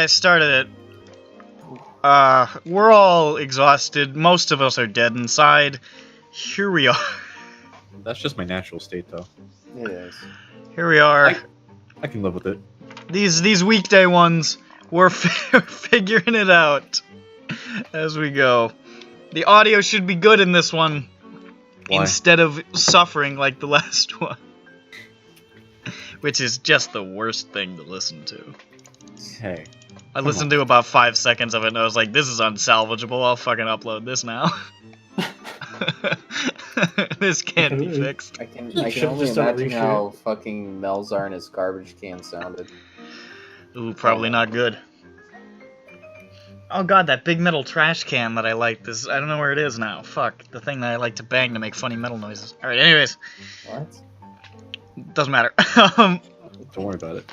I started it. We're all exhausted. Most of us are dead inside. Here we are. That's just my natural state, though. It is. Here we are. I can live with it. These weekday ones, we're figuring it out as we go. The audio should be good in this one. Why? Instead of suffering like the last one. Which is just the worst thing to listen to. Hey. I listened to about 5 seconds of it and I was like, this is unsalvageable, I'll fucking upload this now. This can't be fixed. I can only imagine how fucking Melzar and his garbage can sounded. Ooh, probably not good. Oh god, that big metal trash can that I liked is... I don't know where it is now. Fuck. The thing that I like to bang to make funny metal noises. Alright, anyways. What? Doesn't matter. Don't worry about it.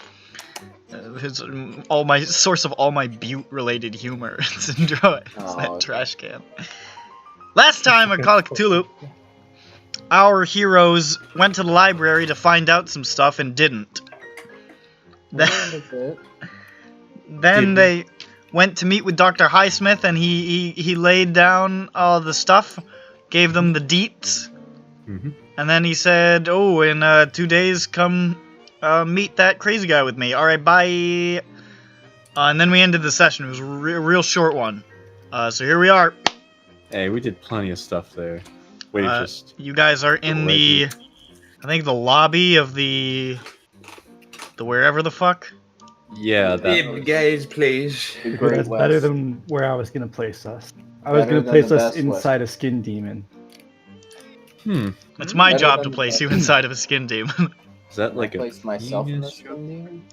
It's all my source of all my Butte-related humor. It's that trash can. Last time on Call of Cthulhu, our heroes went to the library to find out some stuff and didn't. Then they went to meet with Dr. Highsmith and he laid down all the stuff, gave them the deets, and then he said, oh, in 2 days, come meet that crazy guy with me. Alright, bye. And then we ended the session. It was a real short one. So here we are. Hey, we did plenty of stuff there. Wait, just... You guys are in the... I think the lobby of the wherever the fuck? Yeah, that... Guys, please. That's better than where I was gonna place us. I was gonna place us inside a skin demon. It's my job to place you inside of a skin demon. Is that like I place myself in a skin demon?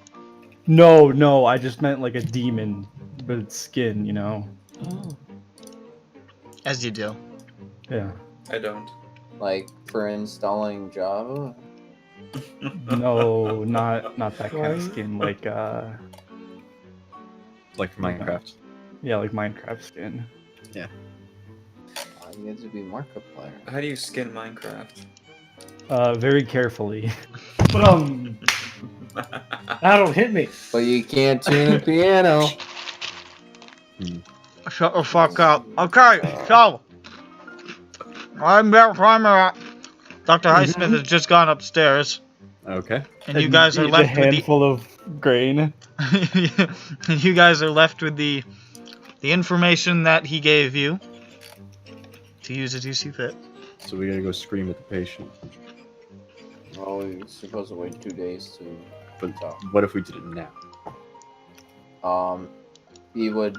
No, I just meant like a demon, but it's skin, you know? Oh. As you do. Yeah. I don't. Like, for installing Java? No, not that kind of skin, like Minecraft. Yeah, like Minecraft skin. Yeah. You get to be Markiplier. How do you skin Minecraft? Very carefully. That'll hit me. But you can't tune a piano. Shut the fuck up. Okay, so I'm there. Dr. Highsmith has just gone upstairs. Okay. And you guys are left with a handful of grain. And you guys are left with the information that he gave you to use as you see fit. So we gotta go scream at the patient. Well, we're supposed to wait 2 days to talk. What if we did it now? He would,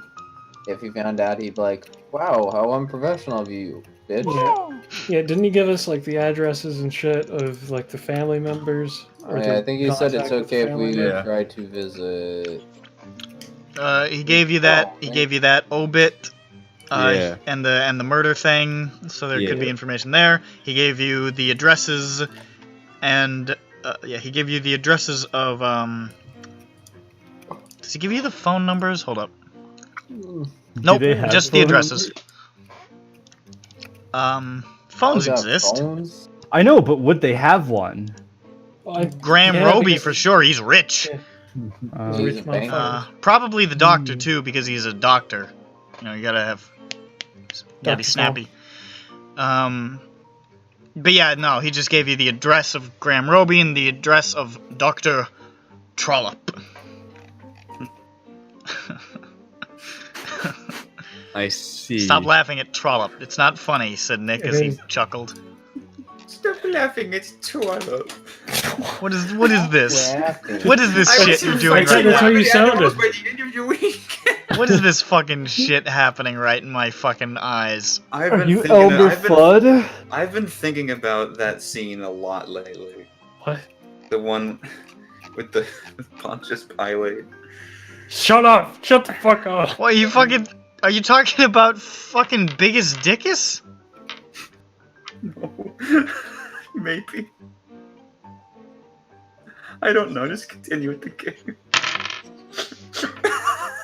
if he found out, he'd be like, wow, how unprofessional of you, bitch. Yeah, didn't he give us like the addresses and shit of like the family members? Yeah, I think he said it's okay if we try to visit. He gave you that. He gave you that obit, Yeah. and the murder thing. So there could be information there. He gave you the addresses, and he gave you the addresses of. Does he give you the phone numbers? Hold up. Nope, just the addresses. Phones exist. Phones? I know, but would they have one? Graham Roby for sure. He's rich. He's a banker. Probably the doctor too, because he's a doctor. You know, you gotta be snappy. But yeah, no, he just gave you the address of Graham Roby and the address of Dr. Trollop. I see. Stop laughing at Trollop. It's not funny, said Nick as he chuckled. Stop laughing, it's Trollop. What is this? What is this shit you're doing right That's how now? you sounded. What is this fucking shit happening right in my fucking eyes? Are you Elder Fudd? I've been thinking about that scene a lot lately. What? The one with the Pontius Pilate. Shut up! Shut the fuck up! What, you fucking... Are you talking about fucking Biggest Dickus? No. Maybe. I don't know, just continue with the game.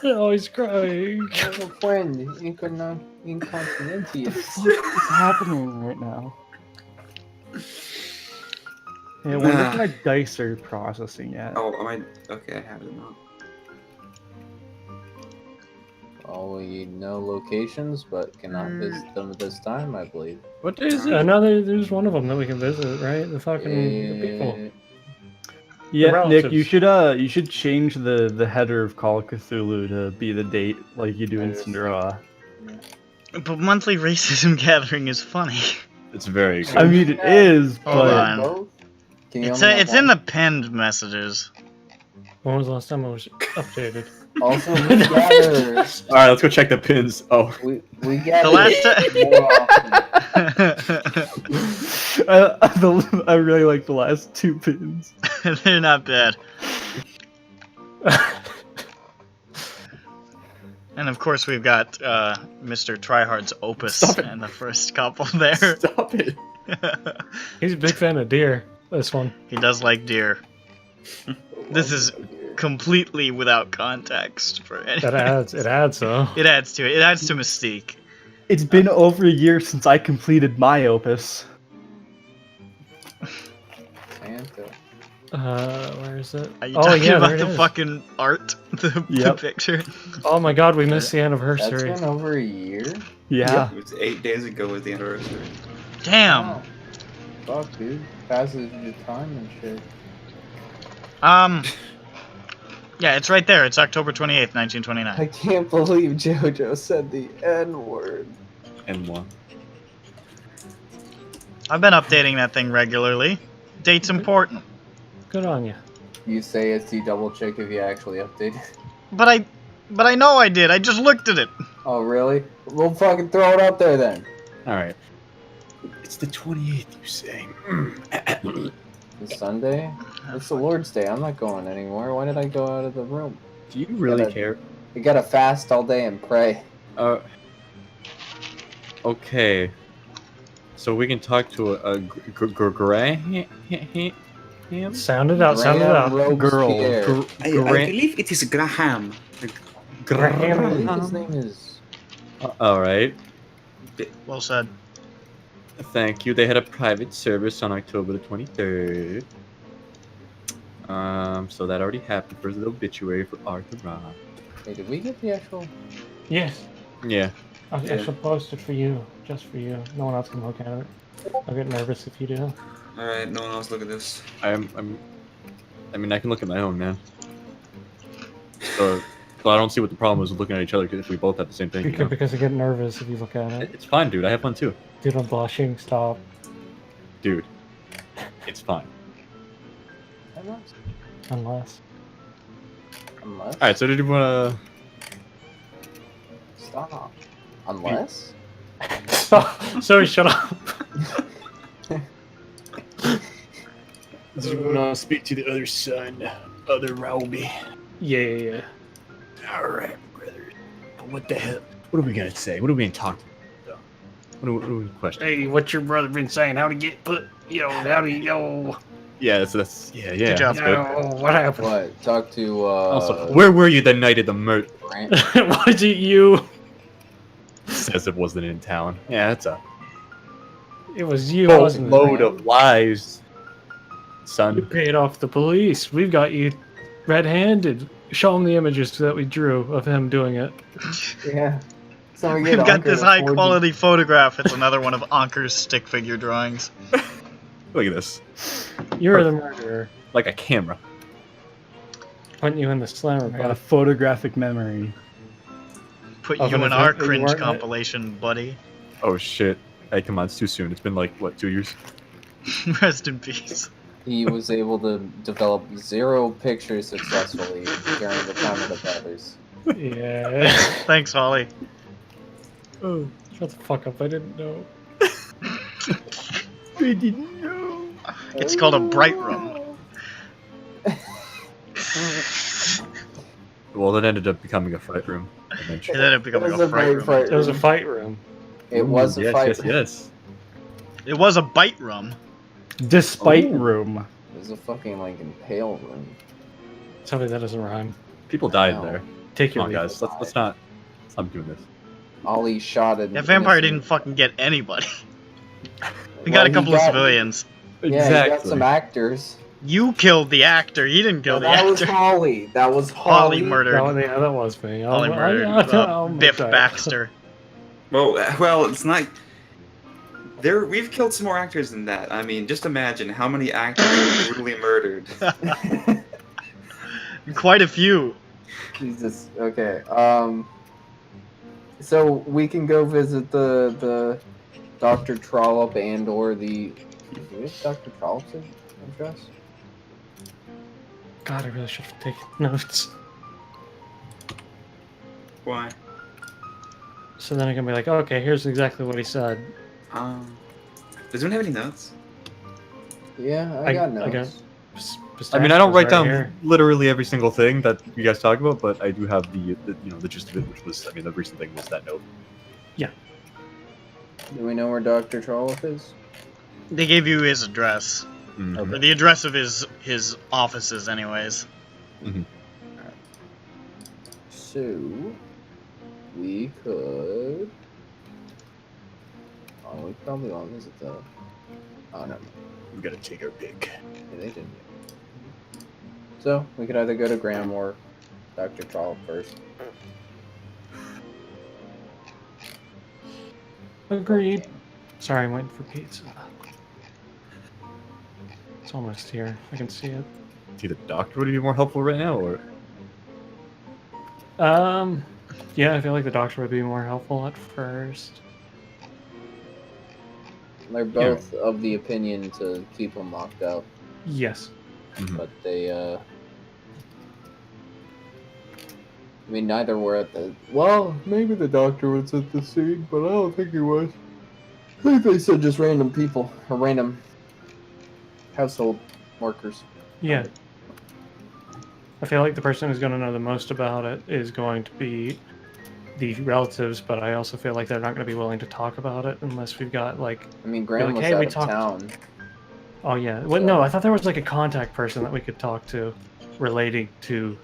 Oh, he's crying. I have a friend, incontinentius. What the fuck is happening right now? Yeah, I wonder if my dice are processing yet. Oh, am I... Okay, I have it now. Well, we know locations, but cannot visit them at this time, I believe. What day is it? Another, there's one of them that we can visit, right? The fucking the people. Yeah, Nick, relatives. you should change the header of Call of Cthulhu to be the date like you do in Cinderella. But monthly racism gathering is funny. It's very good. I mean, it is, Hold but on. Both? Can you It's only have it's in one? the pinned messages. When was the last time it was updated? Also, we gather. Alright, let's go check the pins. Oh. We gather The last more often. I really like the last 2 pins. They're not bad. And of course we've got Mr. Tryhard's opus and the first couple there. Stop it. He's a big fan of deer. This one. He does like deer. This is completely without context for any. It adds though. It adds to it. It adds to mystique. It's been over a year since I completed my opus. Santa. Where is it? Are you Oh talking yeah, about there it the is. fucking art? The Yep. picture? Oh my god, we missed the That's anniversary. been over a year? Yeah. It was 8 days ago was the anniversary. Damn. Wow. Fuck, dude. Passage of time and shit. Yeah, it's right there. It's October 28th, 1929. I can't believe JoJo said the N-word. And one. I've been updating that thing regularly. Date's important. Good on you. You say it's the double check if you actually updated. But I know I did. I just looked at it. Oh, really? We'll fucking throw it up there then. Alright. It's the 28th, you say. It's Sunday? It's the Lord's Day. I'm not going anymore. Why did I go out of the room? Do you really Gotta- care? You gotta fast all day and pray. Okay. So we can talk to a gray? Sound it out, sound it Graham out. Robespierre. I believe it is Graham. I believe his name is... Alright. Well said. Thank you. They had a private service on October the 23rd. So that already happened. First the obituary for Arthur Robb. Hey, did we get the actual... Yes. Yeah. I'll actually post it for you. Just for you. No one else can look at it. I'll get nervous if you do. Alright, no one else look at this. I mean, I can look at my own, man. So I don't see what the problem is with looking at each other if we both have the same thing. You know? Because I get nervous if you look at it. It's fine, dude. I have fun too. Dude, I'm blushing. Stop. Dude, it's fine. Unless. Alright, so did you wanna... Stop. Unless? Sorry, shut up. Did you wanna speak to the other son, other Roby? Yeah. Alright, brother. But what the hell? What are we gonna say? What are we gonna talk about? What are we questioning? Hey, what's your brother been saying? How to get put? Yo. Yeah, that's yeah. Good job. That's good. Yo, what happened? What? Talk to, Also, where were you the night of the murder? Grant? Was it you? Says it wasn't in town. Yeah, that's a It was you, whole wasn't load it? of lies, You son. paid off the police. We've got you red-handed. Show him the images that we drew of him doing it. Yeah. So We've got this high quality photograph. It's another one of Anker's stick figure drawings. Look at this. You're the murderer. Like a camera. Putting you in the slammer. I got a photographic memory. Put Of you an in our event that you cringe weren't at? compilation, buddy. Oh shit. Hey, come on, it's too soon. It's been like, what, 2 years? Rest in peace. He was able to develop 0 pictures successfully during the time of the brothers. Yeah. Thanks, Holly. Oh, shut the fuck up. I didn't know. I didn't know. It's called a bright room. Well, it ended up becoming a fight room. It Eventually. ended up becoming a fright room. It was a fight room. It was a yes, fight yes, room. yes. It was a bite room. Despite Ooh. room. It was a fucking, like, impale room. Something that doesn't rhyme. People died No. there. Take Come your on, leave. guys. Let's not doing this. Ollie shot at That vampire didn't fucking get anybody. We got Well, a couple of civilians. Yeah, he got some actors. You killed the actor. He didn't kill the that actor. was Holly. That was Holly Holly. murdered. That was me. Holly murdered I'll make Biff that. Baxter. Well, it's not. We've killed some more actors than that. I mean, just imagine how many actors were brutally murdered. Quite a few. Jesus. Okay. So we can go visit the Dr. Trollop and/or the. Is Dr. Trollop's address? God, I really should have taken notes. Why? So then I can be like, okay, here's exactly what he said. Does anyone have any notes? Yeah, I got notes. I mean, I don't write right down here. literally every single thing that you guys talk about, but I do have the the gist of it, which was, I mean, the recent thing was that note. Yeah. Do we know where Dr. Trollop is? They gave you his address. Mhm. Or the address of his offices, anyways. So we could. Oh, we probably won't visit the. Oh no. We gotta take our pick. Yeah, they didn't. So we could either go to Graham or Dr. Trollop first. Agreed. Sorry, I'm waiting for pizza. It's almost here. I can see it. See, the doctor would be more helpful right now, or Yeah, I feel like the doctor would be more helpful at first. They're both of the opinion to keep him locked up, Yes. but they, I mean, neither were at the. Well, maybe the doctor was at the scene, but I don't think he was. I think they said just random people, or random household workers. Yeah. I feel like the person who's going to know the most about it is going to be the relatives, but I also feel like they're not going to be willing to talk about it unless we've got, like... I mean, Graham like, was hey, out we of talked- town. Oh, yeah. Well, no, I thought there was, like, a contact person that we could talk to relating to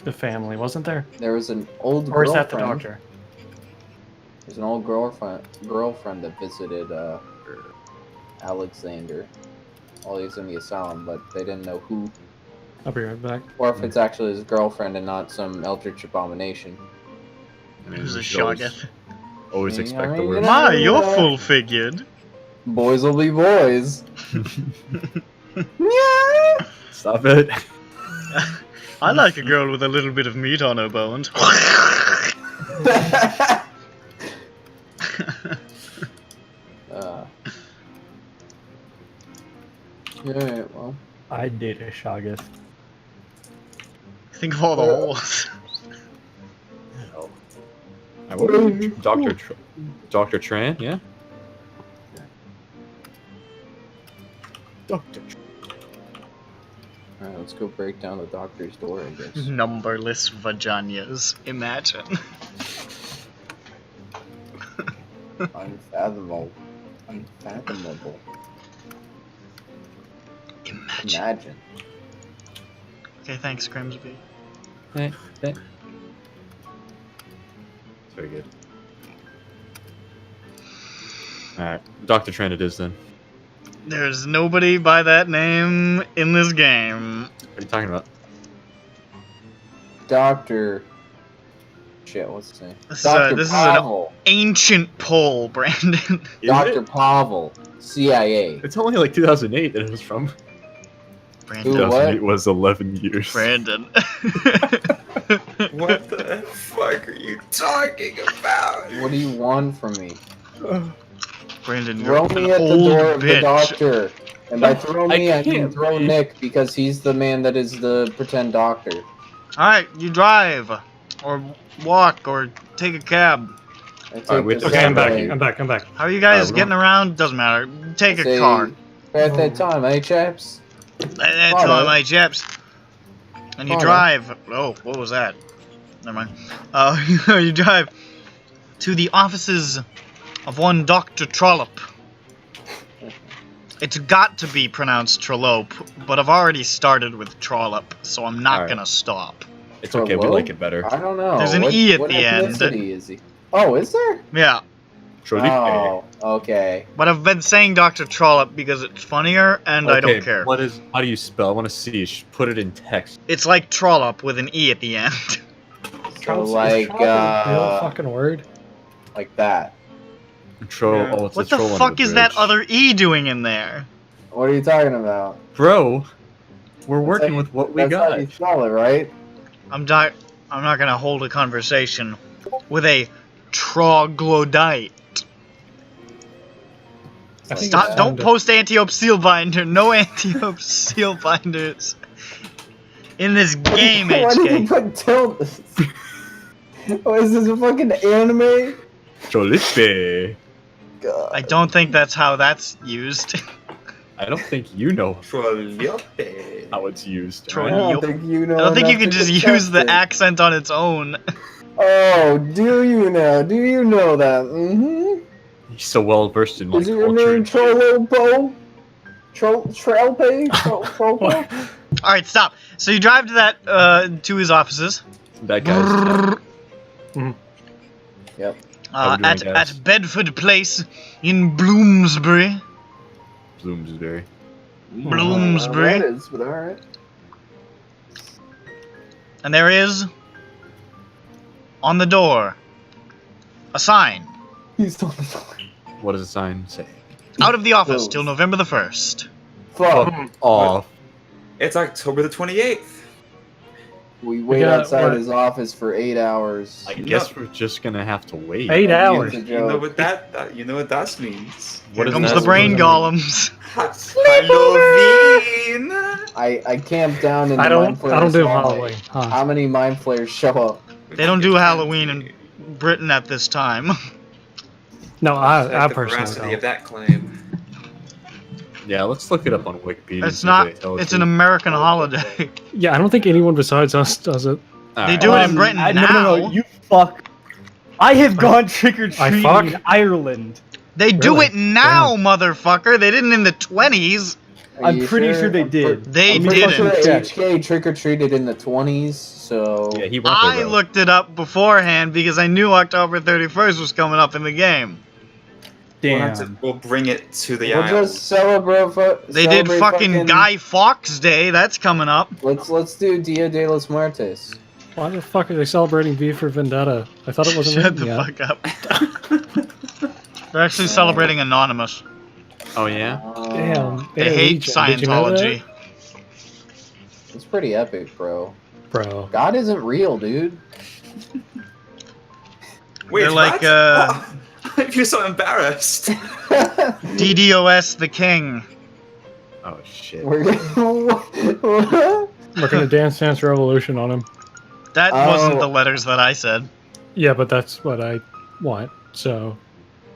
the family, wasn't there? There was an old Or is girlfriend. that the doctor? There's an old girlfriend that visited Alexander while he was in the asylum, but they didn't know who, I'll be right back. or if it's actually his girlfriend and not some eldritch abomination. It was a we should always- shoggoth. Always Yeah, expect I the mean, worst. My, you're full-figured. Boys will be boys. Stop it. I like a girl with a little bit of meat on her bones. Yeah, well. I'd date a Shoggoth. Think of all the holes. I wonder, Dr. Tran, yeah? Dr. Alright, let's go break down the doctor's door, I guess. Numberless vaginas. Imagine. Unfathomable. Unfathomable. Imagine. Okay, thanks, Grimsby. Very good. Alright, Dr. Tran it is then. There's nobody by that name in this game. What are you talking about? Doctor. Shit, what's his name? This Dr. is an Pavel. ancient poll, Brandon. Is Dr. it? Pavel. CIA. It's only like 2008 that it was from. Brandon. Who, what? 2008 was 11 years. Brandon. What the fuck are you talking about? What do you want from me? Brandon, you're Throw an me at the old door of the bitch. doctor. And by throw me, I mean can't, throw man. Nick, because he's the man that is the pretend doctor. Alright, you drive. Or walk, or take a cab. I take we have the to- Okay, I'm back. subway. I'm back. I'm back. How are you guys we're getting around? Doesn't matter. Take a Say, car. At that time, eh, chaps? That's Car, all eh? my chaps. And you Car, eh? drive. Oh, what was that? Never mind. You drive to the offices of one Dr. Trollop. It's got to be pronounced Trollope, but I've already started with Trollop, so I'm not Alright. gonna stop. It's okay, we Hello? like it better. I don't know. There's an what, E at what the end. ethnicity is he? Oh, is there? Yeah. Oh, okay. But I've been saying Dr. Trollop because it's funnier, and I don't care. How do you spell? I want to see. Put it in text. It's like Trollop with an E at the end. So like, real fucking word. Like that. Troll. What the fuck is that other E doing in there? What are you talking about? Bro, we're working with what we got. That's how you spell it, right? I'm not gonna hold a conversation with a troglodyte. Stop! Don't post Antiope seal binder. No Antiope seal binders in this game, HK. Why did you put tilt? What is this, a fucking anime? Trolipe. God. I don't think that's how that's used. I don't think you know Troliope. how it's used. I don't think you know. I don't think you enough can to just detect use the it. accent on its own. Oh, do you now? Do you know that? Mm-hmm. He's so well versed in like Is it your culture. name Trollopo? Trolpe? Trolpo? All right, stop. So you drive to that to his offices. That guy's. Yep. How we doing, At guys? Bedford Place in Bloomsbury. Bloomsbury. Bloomsbury. That is, but alright. And there is on the door a sign. He's on the phone. What does the sign say? Out of the office Closed. till November the 1st. Fuck. Off. It's October the 28th. We wait outside his office for 8 hours. I guess we're just gonna have to wait. 8 hours. Use a You know joke. what that you know what that means. Here does comes that the brain mean? golems. Halloween. I camped down in I the don't Mind Flayers do hallway. Halloween. Huh. How many Mind Flayers show up? They don't do Halloween in Britain at this time. No, I The personally veracity don't. of that claim. Yeah, let's look it up on Wikipedia. It's not. It's an American holiday. Yeah, I don't think anyone besides us does it. They do it in Britain now. No, you fuck. I have gone trick-or-treating fuck? in Ireland. They do Really? it now, motherfucker. They didn't in the 20s. Are I'm you pretty sure they I'm did. They I'm pretty sure didn't. HK trick-or-treated in the 20s, so... Yeah, he went there, I bro. looked it up beforehand because I knew October 31st was coming up in the game. Damn. We'll bring it to the We'll Isles. just celebrate... They did fucking Guy Fawkes Day. That's coming up. Let's do Dia de los Muertos. Why the fuck are they celebrating V for Vendetta? I thought it wasn't Shut the written yet. fuck up. They're actually celebrating Anonymous. Oh yeah. Damn. They hate Did you know Scientology. It's pretty epic, bro. that? Bro. God isn't real, dude. Wait, They're like, what? I feel so embarrassed. DDoS the King. Oh shit. We're gonna... We're gonna Dance Dance Revolution on him. That wasn't the letters that I said. Yeah, but that's what I want. So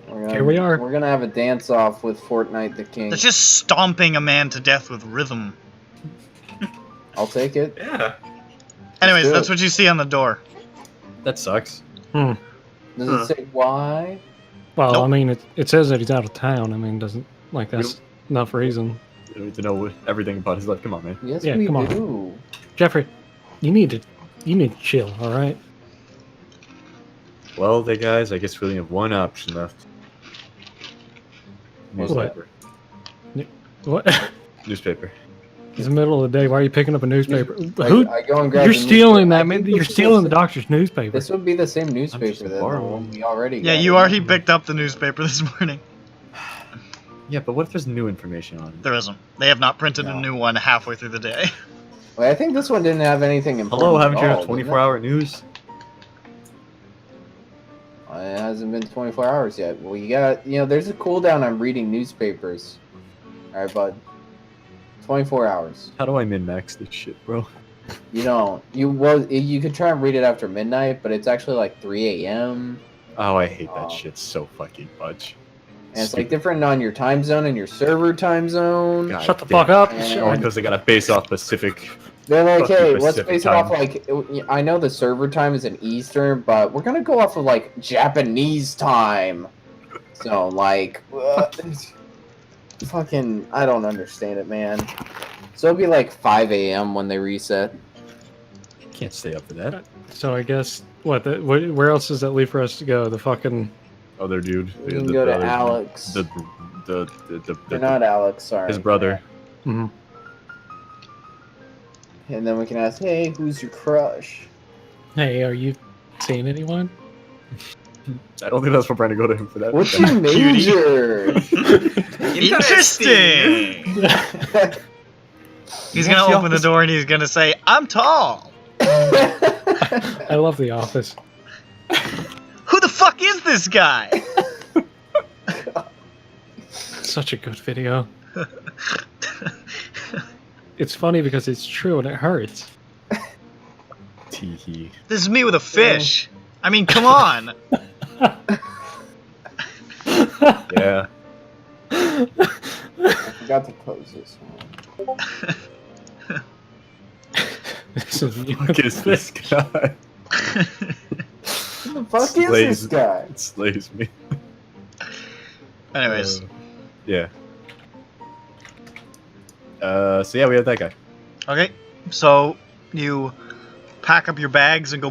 We're here we are. We're gonna have a dance-off with Fortnite the King. That's just stomping a man to death with rhythm. I'll take it. Yeah. Anyways, do that's it. what you see on the door. That sucks. Does it say why? Well, Nope. I mean, it says that he's out of town. I mean, doesn't like that's enough reason. You don't need to know everything about his life. Come on, man. Yes, Yeah, we come on. do. Jeffrey, you need to chill. All right. Well, then, guys, I guess we only have one option left. What? Newspaper. What? Newspaper. It's the middle of the day. Why are you picking up a newspaper? I, Who? I go and grab You're the stealing newspaper. that I man. think You're this stealing the is- doctor's newspaper. This would be the same just newspaper that borrowing. we already Yeah, got. you already picked up the newspaper this morning. Yeah, but what if there's new information on it? There isn't. They have not printed a No. new one halfway through the day. Wait, I think this one didn't have anything important. Hello, haven't you at heard all, of didn't it? 24-hour news? It hasn't been 24 hours yet. Well, you got, there's a cooldown on reading newspapers. Alright, bud. 24 hours. How do I min-max this shit, bro? You don't. You could try and read it after midnight, but it's actually like 3 a.m. Oh, I hate that Oh. shit so fucking much. And it's like different on your time zone and your server time zone. God Shut the damn. fuck up. And- Only because they got a base off Pacific. They're like, Fuck you, hey, let's Pacific base it time. off like, I know the server time is in Eastern, but we're gonna go off of like Japanese time. So like, fucking, I don't understand it, man. So it'll be like 5 a.m. when they reset. Can't stay up for that. So I guess where else does that leave for us to go? The fucking other dude. We can go to Alex. They're not Alex, sorry. His brother. Mm-hmm. And then we can ask, hey, who's your crush? Hey, are you seeing anyone? I don't think that's what we're trying to go to him for that. What's your major? Interesting. He's gonna open the door and he's gonna say, "I'm tall." I love The Office. Who the fuck is this guy? Such a good video. It's funny because it's true and it hurts. Teehee. This is me with a fish. I mean, come on. Yeah. I forgot to close this one. What is this guy? Who the fuck is this guy? It slays me. Anyways. Yeah. So yeah, we have that guy. Okay, so you pack up your bags and go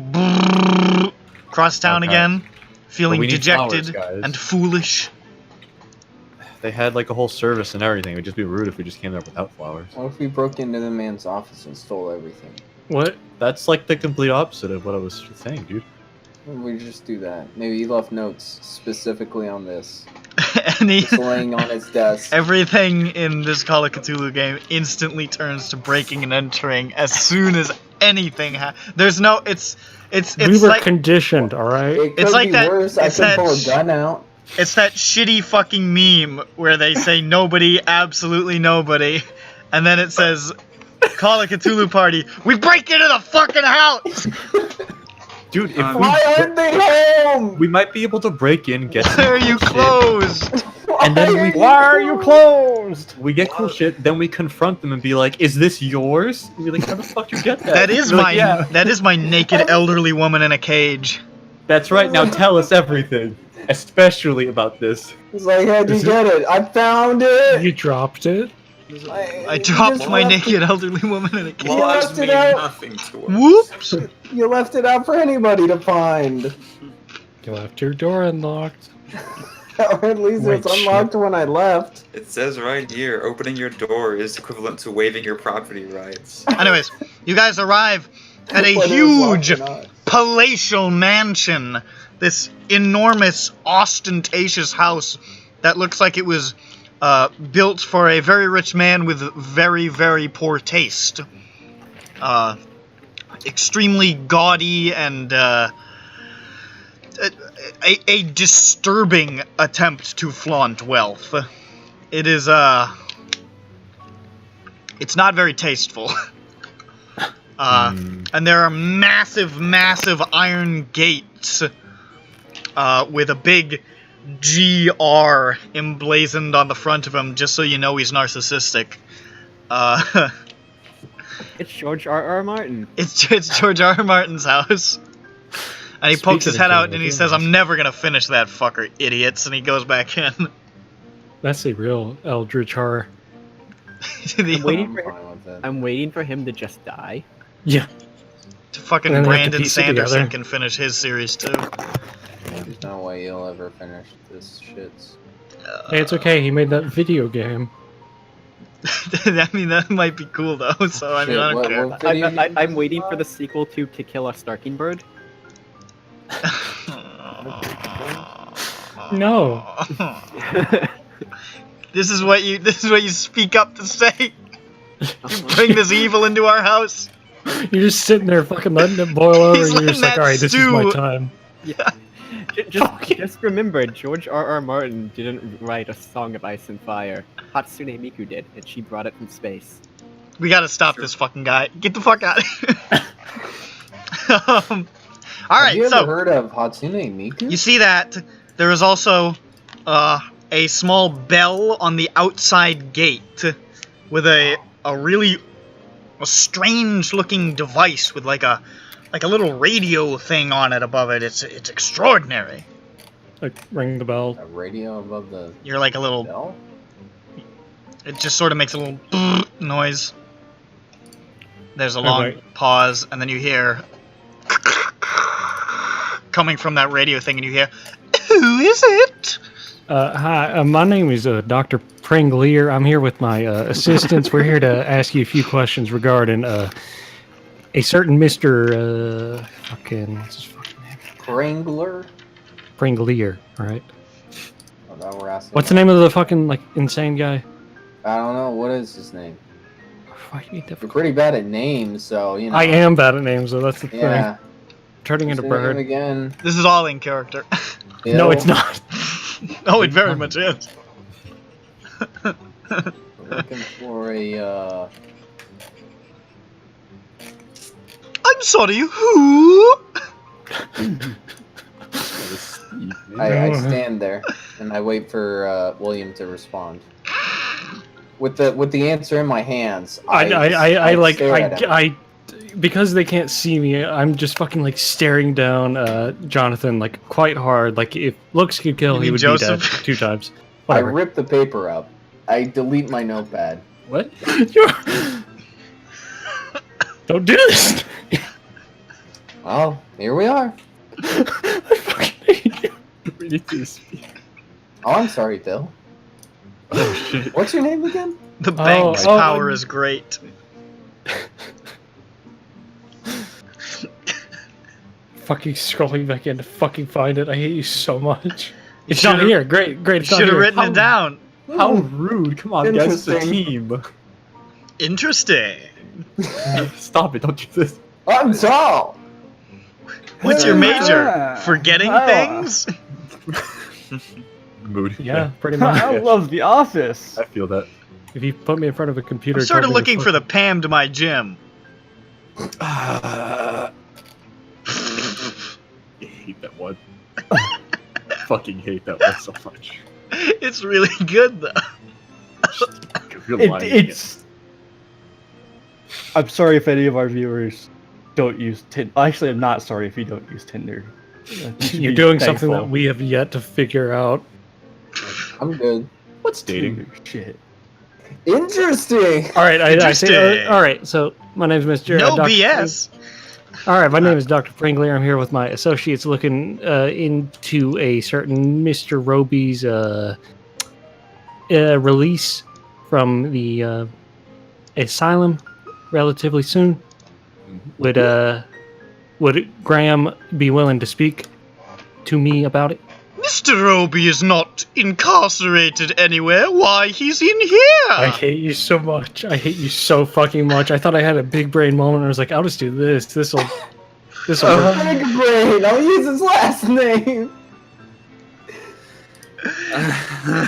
cross town again, feeling dejected flowers, and foolish. They had like a whole service and everything. It would just be rude if we just came there without flowers. What if we broke into the man's office and stole everything? What? That's like the complete opposite of what I was saying, dude. We just do that. Maybe he left notes specifically on this. And just laying on his desk. Everything in this Call of Cthulhu game instantly turns to breaking and entering as soon as anything there's no it's we were like, conditioned, alright? It could it's like be that worse. I could pull a gun out. It's that shitty fucking meme where they say nobody, absolutely nobody, and then it says Call of Cthulhu party. We break into the fucking house. Dude, if why aren't they home? We might be able to break in, get. Why are you closed? And then why are you closed? We get cool shit, then we confront them and be like, "Is this yours?" And be like, "How the fuck you get that?" That is that is my naked elderly woman in a cage. That's right. Now tell us everything, especially about this. He's like, how'd you get it? I found it. You dropped it. I dropped my naked elderly woman in a cage. Laws mean nothing to us. Whoops! You left it out for anybody to find. You left your door unlocked. Or at least it's unlocked when I left. It says right here, opening your door is equivalent to waiving your property rights. Anyways, you guys arrive at a huge palatial mansion. This enormous, ostentatious house that looks like it was built for a very rich man with very, very poor taste. Extremely gaudy and a disturbing attempt to flaunt wealth. It is, it's not very tasteful. And there are massive, massive iron gates with a big GR emblazoned on the front of him, just so you know he's narcissistic. It's George R.R. Martin. It's George R.R. Martin's house. And he pokes his head out and he says, "I'm never gonna finish that fucker, idiots," and he goes back in. That's a real eldritch horror. I'm waiting for him to just die. Yeah. To fucking Brandon Sanderson can finish his series too. There's no way you'll ever finish this shit. Hey, it's okay, he made that video game. I mean, that might be cool though, so I mean, I don't care. I'm waiting for the sequel to Kill a Stalking Bird. No. This is what you speak up to say. You bring this evil into our house. You're just sitting there fucking letting it boil over and you're just like, alright, this is my time. Yeah. Just remember, George R.R. Martin didn't write a Song of Ice and Fire. Hatsune Miku did, and she brought it from space. We gotta stop this fucking guy. Get the fuck out of here. Alright, have you ever heard of Hatsune Miku? You see that there is also a small bell on the outside gate with a really strange looking device with like a little radio thing on it above it. It's extraordinary. Like ring the bell. A radio above the You're like a little bell? It just sort of makes a little noise. There's a long pause, and then you hear coming from that radio thing, and you hear Who is it? Hi, my name is Dr. Prenglear. I'm here with my assistants. We're here to ask you a few questions regarding a certain Mr. What's his fucking name? Prenglear, right? Oh, that we're asking. What's the name of the fucking, like, insane guy? I don't know. What is his name? Why do you You're pretty bad at names, so, you know. I am bad at names, so that's the thing. Turning into bird. Again. This is all in character. No, it's not. Oh, it very much is. We're looking for a, I'm sorry, who? I stand there and I wait for William to respond. With the answer in my hands, because they can't see me, I'm just fucking like staring down Jonathan like quite hard. Like if looks could kill, he would Joseph? be dead 2 times. I Whatever. rip the paper up. I delete my notepad. What? Don't do this. Well, here we are. I fucking hate you. We need to speak. Oh, I'm sorry, Phil. Oh shit. What's your name again? The bank's power is great. Fucking scrolling back in to fucking find it. I hate you so much. It's not here. Great. You should have written it down. How rude. Come on, guys. It's a team. Interesting. Stop it. Don't do this. I'm tall. What's your major? Forgetting things? Mood. Yeah, pretty much. I love The Office. I feel that. If you put me in front of a computer, I'm sort of looking for the Pam to my gym. I hate that one. Fucking hate that one so much. It's really good though. You're lying It's. I'm sorry if any of our viewers don't use Tinder. Actually, I'm not sorry if you don't use Tinder. You're doing something that we have yet to figure out. I'm good. What's dating? Shit. Interesting. All right, I say. Interesting. All right, so my name is Mr. No Dr. BS. All right, my name is Dr. Prenglear. I'm here with my associates looking into a certain Mr. Roby's release from the asylum relatively soon. Would Graham be willing to speak to me about it? Mr. Roby is not incarcerated anywhere. Why, he's in here. I hate you so much. I hate you so fucking much. I thought I had a big brain moment. I was like, I'll just do this. This'll work. Big brain. I'll use his last name.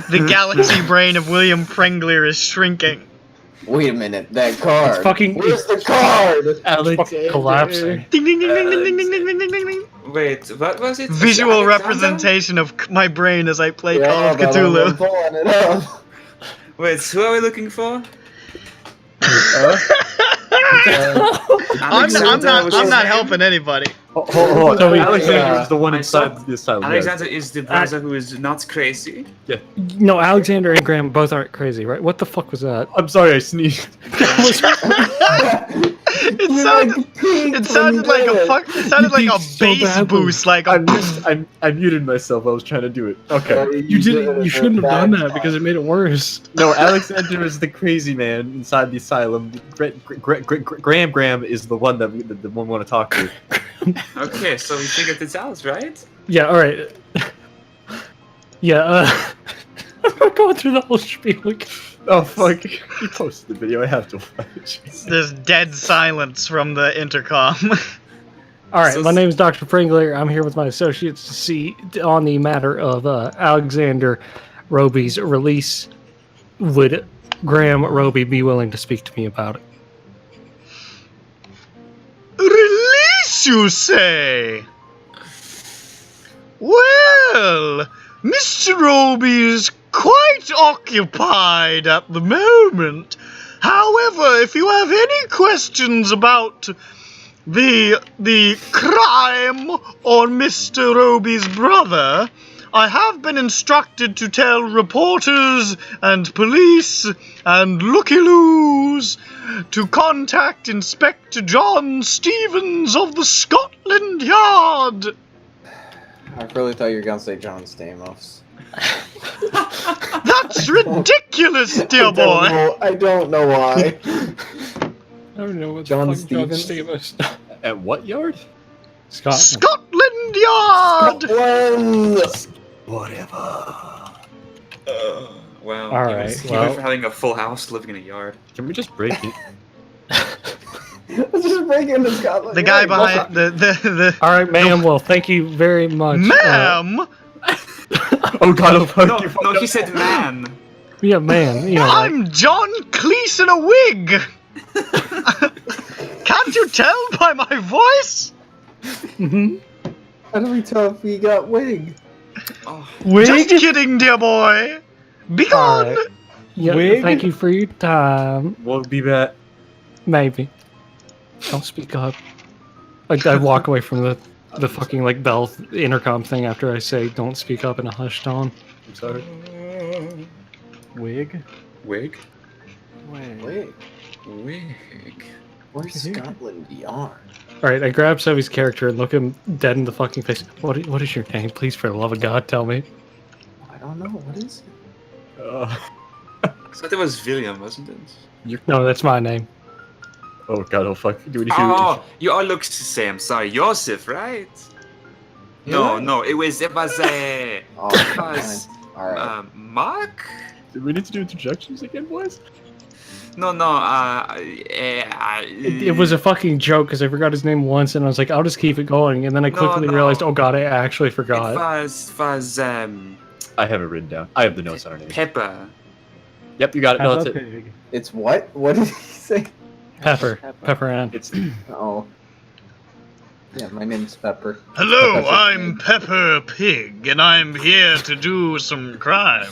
The galaxy brain of William Prenglear is shrinking. Wait a minute, that card. It's fucking. Where's the card? Alex collapsing. Ding ding ding ding ding ding ding ding ding ding ding. Wait, what was it? Visual Alexander? representation of my brain as I play Call of I'm Cthulhu. pulling it up. Wait, who are we looking for? I'm not helping anybody. Hold on. So Alexander is the one inside the asylum. Alexander is the brother who is not crazy. No, Alexander and Graham both aren't crazy, right? What the fuck was that? I'm sorry, I sneezed. It sounded like a fuck. It sounded like a bass boost, like a. I muted myself. I was trying to do it. Okay. You didn't. You shouldn't have done that because it made it worse. No, Alexander is the crazy man inside the asylum. Graham is the one that we want to talk to. Okay, so we figured this out, right? Yeah. All right. Yeah. I'm not going through the whole spiel again. Oh fuck! You posted the video. I have to watch. There's dead silence from the intercom. All right, my name is Dr. Prenglear. I'm here with my associates to see on the matter of Alexander Roby's release. Would Graham Roby be willing to speak to me about it? Release, you say? Well, Mr. Roby is quite occupied at the moment. However, if you have any questions about the crime on Mr. Roby's brother, I have been instructed to tell reporters and police and looky-loos to contact Inspector John Stevens of the Scotland Yard. I really thought you were gonna say John Stamos. That's ridiculous, dear boy. I don't know why. I don't know what John the fuck John Stevens? Stamos. At what yard? Scotland Yard! Whatever. Wow. All he right, was- he well- went from having a full house living in a yard. Can we just break it? Let's just break into Scotland. The guy Yard. behind the All right, ma'am. Well, thank you very much. ma'am. Oh god, oh fuck No, you. no, he said man. Yeah, man. You know, like, I'm John Cleese in a wig. Can't you tell by my voice? mhm. How do we tell if we got wig? Oh, Just kidding, dear boy. Be gone. Alright. Yeah, Wig? thank you for your time. We'll be back. Maybe. Don't speak up. I walk away from the fucking like bell intercom thing after I say don't speak up in a hushed tone. I'm sorry. Wig? wig? Wig. Wig. Where's Scotland Yard? Alright, I grab Sevy's character and look him dead in the fucking face. What is your name? Please, for the love of God, tell me. I don't know. What is it? I thought it was William, wasn't it? No, that's my name. Oh god, oh fuck. Do Oh, you all look the same. Sorry, Joseph, right? No, no, it was Oh, it was all right. Mark. we need to do interjections again, boys? No, It was a fucking joke because I forgot his name once and I was like, I'll just keep it going. And then I quickly realized, oh god, I actually It forgot. was I have it written down. I have the notes on our name. Pepper. Yep, you got it. No, that's it. Pig. It's what? What did he say? Pepper. Pepper Ann. It's Oh. Yeah, my name's Pepper. Hello, Pepper I'm Pepper Pig, and I'm here to do some crime.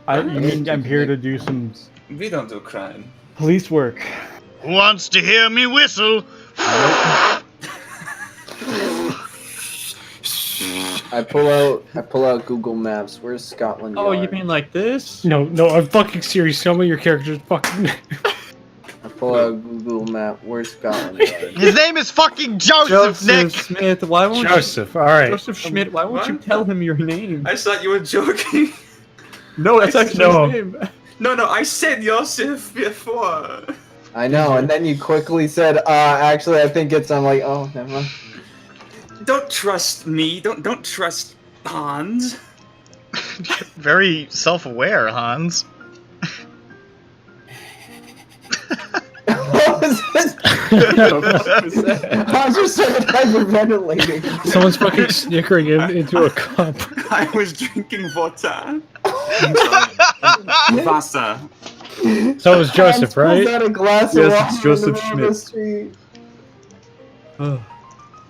You mean I'm here to do some We don't do crime. police work. Who wants to hear me whistle? I pull out Google Maps. Where's Scotland Yard? Oh, you mean like this? No, I'm fucking serious. Tell me your character's fucking I pull out Google Map. Where's Scotland Yard? His name is fucking Joseph, Nick. Smith, why won't Joseph, alright. Joseph Schmidt, why won't you What? tell him your name? I thought you were joking. No, that's actually No. his name. No, I said Joseph before. I know, and then you quickly said, actually, I think it's. I'm like, oh, never mind. Don't trust me. Don't trust Hans. Very self-aware, Hans. What was this? I was just started hyperventilating. Someone's fucking snickering into a cup. I was drinking water. Wasser. So it was Joseph, Hans pulls right? out a glass Yes, of it's water Joseph in the middle of the Schmidt. street. Oh,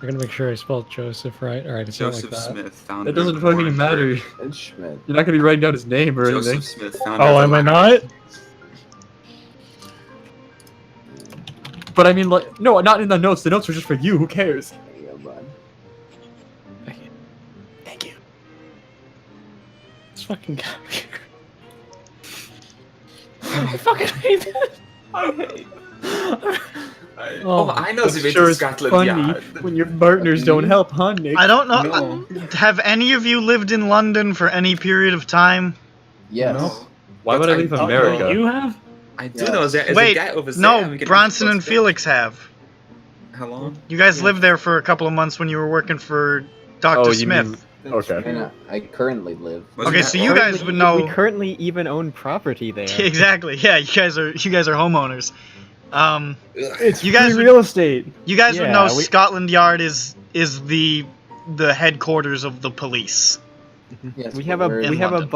I'm gonna make sure I spelled Joseph right. Alright, it's not like Joseph that. Smith, founder. that doesn't of fucking Orange matter. Bird. It's Schmidt. You're not gonna be writing down his name or anything. Joseph Smith, founder. Oh, of am I Orange not? But I mean, like, no, not in the notes. The notes are just for you. Who cares? There you go, bud. Thank you. This fucking guy here. I fucking hate this. Oh, I know the way Sure to is Scotland funny Yard. when your partners don't help, huh, Nick? I don't know. No. Have any of you lived in London for any period of time? Yes. No. Why would I leave America? You have? I do Yeah. know there's Wait, a guy over there. no, we can Bronson and discuss Felix have. that. How long? You guys lived there for a couple of months when you were working for Dr. Oh, you Smith. mean- Okay. And I currently live. Wasn't Okay, that so you all? guys would We know. currently even own property there. Exactly. Yeah, you guys are homeowners. It's You guys free would- real estate. You guys would Yeah, know we- Scotland Yard is the headquarters of the police. Yes, We but have a we're in we have a London.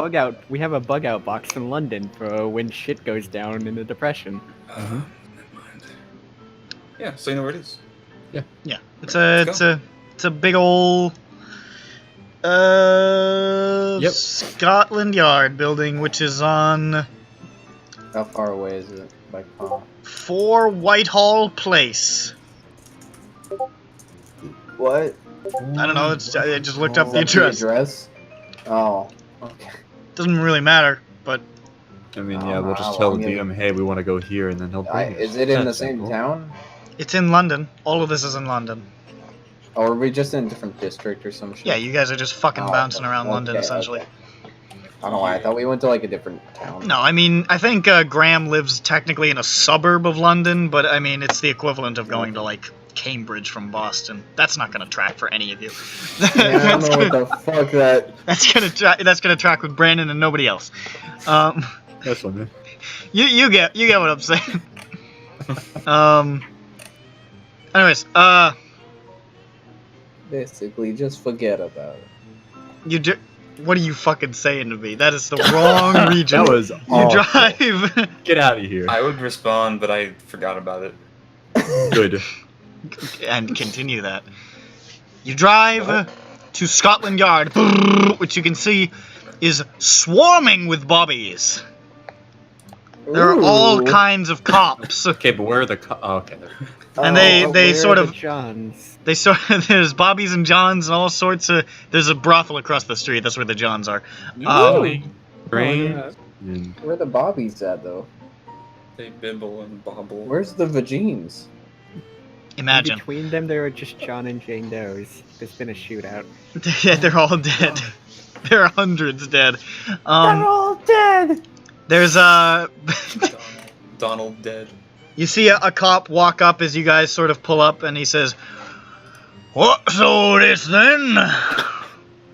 bug out box in London for when shit goes down in the depression. Never mind. Yeah, so you know where it is. Yeah, it's a big ol' Yep. Scotland Yard building, which is on How far away is it by car? 4 Whitehall Place. What? I don't know. I just looked up Is the that address. Oh. Okay. Doesn't really matter, but I mean, I yeah, don't we'll know just how tell the long it- DM, hey, we want to go here, and then he'll bring us. Is it in the That's same simple. town? it's in London. All of this is in London. Or are we just in a different district or some shit? Yeah, you guys are just fucking bouncing around London, essentially. Okay. I don't know why. I thought we went to like a different town. No, I mean, I think Graham lives technically in a suburb of London, but I mean, it's the equivalent of going to like Cambridge from Boston. That's not gonna track for any of you. Yeah, I don't know what the fuck that. That's gonna track with Brandon and nobody else. That's one, man. You get what I'm saying. Anyways, Basically, just forget about it. What are you fucking saying to me? That is the wrong region. That was You awful. drive. Get out of here. I would respond, but I forgot about it. Good. And continue that. You drive to Scotland Yard, which you can see is swarming with bobbies. There are all Ooh. kinds of cops. Okay, but where are the okay. And Oh, they Where sort are of the Johns? there's Bobbies and Johns and all sorts of. There's a brothel across the street. That's where the Johns are. Really? Brain. Oh, and Where are the bobbies at though? They bibble and bobble. Where's the vagines? Imagine. Between them, there are just John and Jane Does. There's been a shootout. Yeah, they're all dead. There are hundreds dead. They're all dead! There's Donald dead. You see a cop walk up as you guys sort of pull up, and he says, "What's all this then?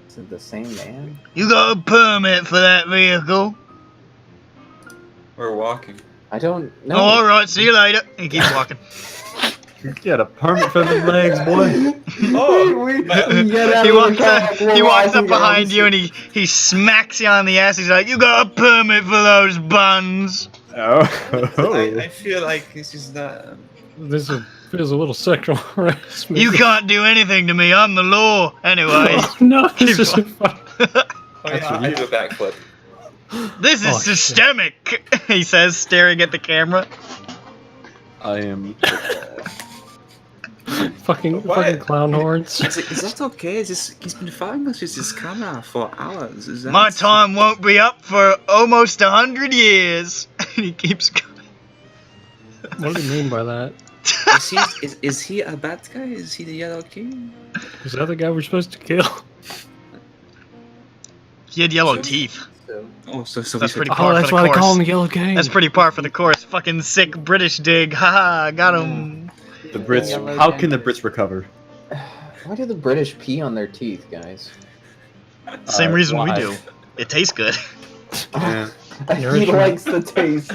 Is it the same man? You got a permit for that vehicle?" We're walking. I don't know. Oh, all right, see you later. He keeps walking. get a permit for the legs, boy. Oh! we get out He of walks the car, up, we're he walks walking up behind down you and he smacks you on the ass. He's like, "You got a permit for those buns?" Oh. I feel like this is not. This feels a little sexual harassment. You can't do anything to me. I'm the law. Anyway, Oh, no, this isn't fun. Oh yeah, I do a backflip. this is Oh, shit. systemic, he says, staring at the camera. I am. fucking What? clown horns. Is that okay? He's been following us with his camera for hours. Is that... My time won't be up for almost 100 years. And he keeps going. What do you mean by that? Is he a bad guy? Is he the Yellow King? Is that the guy we're supposed to kill? He had yellow teeth. Oh, so That's we pretty should... par Oh, for that's the why they course. call him the Yellow King. That's pretty par for the course. Fucking sick British dig. Haha, got him. The Brits. How can the Brits recover? Why do the British pee on their teeth, guys? Same reason we why? do. It tastes good. Yeah. He likes the taste.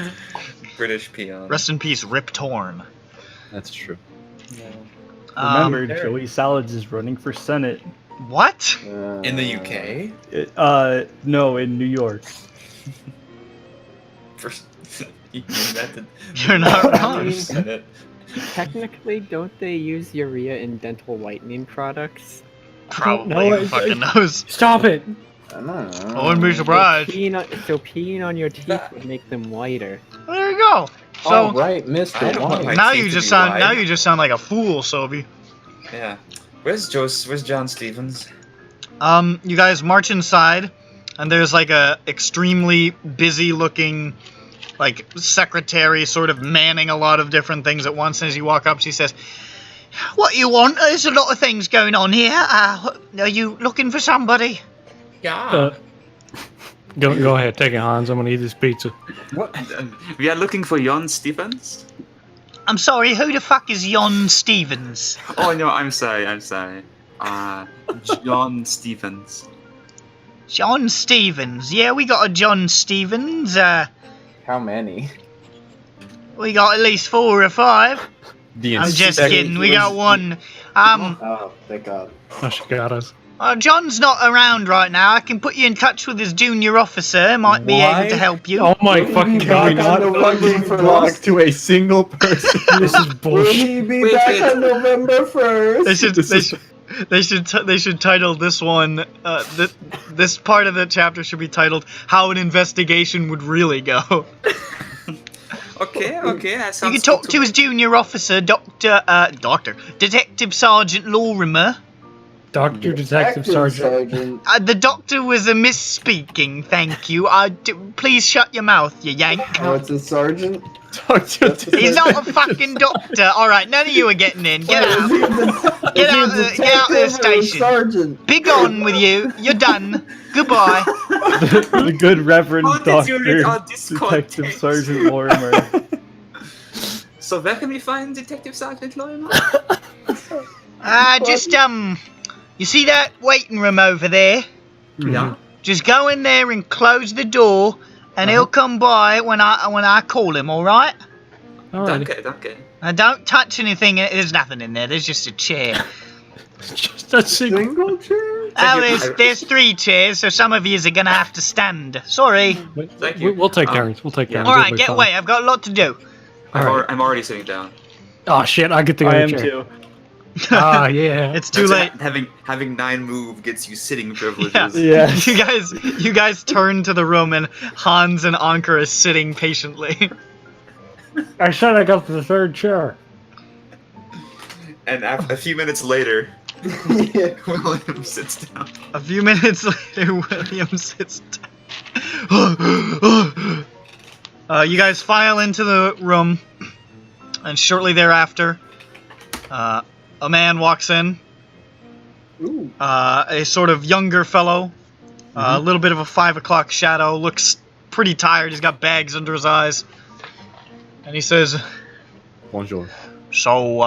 British peon. Rest in peace, Rip Torn. That's true. Remember, Joey Salads is running for Senate. What? In the UK? No, in New York. First, you invented. You're not wrong. Senate. Technically, don't they use urea in dental whitening products? Probably. No, Who fucking knows? Stop it! I don't know. I wouldn't be surprised. So peeing on your teeth would make them whiter. There you go. So Oh, right, I Mr. don't want White. my now teeth you to just be sound wide. like a fool, Sobe. Yeah. Where's John Stevens? You guys march inside, and there's like a extremely busy looking, like, secretary sort of manning a lot of different things at once. And as you walk up, she says, "What you want? There's a lot of things going on here. Are you looking for somebody?" Yeah. Go ahead, take it, Hans. I'm gonna eat this pizza. What? We are looking for Jon Stevens. I'm sorry, who the fuck is Jon Stevens? Oh no, I'm sorry. Jon Stevens. Jon Stevens. Yeah, we got a Jon Stevens. How many? We got at least 4 or 5. The I'm just inspector- kidding. We got one. Oh, thank God. Oh, she got us. John's not around right now. I can put you in touch with his junior officer. Might be Why? able to help you. Oh my fucking Can god! we not fucking talk to a single person? This is Will bullshit. he be Wait, back wait. on November 1st? They should title this one. This part of the chapter should be titled "How an Investigation Would Really Go." Okay, that You sounds can talk good to his junior officer, Detective Sergeant Lorimer. Doctor, Detective, Sergeant. The doctor was a misspeaking, thank you. Please shut your mouth, you yank. Oh, it's a sergeant? He's not a fucking doctor. Alright, none of you are getting in. Get out. Get out of the station. Sergeant. Be gone with you. You're done. Goodbye. The good Reverend How did you read Doctor all this Detective context? Sergeant Lorimer. So where can we find Detective Sergeant Lorimer? You see that waiting room over there? Yeah. Just go in there and close the door, and he'll come by when I call him, alright? Danke. Don't touch anything, there's nothing in there, there's just a chair. Just a single. Single chair? Oh, there's 3 chairs, so some of yous are gonna have to stand. Sorry. Thank you. We'll take turns. We'll take turns. Alright, We'll be get fine. away, I've got a lot to do. I'm already sitting down. Oh shit! I get the I other am chair. too. Ah, yeah. It's too late. Having 9 move gets you sitting privileges. Yeah. You guys turn to the room and Hans and Anker are sitting patiently. I said I got the 3rd chair. And a few minutes later, Yeah. William sits down. A few minutes later, William sits down. You guys file into the room, and shortly thereafter, a man walks in. Ooh. A sort of younger fellow, a little bit of a 5 o'clock shadow, looks pretty tired. He's got bags under his eyes, and he says, Bonjour. "So,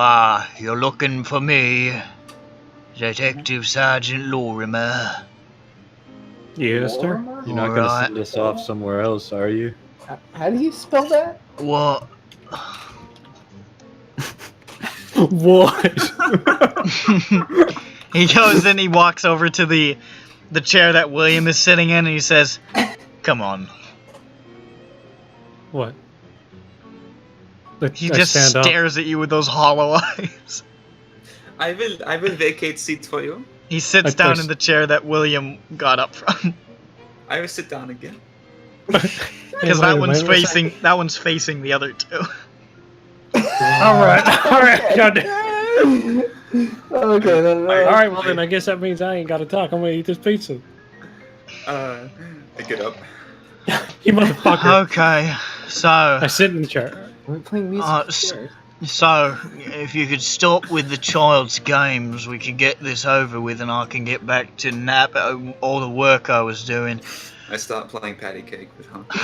you're looking for me, Detective Sergeant Lorimer?" Yes, sir. You're not gonna Alright. send us off somewhere else, are you? How do you spell that? What? What? He goes and he walks over to the chair that William is sitting in, and he says, "Come on." What? He I just stand up. stares at you with those hollow eyes. I will vacate seat for you. He sits I down press- in the chair that William got up from. I will sit down again. Because Hey, that wait, one's facing the other two. All right. Goddamn. Okay, then. All right. Well, then I guess that means I ain't got to talk. I'm gonna eat this pizza. I get up. You motherfucker. Okay, so I sit in the chair. We're playing music. s- so if you could stop with the child's games, we could get this over with, and I can get back to nap all the work I was doing. I start playing patty cake with Hunter.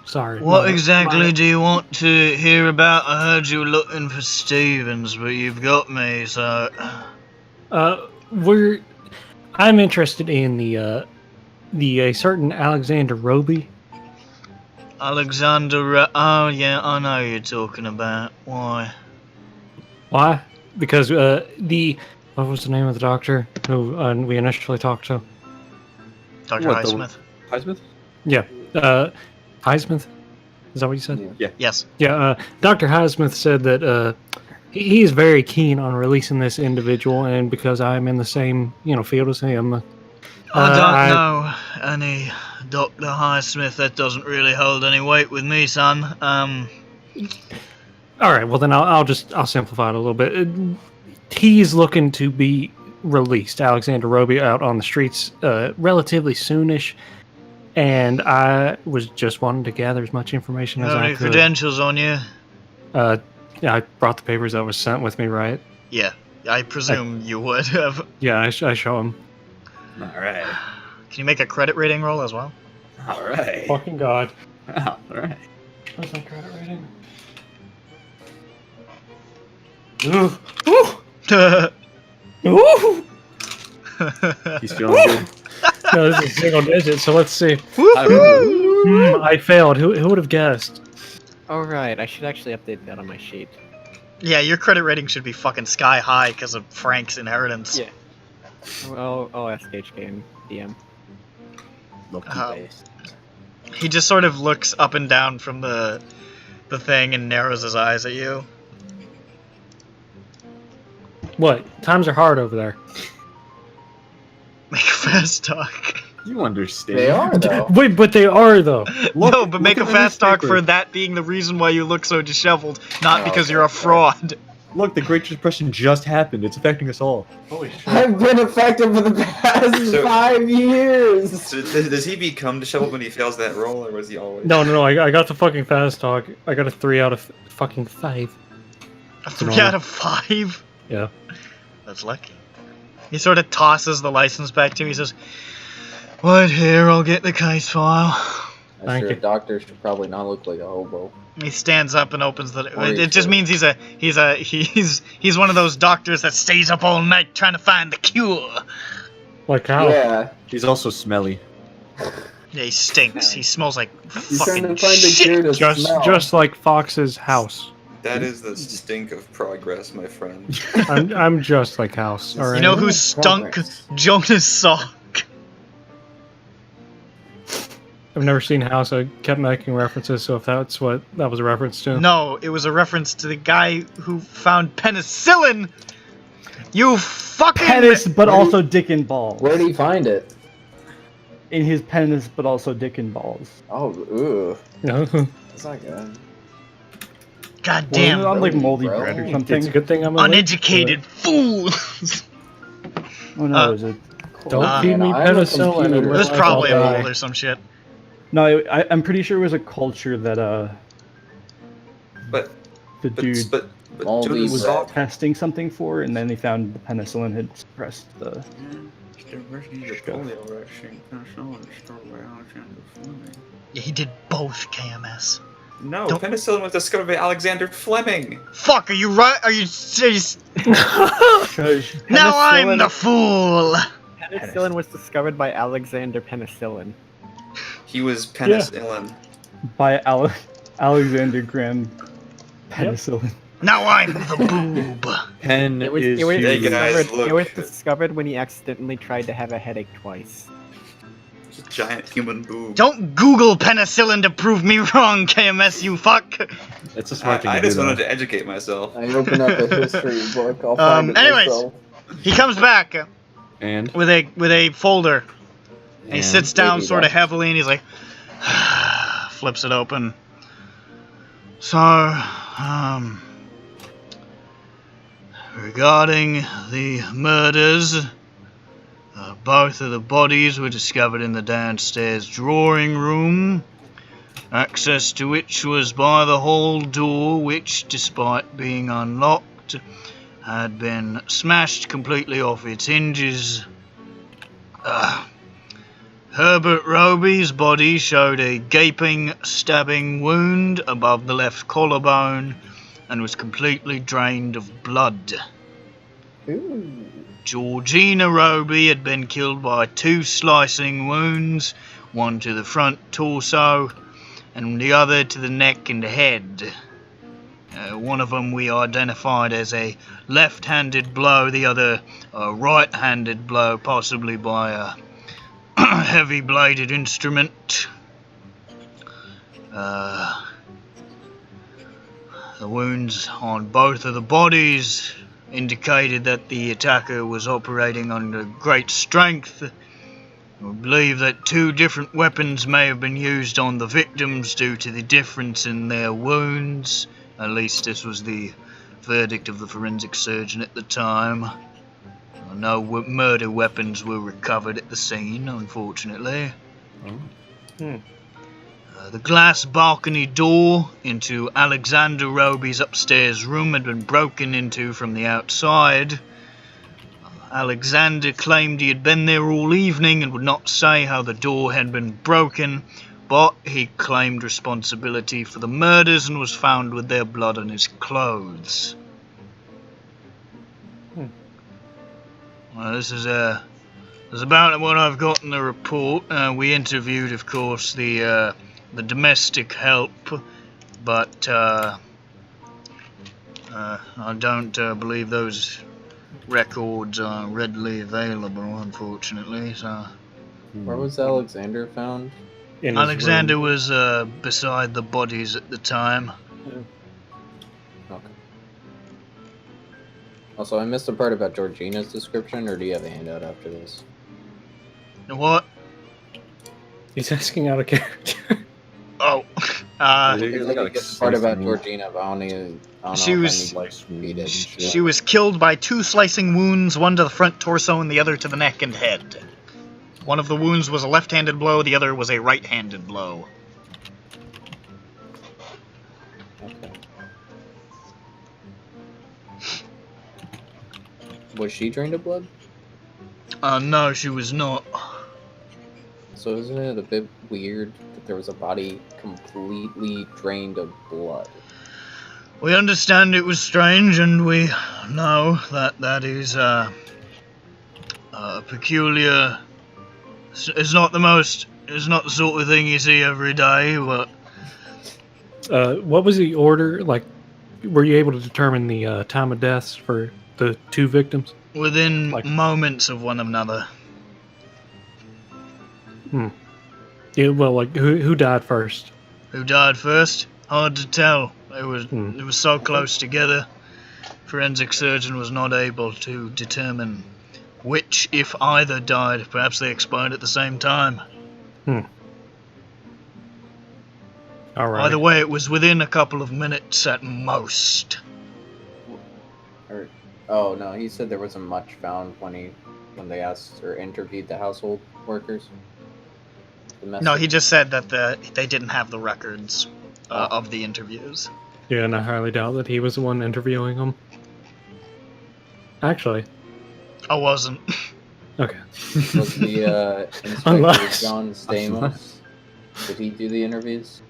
Sorry. What exactly do you want to hear about? I heard you were looking for Stevens, but you've got me, so... I'm interested in the certain Alexander Roby. Alexander... oh, yeah, I know who you're talking about. Why? Why? Because what was the name of the doctor who we initially talked to? Dr. What, the- Highsmith? Highsmith? Yeah. Highsmith? Is that what you said? Yeah. Yes. Yeah, Dr. Highsmith said that he is very keen on releasing this individual, and because I'm in the same field as him, I don't know any Dr. Highsmith. That doesn't really hold any weight with me, son. All right, well then I'll simplify it a little bit. He's looking to be released, Alexander Roby, out on the streets relatively soonish, and I was just wanting to gather as much information as Have I any could. credentials on you? Yeah, I brought the papers that was sent with me, right? Yeah, I presume you would have. Yeah, I show him. Alright. Can you make a credit rating roll as well? Alright. Fucking God. Alright. What's my credit rating? Ooh! He's feeling good. No, this is single digit, so let's see. Woo-hoo! I failed. Who would have guessed? Alright, I should actually update that on my sheet. Yeah, your credit rating should be fucking sky high because of Frank's inheritance. Yeah. Well, SHK and DM. Lucky Uh-huh. base. He just sort of looks up and down from the thing and narrows his eyes at you. What? Times are hard over there. Make a fast talk. You understand. They are, though. Wait, but they are though. No, but make a at the fast talk newspaper. for that being the reason why you look so disheveled, not Oh, because okay, you're a sorry. fraud. Look, the Great Depression just happened. It's affecting us all. Holy shit. I've been affected for the past So- 5 years. So does he become disheveled when he fails that roll, or was he always? No, I got the fucking fast talk. I got a 3 out of fucking 5. A 3 out of 5? Yeah. That's lucky. He sort of tosses the license back to me. He says, "Wait here, I'll get the case file." I'm Thank sure you. a doctor should probably not look like a hobo. He stands up and opens the. Or It he just should. means he's one of those doctors that stays up all night trying to find the cure. Like how? Yeah. He's also smelly. Yeah, he stinks. He smells like He's trying fucking to find a shit. cure to smell. Just like Fox's house. That is the stink of progress, my friend. I'm just like House. All right. You know who stunk? Progress. Jonas Salk. I've never seen House. I kept making references, so if that's what that was a reference to. No, it was a reference to the guy who found penicillin. You fucking. Penis, but also dick and balls. Where did he find it? In his penis, but also dick and balls. Oh, ugh. No. That's not good. God Wasn't damn. it on like Really, moldy bro? bread or It's a something? good thing I'm a Uneducated fools. Oh no, is it? Don't feed me I'm a penicillin. computer. It was I'll probably a die. mold or some shit. No, I'm pretty sure it was a culture that But the dude but All Jonas these was Salk- testing something for, and then they found the penicillin had suppressed the. Yeah, he did both, KMS. No, Don't- penicillin was discovered by Alexander Fleming. Fuck, are you right? Are you serious? Shush. Now I'm Penicillin- the fool! Penicillin was discovered by Alexander Penicillin. He was penicillin. By Alexander Graham Penicillin. Now I'm the boob. Pen It was, is it was, Hey, huge. guys, discovered, look. it was discovered when he accidentally tried to have a headache twice. It's a giant human boob. Don't Google penicillin to prove me wrong, KMS, you fuck. That's a smart thing I to do. just wanted though. to educate myself. I open up the history book. I'll find it anyways. myself. He comes back And with a folder. And he sits down Maybe sort of that. heavily and he's like, flips it open. So, regarding the murders, both of the bodies were discovered in the downstairs drawing room, access to which was by the hall door, which, despite being unlocked, had been smashed completely off its hinges. Herbert Roby's body showed a gaping, stabbing wound above the left collarbone and was completely drained of blood. Ooh. Georgina Roby had been killed by 2 slicing wounds, one to the front torso and the other to the neck and head. One of them we identified as a left-handed blow, the other a right-handed blow, possibly by a heavy-bladed instrument. The wounds on both of the bodies indicated that the attacker was operating under great strength. We believe that 2 different weapons may have been used on the victims due to the difference in their wounds. At least this was the verdict of the forensic surgeon at the time. No murder weapons were recovered at the scene, unfortunately. The glass balcony door into Alexander Roby's upstairs room had been broken into from the outside. Alexander claimed he had been there all evening and would not say how the door had been broken, but he claimed responsibility for the murders and was found with their blood on his clothes. Well, this is about what I've got in the report. We interviewed, of course, the domestic help, but I don't believe those records are readily available, unfortunately. So Where was Alexander found? In his Alexander room. was beside the bodies at the time. Okay. Also, I missed the part about Georgina's description, or do you have a handout after this? What? He's asking out of character. Oh, Uh, They got, like, It's part about slicing Georgina, but I don't know She if I was- need to read it. she was killed by 2 slicing wounds, one to the front torso and the other to the neck and head. One of the wounds was a left-handed blow, the other was a right-handed blow. Okay. Was she drained of blood? No, she was not. So isn't it a bit weird that there was a body completely drained of blood? We understand it was strange, and we know that that is peculiar. It's not the sort of thing you see every day, but What was the order? Like, were you able to determine the time of deaths for the 2 victims? within Like- moments of one another. Yeah, well, like, who died first? Who died first? Hard to tell. It was so close together. Forensic surgeon was not able to determine which, if either, died. Perhaps they expired at the same time. All right. Either way, it was within a couple of minutes at most. Oh no, he said there wasn't much found when they asked or interviewed the household workers. No, he just said that they didn't have the records of the interviews. Yeah, and I highly doubt that he was the one interviewing them. Actually, I wasn't. okay. Was the inspector Unless- John Stamos? Did he do the interviews?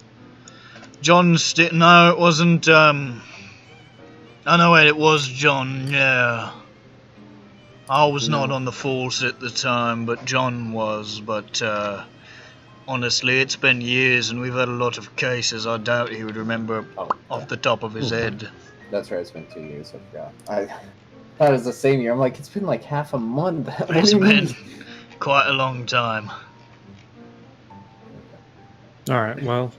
No, it wasn't. Oh no, wait, it was John. Yeah. I was not on the force at the time, but John was. But honestly, it's been years, and we've had a lot of cases. I doubt he would remember off the top of his head. That's right, it's been 2 years, I forgot. I thought it was the same year. I'm like, it's been like half a month. What It's do you been mean? quite a long time. All right. Well,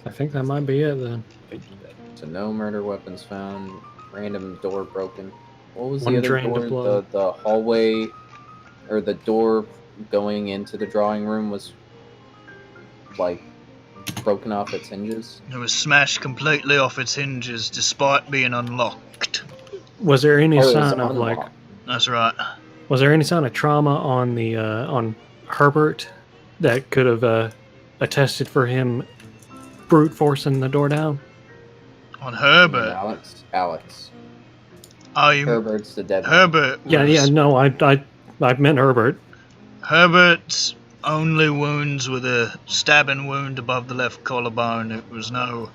I think that might be it then. So no murder weapons found. Random door broken. What was One the other drained door? of blood. The hallway, or the door going into the drawing room was like broken off its hinges. It was smashed completely off its hinges, despite being unlocked. Was there any Oh, it was sign of like? unlocked. That's right. Was there any sign of trauma on the on Herbert that could have attested for him brute forcing the door down? On Herbert. Alex. Oh, you Herbert's the dead. Herbert. Yeah, was- no, I meant Herbert. Herbert's only wounds were the stabbing wound above the left collarbone. It was no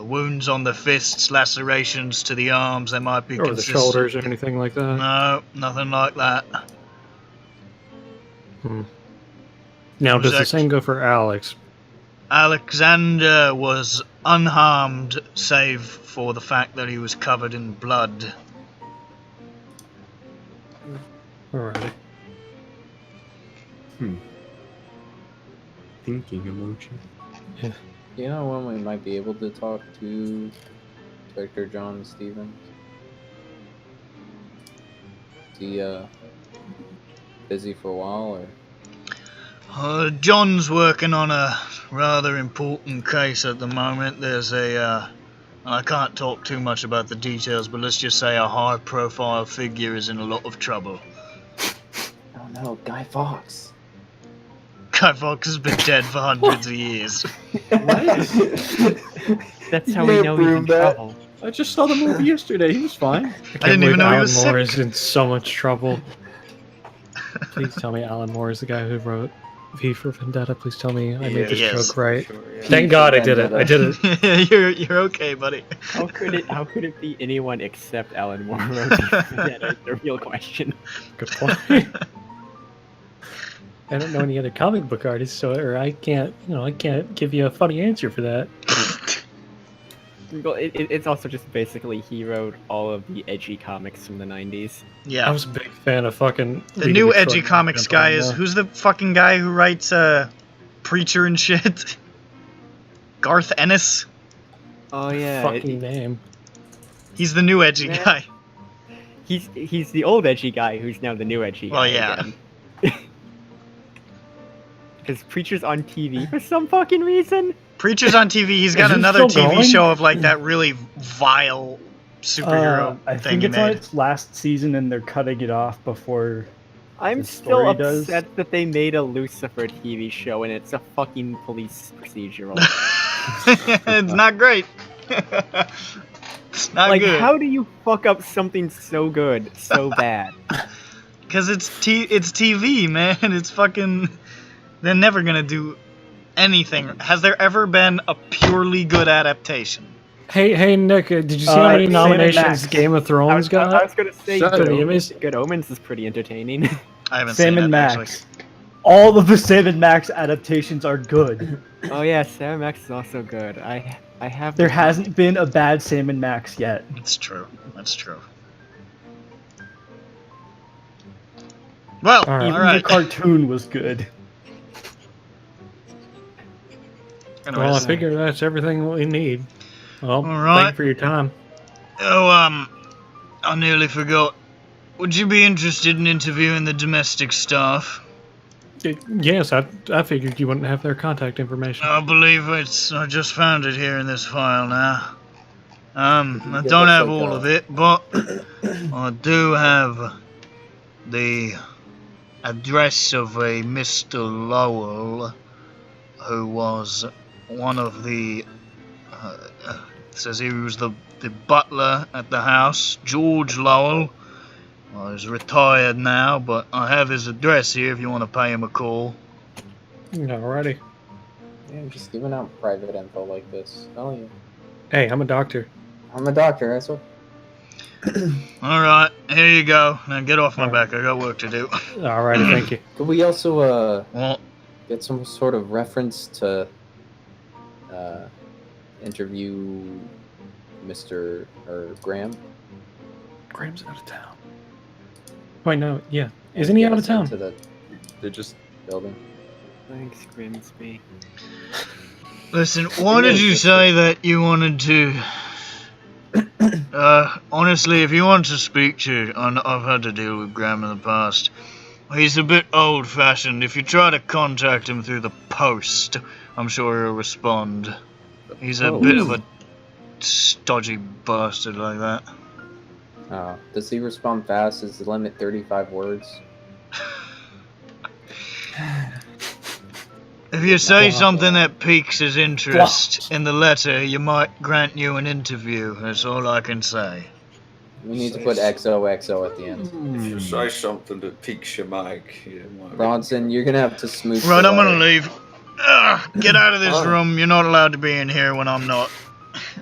wounds on the fists, lacerations to the arms. They might be Or the consistent. shoulders or anything like that. No, nothing like that. Now, Was does the that- same go for Alex? Alexander was unharmed, save for the fact that he was covered in blood. Alrighty. Thinking emoji. You know when we might be able to talk to Inspector John Stevens? Is he busy for a while, or? John's working on a rather important case at the moment. There's I can't talk too much about the details, but let's just say a high-profile figure is in a lot of trouble. Oh no, Guy Fawkes. Guy Fawkes has been dead for hundreds of years. That's how we know he's in trouble. I just saw the movie yesterday. He was fine. I didn't even know he Alan was Moore sick. is in so much trouble. Please tell me Alan Moore is the guy who wrote V for Vendetta. Please tell me I made this Yes. joke right. Sure, yeah. Thank God I did it. I did it. you're okay, buddy. How could it be anyone except Alan Moore? That's the real question. Good point. I don't know any other comic book artists, so or I can't give you a funny answer for that. Well, it's also just basically he wrote all of the edgy comics from the 90s. I Yeah. was a big fan of fucking The League new of edgy Extraordinary comics guy is Gentlemen. who's the fucking guy who writes Preacher and shit? Garth Ennis? Oh yeah, Fucking name. He's the new edgy Yeah. guy. he's the old edgy guy who's now the new edgy Well, guy. yeah. Again. Is Preacher's on TV for some fucking reason? Preacher's on TV. He's got Is it another still TV going? show of like that really vile superhero I thing think he it's on made. its last season, and they're cutting it off before. I'm The still story does. upset that they made a Lucifer TV show and it's a fucking police procedural. It's not great. It's not Like, good. how do you fuck up something so good so bad? Because it's TV, man. It's fucking. They're never gonna do anything. Has there ever been a purely good adaptation? Hey, Nick, did you see how many Sam and nominations Max. Game of I Thrones was got? gonna say Shut For up. the Emmys? Good Omens is pretty entertaining. I haven't Sam seen and it, Max. actually. All of the Sam and Max adaptations are good. Oh yeah, Sam Max is also good. I have. There hasn't been a bad Sam and Max yet. It's true. That's true. Well, All right. Even alright. the cartoon was good. Well, I Anyways. figure that's everything we need. Well, All thank right. you for your time. Oh, I nearly forgot. Would you be interested in interviewing the domestic staff? Yes, I figured you wouldn't have their contact information. I believe I just found it here in this file now. I get don't this, have like, all of it, but I do have the address of a Mr. Lowell, who was one of the, says he was the butler at the house, George Lowell. Well, he's retired now, but I have his address here if you want to pay him a call. Alrighty. Yeah, I'm just giving out private info like this. Oh yeah. Hey, I'm a doctor. I'm a doctor, that's what. Alright, here you go. Now get off my back, I got work to do. Alrighty, thank you. Could we also Well, get some sort of reference to interview Mr. or Graham? Graham's out of town. Wait, no, yeah. Isn't he out of town? To the They just building. Thanks, Grimsby. listen, why did you say that you wanted to... honestly, if you want to speak to... I've had to deal with Graham in the past. He's a bit old-fashioned. If you try to contact him through the post, I'm sure he'll respond. He's a bit of a stodgy bastard like that. Does he respond fast? Is the limit 35 words? If you say something that piques his interest in the letter, you might grant you an interview. That's all I can say. We need to put XOXO at the end. If you say something that piques your mic, Bronson, you're gonna have to smooth. Right, the I'm gonna letter. leave. Get out of this room. You're not allowed to be in here when I'm not.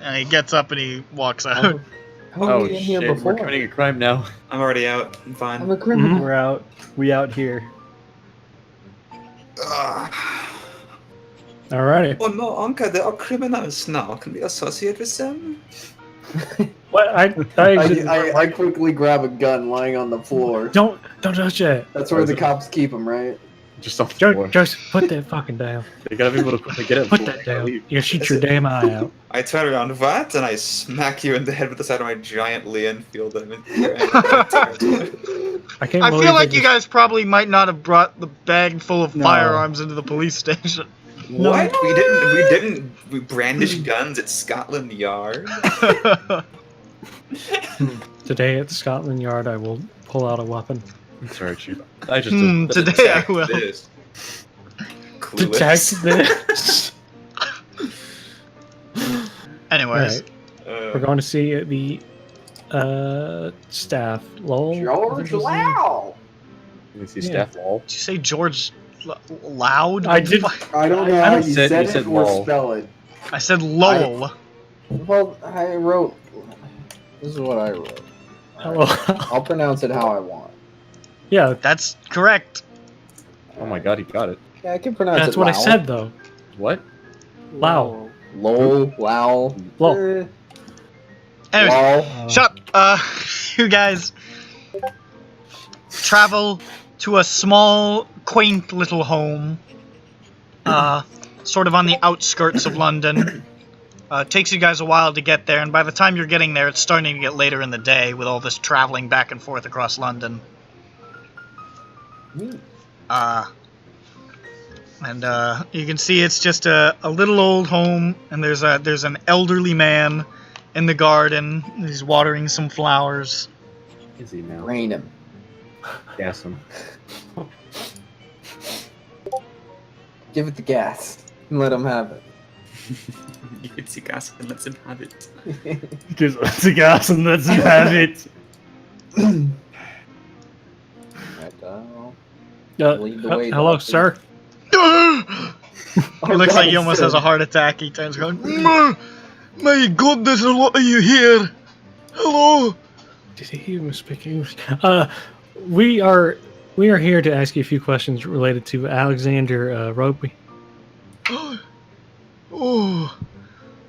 And he gets up and he walks out. How are we in here shit, before? we're committing a crime now. I'm already out. I'm fine. I'm a criminal. We're out. We out here. Alrighty. Oh no, Anka, there are criminals now. Can we associate with them? What? I quickly grab a gun lying on the floor. Don't touch it. That's where the cops keep them, right? Just off the floor. Joseph, put that fucking down. They gotta be able to quickly get it. Put before that they down. leave. You'll shoot your damn eye out. I turn around, what? And I smack you in the head with the side of my giant Lee Enfield. I can't I believe feel like they you just- guys probably might not have brought the bag full of firearms into the police station. What? We brandished guns at Scotland Yard? Today at Scotland Yard, I will pull out a weapon. Sorry, Chief. I just Today I Detect will. this. Detect Clueless. this. Anyways, We're going to see the staff. Lowell. George Lau! Let me see staff wall. did you say George Loud? I did. I don't know I how don't you said- said you it said or lol. spell it. I said Lowell. Well, I wrote... This is what I wrote. I'll pronounce it how I want. Yeah, That's correct. Oh my god, he got it. Yeah, I can pronounce it that's what I Lau. said though. What? Lao. Lol, Lau. Lol. Anyways, Lol. shut up. You guys travel to a small, quaint little home, sort of on the outskirts of London. It takes you guys a while to get there, and by the time you're getting there, it's starting to get later in the day with all this traveling back and forth across London. And you can see it's just a little old home, and there's an elderly man in the garden. He's watering some flowers. Is he now? Rain him. Gas him. Give it the gas and let him have it. You can see gas and let's him have it. Gives us the gas and lets him have it. Lead the way, Hello, doctor. sir. He looks like he almost has a heart attack. He turns around. My God, there's a lot of you here. Hello. Did he even speak English? We are here to ask you a few questions related to Alexander Roby. Oh,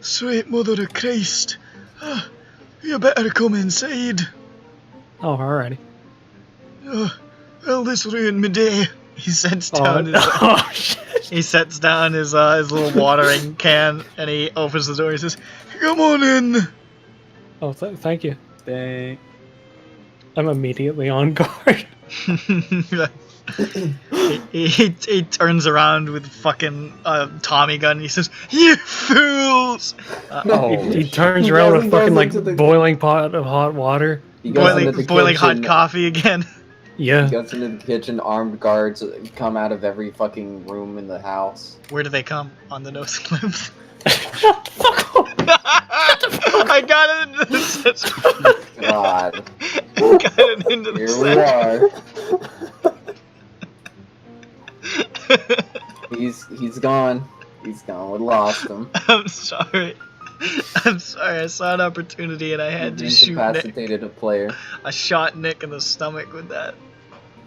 sweet mother of Christ. You better come inside. Oh, alrighty. Well, this ruined my day. He sets down he sets down his little watering can, and he opens the door. He says, "Come on in." Oh, thank you. Dang. I'm immediately on guard. he turns around with fucking Tommy gun. He says, "You fools!" He turns around with a fucking like boiling pot of hot water. Boiling hot coffee again. Yeah. He goes into the kitchen, armed guards come out of every fucking room in the house. Where do they come? On the nose and lips? Shut the fuck up! I got it into the system. God. I got it into the Here we are. He's gone. He's gone. We lost him. I'm sorry. I saw an opportunity and I had to shoot Nick. Incapacitated a player. I shot Nick in the stomach with that.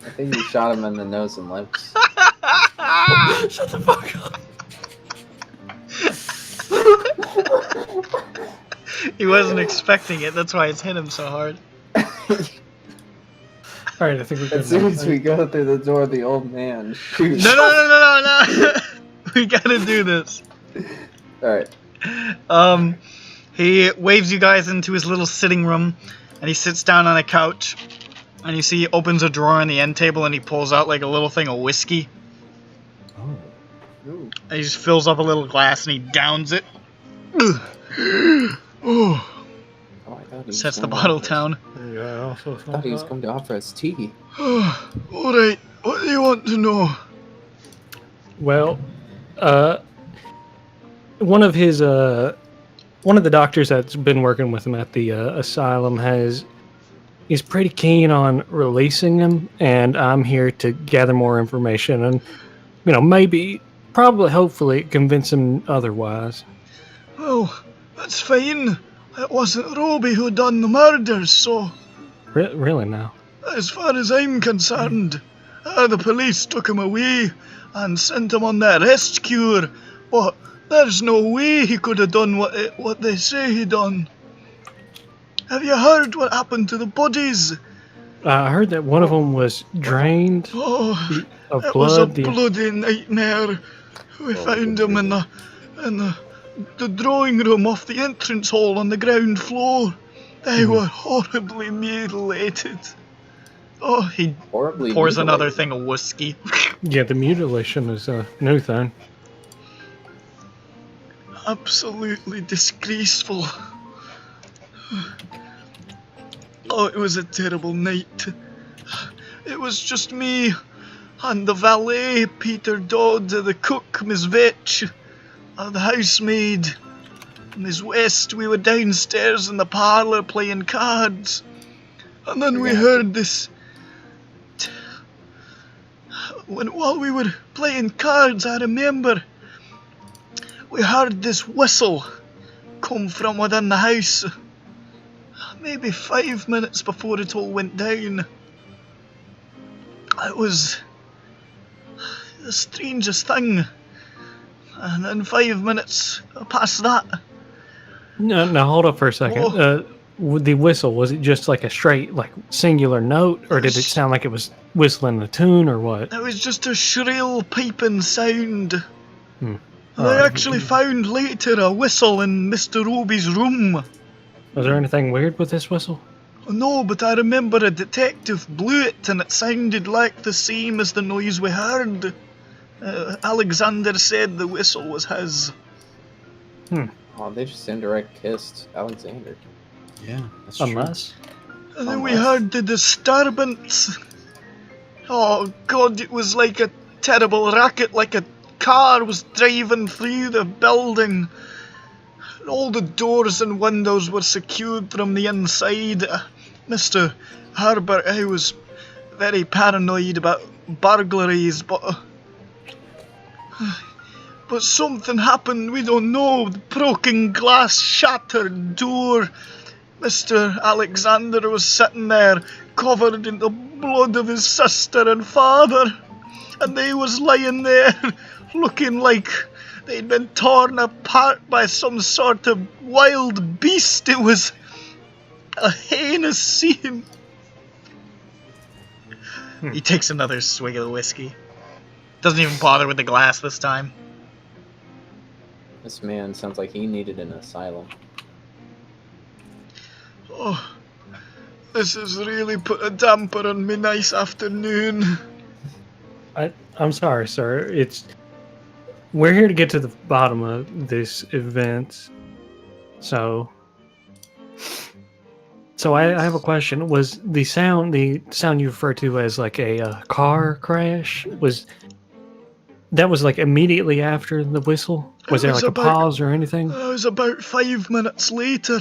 I think you shot him in the nose and lips. Shut the fuck up. He wasn't expecting it, that's why it's hit him so hard. Alright, I think we're good. As soon as we go through the door, the old man shoots. No. We gotta do this. Alright. He waves you guys into his little sitting room, and he sits down on a couch, and you see he opens a drawer on the end table, and he pulls out like a little thing of whiskey. Oh. Ooh. And he just fills up a little glass, and he downs it. Oh, I thought he was Sets the going to bottle offer us- down. Yeah, I also I thought he was going to offer us tea. Alright, what do you want to know? Well, one of the doctors that's been working with him at the asylum he's pretty keen on releasing him, and I'm here to gather more information and, hopefully convince him otherwise. Well, that's fine. It wasn't Roby who done the murders, so... Really now? As far as I'm concerned, the police took him away and sent him on that rest cure, but there's no way he could have done what they say he done. Have you heard what happened to the bodies? I heard that one of them was drained Oh, of it blood. was a bloody nightmare. We found him in the drawing room off the entrance hall on the ground floor. They were horribly mutilated. Oh, he Horribly pours another mutilated. thing of whiskey. Yeah, the mutilation is a new thing. Absolutely disgraceful. Oh, it was a terrible night. It was just me and the valet, Peter Dodd, the cook, Miss Vetch, the housemaid, Miss West. We were downstairs in the parlour playing cards. And then we heard this... While we were playing cards, I remember we heard this whistle come from within the house. Maybe 5 minutes before it all went down. It was the strangest thing. And then 5 minutes past that. No, hold up for a second. With the whistle, was it just like a straight, like singular note, or did it sound like it was whistling a tune, or what? It was just a shrill piping sound. Hmm. I actually found later a whistle in Mr. Roby's room. Was there anything weird with this whistle? No, but I remember a detective blew it and it sounded like the same as the noise we heard. Alexander said the whistle was his. Oh, they just indirect kissed Alexander. Yeah, that's Unless. And then we heard the disturbance. Oh God, it was like a terrible racket, like a car was driving through the building. All the doors and windows were secured from the inside. Mr. Herbert, I was very paranoid about burglaries, but something happened, we don't know. The broken glass, shattered door. Mr. Alexander was sitting there, covered in the blood of his sister and father, and they was lying there, looking like they'd been torn apart by some sort of wild beast. It was a heinous scene. He takes another swig of the whiskey. Doesn't even bother with the glass this time. This man sounds like he needed an asylum. Oh, this has really put a damper on my nice afternoon. I'm sorry, sir. We're here to get to the bottom of this event. So I have a question. Was the sound you refer to as like a car crash, was like immediately after the whistle? Was there like a pause or anything? It was about 5 minutes later.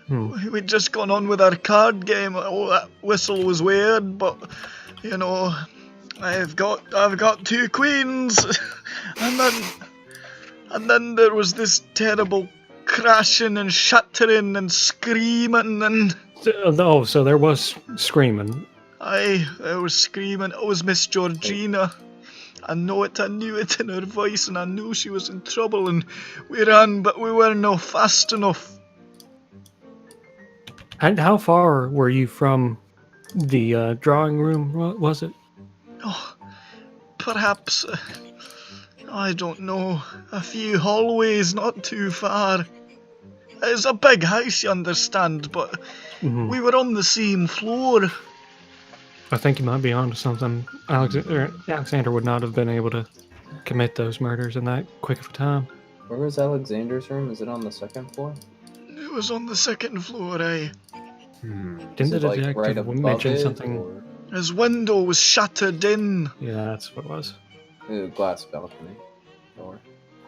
We'd just gone on with our card game. Oh, that whistle was weird, but you know, I've got 2 queens, and then there was this terrible crashing and shattering and screaming and. So there was screaming. Aye, there was screaming. It was Miss Georgina. I knew it in her voice, and I knew she was in trouble, and we ran, but we weren't no fast enough. And how far were you from the drawing room, was it? Oh, perhaps, I don't know, a few hallways, not too far. It's a big house, you understand, but we were on the same floor. I think you might be onto something. Alexander would not have been able to commit those murders in that quick of a time. Where was Alexander's room? Is it on the 2nd floor? It was on the 2nd floor, aye. Didn't the Is it, like, detective right above mention it, something? or- His window was shattered in. Yeah, that's what it was. Glass balcony. Door.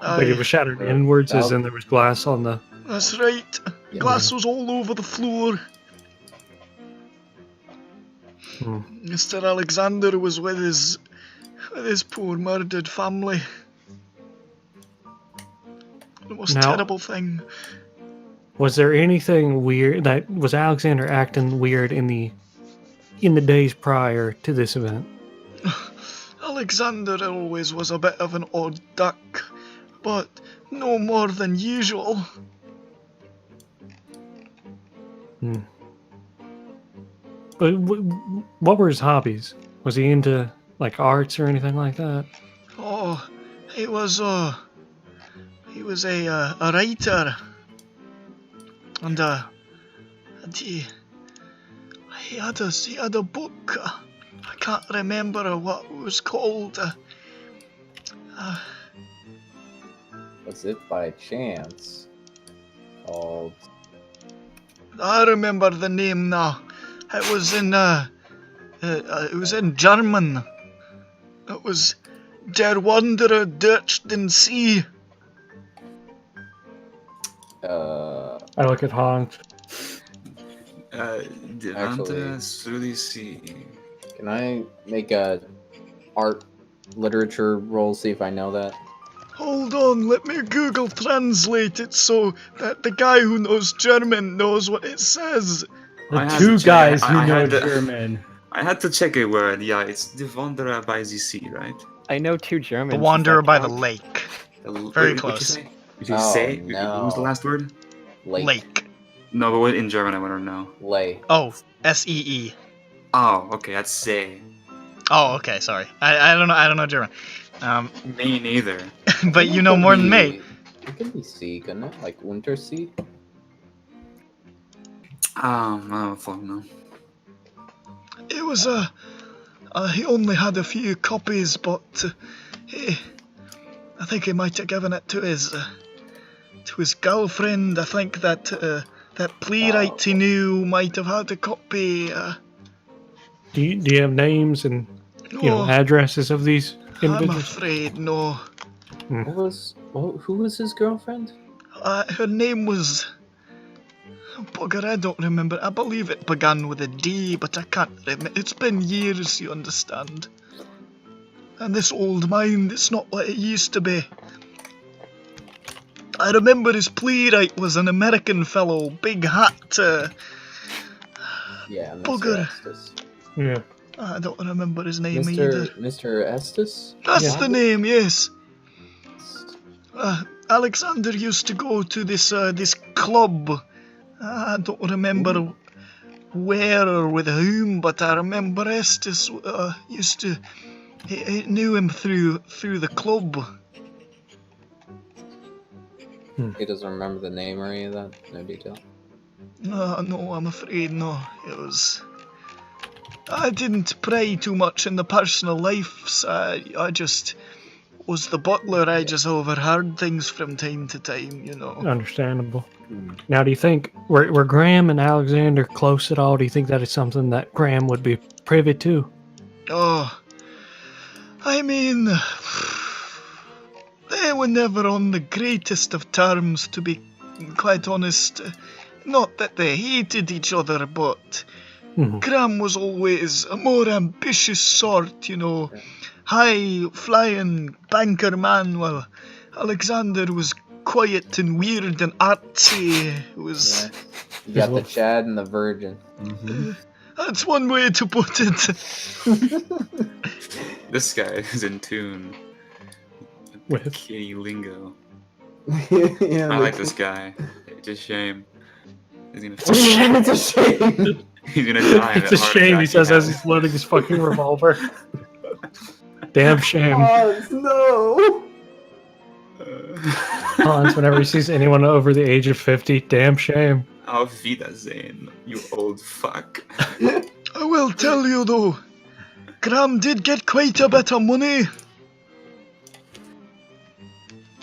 But it was shattered inwards, as in there was glass on the... That's right. Yeah. Glass was all over the floor. Mr. Alexander was with his poor murdered family. The most terrible thing. Was there anything weird that was Alexander acting weird in the days prior to this event? Alexander always was a bit of an odd duck, but no more than usual. But what were his hobbies? Was he into like arts or anything like that? Oh, he was a writer, and he had a book. I can't remember what it was called. Was it by chance called? I remember the name now. It was in German. It was Der Wanderer durch den See. I look at Hans. The Wanderer through the sea. Can I make a art literature roll, see if I know that? Hold on, let me Google translate it so that the guy who knows German knows what it says. The 2 guys who know German. I had to check a word. Yeah, it's the Wanderer by the sea, right? I know 2 Germans. The Wanderer by the Lake. Very close. Did you say? No. What was the last word? Lake. No, but what in German I want to know. Lay. Oh, S-E-E. Oh, okay, that's say. Oh, okay, sorry. I don't know German. Me neither. But you know more than me. It could be sea, couldn't it? Like Untersea? I don't fucking know. It was he only had a few copies, but I think he might have given it to his girlfriend. I think that that playwright he knew might have had a copy. Do you have names and addresses of these individuals? I'm afraid no. Who was his girlfriend? Her name was... Bugger, I don't remember. I believe it began with a D, but I can't remember. It's been years, you understand. And this old mind, it's not what it used to be. I remember his playwright was an American fellow, big hat. Yeah, Mr. Bugger. Estes. Yeah. I don't remember his name either. Mr. Estes? That's the name, yes. Alexander used to go to this club. I don't remember where or with whom, but I remember Estes used to. He knew him through the club. He doesn't remember the name or any of that? No detail? No, I'm afraid no. It was... I didn't pry too much in the personal lives. I just was the butler. I just overheard things from time to time, you know. Understandable. Now, do you think, were Graham and Alexander close at all? Do you think that is something that Graham would be privy to? Oh, I mean, they were never on the greatest of terms, to be quite honest. Not that they hated each other, but Graham was always a more ambitious sort, you know, high-flying banker man, while Alexander was quiet and weird and artsy. It was... You got the Chad and the Virgin. That's one way to put it. This guy is in tune With kitty lingo. Yeah, I like this guy. It's a shame. He's gonna It's a shame. He's gonna die. of It's a that heart shame, he attack says as has. he's loading his fucking revolver. Damn shame. No. Hans, whenever he sees anyone over the age of 50, damn shame. Auf Wiedersehen, you old fuck. I will tell you though, Graham did get quite a bit of money.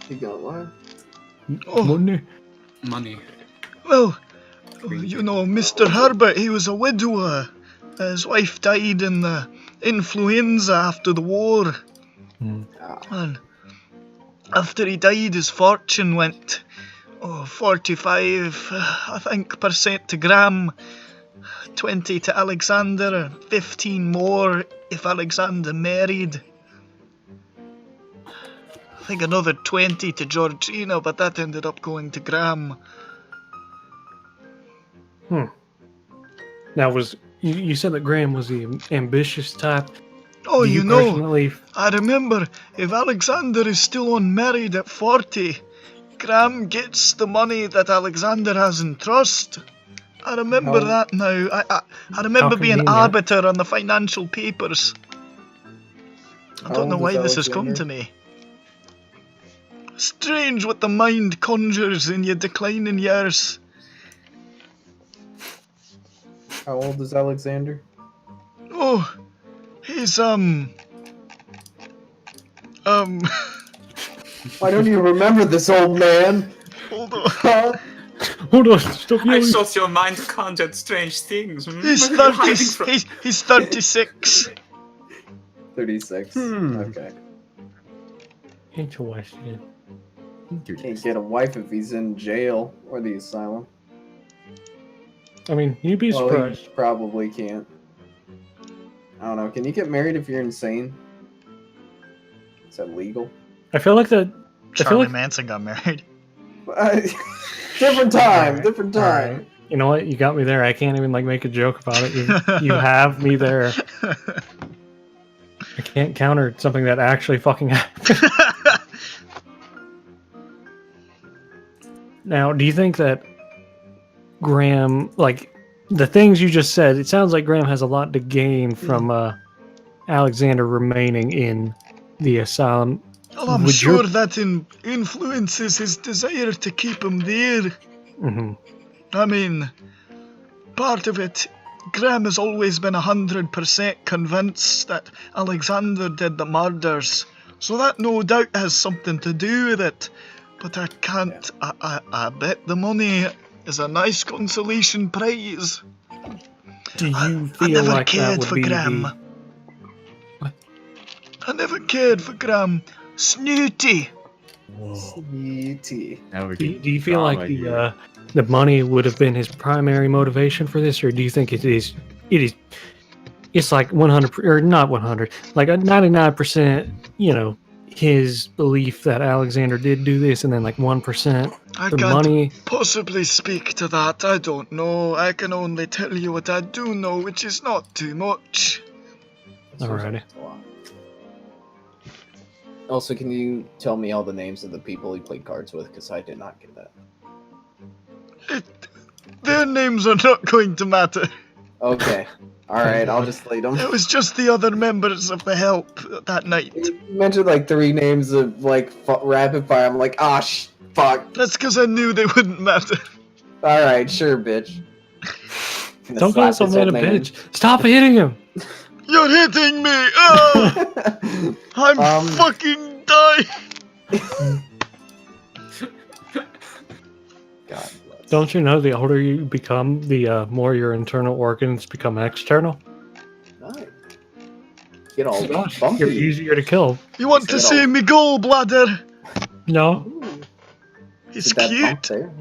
You got what? Oh, Money. Money. well, you know, Mr. Herbert, he was a widower. His wife died in the influenza after the war. And after he died, his fortune went 45, I think, % to Graham, 20 to Alexander, 15 more if Alexander married. I think another 20 to Georgina, but that ended up going to Graham. Now, you said that Graham was the ambitious type. Oh, Do you know, personally... I remember, if Alexander is still unmarried at 40, Graham gets the money that Alexander has in trust. I remember that now. I remember being convenient. arbiter on the financial papers. I don't know old why is this has come Alexander? to me. Strange what the mind conjures in your declining years. How old is Alexander? Oh, he's Why don't you remember this old man? hold on. Huh? Hold on, stop I yelling. thought your mind conjured strange things. He's Where are you 30. hiding from? He's 36. 36. Hmm. Okay. Ain't your wife again. Can't get a wife if he's in jail or the asylum. I mean, you'd be Well, surprised. he probably can't. I don't know. Can you get married if you're insane? Is that legal? I feel like that. I feel Charlie like, Manson got married. Different time. Alright, Different time. alright. You know what? You got me there. I can't even like make a joke about it. You have me there. I can't counter something that actually fucking happened. Now, do you think that Graham, like the things you just said, it sounds like Graham has a lot to gain from Alexander remaining in the asylum. Well, I'm Would sure your- that influences his desire to keep him there. Mhm. I mean, part of it, Graham has always been 100% convinced that Alexander did the murders. So that no doubt has something to do with it. But I can't. I bet the money is a nice consolation prize. Do you I feel never like that cared would for be Graham. the... What? I never cared for Graham. Snooty. Snooty. Now we're Do getting you feel like drama here. the money would have been his primary motivation for this, or do you think it's like 100 or not 100, like a 99%, you know, his belief that Alexander did do this, and then like 1% I the can't money? possibly speak to that. I don't know. I can only tell you what I do know, which is not too much. Alrighty. Also, can you tell me all the names of the people he played cards with? Because I did not get that. Their names are not going to matter. Okay. Alright, I'll just lead them. It was just the other members of the help that night. You mentioned like 3 names of like rapid fire. I'm like, ah, fuck. That's because I knew they wouldn't matter. Alright, sure, bitch. Don't call some man a bitch. Stop hitting him. You're hitting me! Oh! I'm fucking dying! God. Don't you know the older you become, the more your internal organs become external? Nice. Get all Gosh, bumpy. you're easier to kill. You want to see me gallbladder? No? He's Did that bump cute. there?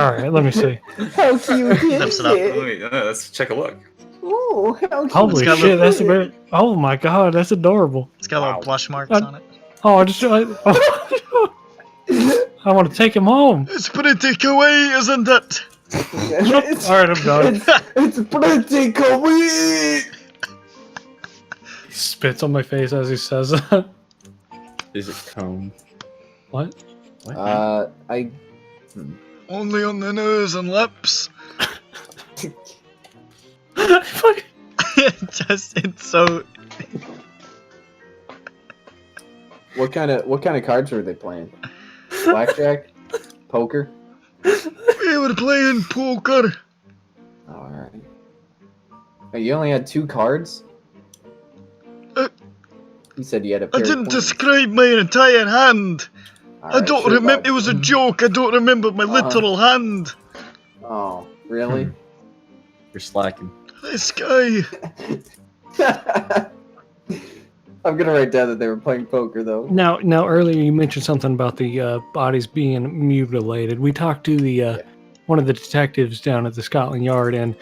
Alright, let me see. How cute is Lips it up. it? Wait, let's check a look. Ooh, how cute Holy got shit, that's a is very... it? Oh my god, that's adorable. It's got little plush marks on it. Oh, I want to take him home. It's pretty kawaii, isn't it? Alright, I'm done. It's pretty kawaii! He spits on my face as he says that. Is it cone? What? I... Only on the nose and lips. Fuck. It's so... What kind of cards were they playing? Blackjack? Poker? We were playing poker. Alright. Hey, you only had 2 cards? You said you had a pair I of didn't queens. describe my entire hand. I Alright, don't sure, remember. Bob. It was a joke. I don't remember my literal hand. Oh, really? You're slacking. This guy. I'm gonna write down that they were playing poker, though. Now, earlier you mentioned something about the bodies being mutilated. We talked to the one of the detectives down at the Scotland Yard, and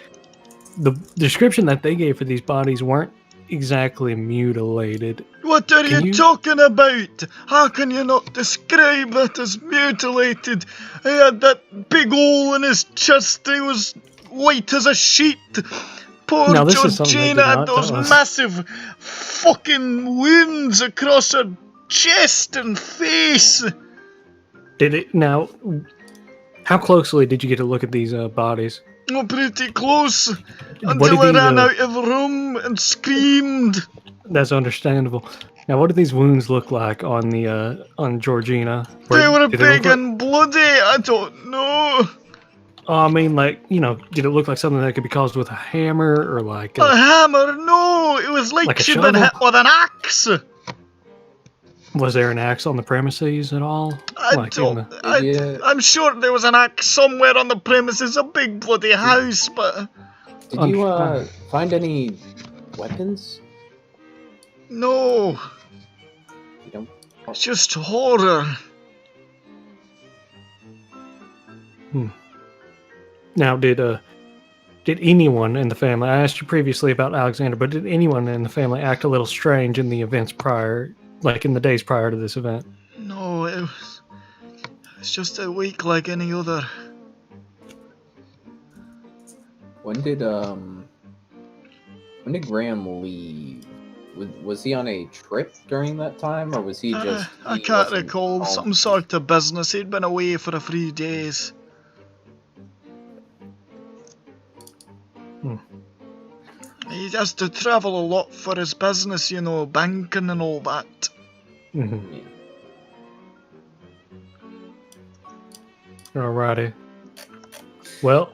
the description that they gave for these bodies weren't exactly mutilated. What are Can you you- talking about? How can you not describe it as mutilated? He had that big hole in his chest. He was white as a sheet. Poor Now, this is something they did Georgina had not those tell us. massive fucking wounds across her chest and face. Did it now? How closely did you get to look at these bodies? Oh, pretty close. What Until did I he, ran out of room and screamed. That's understandable. Now, what did these wounds look like on the on Georgina? They were did it look big like- and bloody. I don't know. I mean, like, you know, did it look like something that could be caused with a hammer or like? A hammer? No, it was like Like a she'd been shovel? hit with an axe. Was there an axe on the premises at all? I'm sure there was an axe somewhere on the premises, a big bloody house, but Did you find any weapons? no, You don't. it's just horror. Now, did anyone in the family? I asked you previously about Alexander, but did anyone in the family act a little strange in the events prior, like in the days prior to this event? No, it's just a week like any other. When did Graham leave? Was he on a trip during that time, or was he just? I he can't wasn't recall. home? Some sort of business. He'd been away for a few days. He has to travel a lot for his business, you know, banking and all that. Mm-hmm. Yeah. Alrighty. Well,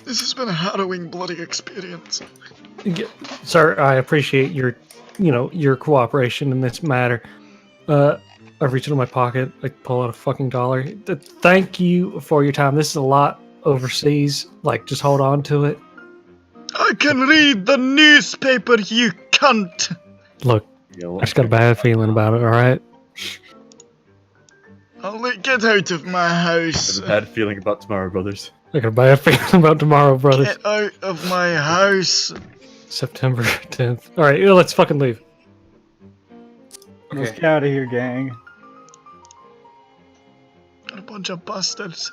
This has been a harrowing bloody experience. sir, I appreciate your your cooperation in this matter. I reach into my pocket, I pull out a fucking dollar. Thank you for your time. This is a lot overseas. Like, just hold on to it. I can read the newspaper, you cunt! Look, I just got a bad feeling about it, alright? Get out of my I house. have a bad feeling about tomorrow, brothers. I got a bad feeling about tomorrow, brothers. Get out of my house. September 10th. Alright, let's fucking leave. Let's get out of here, gang. A bunch of bastards.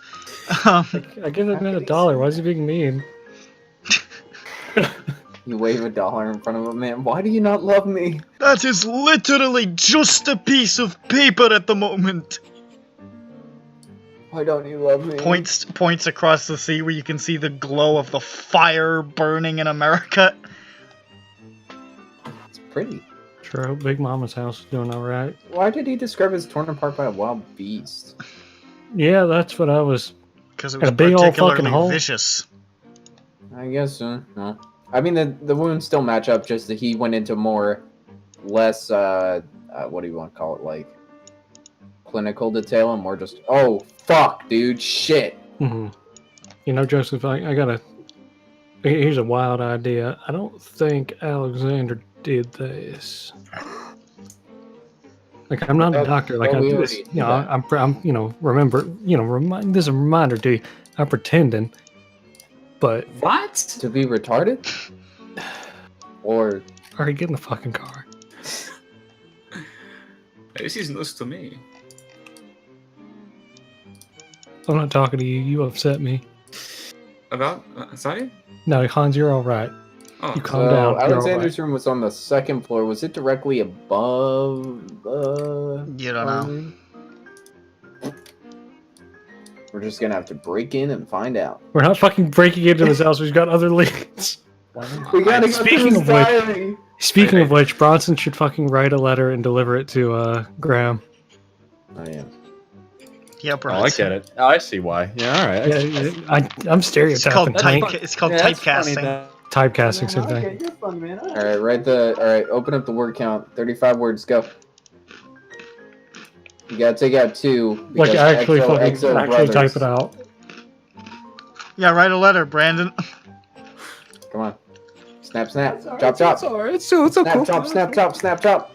I give that man $1. Why is he being mean? You wave $1 in front of a man. Why do you not love me? That is literally just a piece of paper at the moment. Why don't you love me? Points across the sea where you can see the glow of the fire burning in America. It's pretty. Sure, I hope Big Mama's house is doing alright. Why did he describe as torn apart by a wild beast? Yeah, that's what I was... Because it was a big old fucking particularly hole. vicious. I guess so. No. I mean, the wounds still match up, just that he went into less, what do you want to call it, like, clinical detail, and more just, oh, fuck, dude, shit. Joseph, I gotta... Here's a wild idea. I don't think Alexander did this. Like, I'm not a doctor. Like, I do this, I'm remember, this is a reminder to you. I'm pretending, but... What? To be retarded? Or... Alright, get in the fucking car. This is news to me. I'm not talking to you. You upset me. About? Sorry? No, Hans, you're alright. Oh, You calm down. You're Alexander's room was on the second floor. Was it directly above? You don't know. We're just gonna have to break in and find out. We're not fucking breaking into this house. We've got other leads. We gotta go Speaking through of his which- diary. Speaking of which, Bronson should fucking write a letter and deliver it to Graham. Oh yeah. Yep, Oh, right. I get it. Oh, I see why. Yeah, all right. I'm It's stereotyping. called it's called typecasting. Typecasting, same thing. Okay, you're fun, man. All right, open up the word count. 35 words. Go. You gotta take out 2. Like, because actually Exo actually brothers. type it out. Yeah, write a letter, Brandon. Come on. Snap, snap. Chop, chop. It's Snap, chop, snap, chop, snap, chop.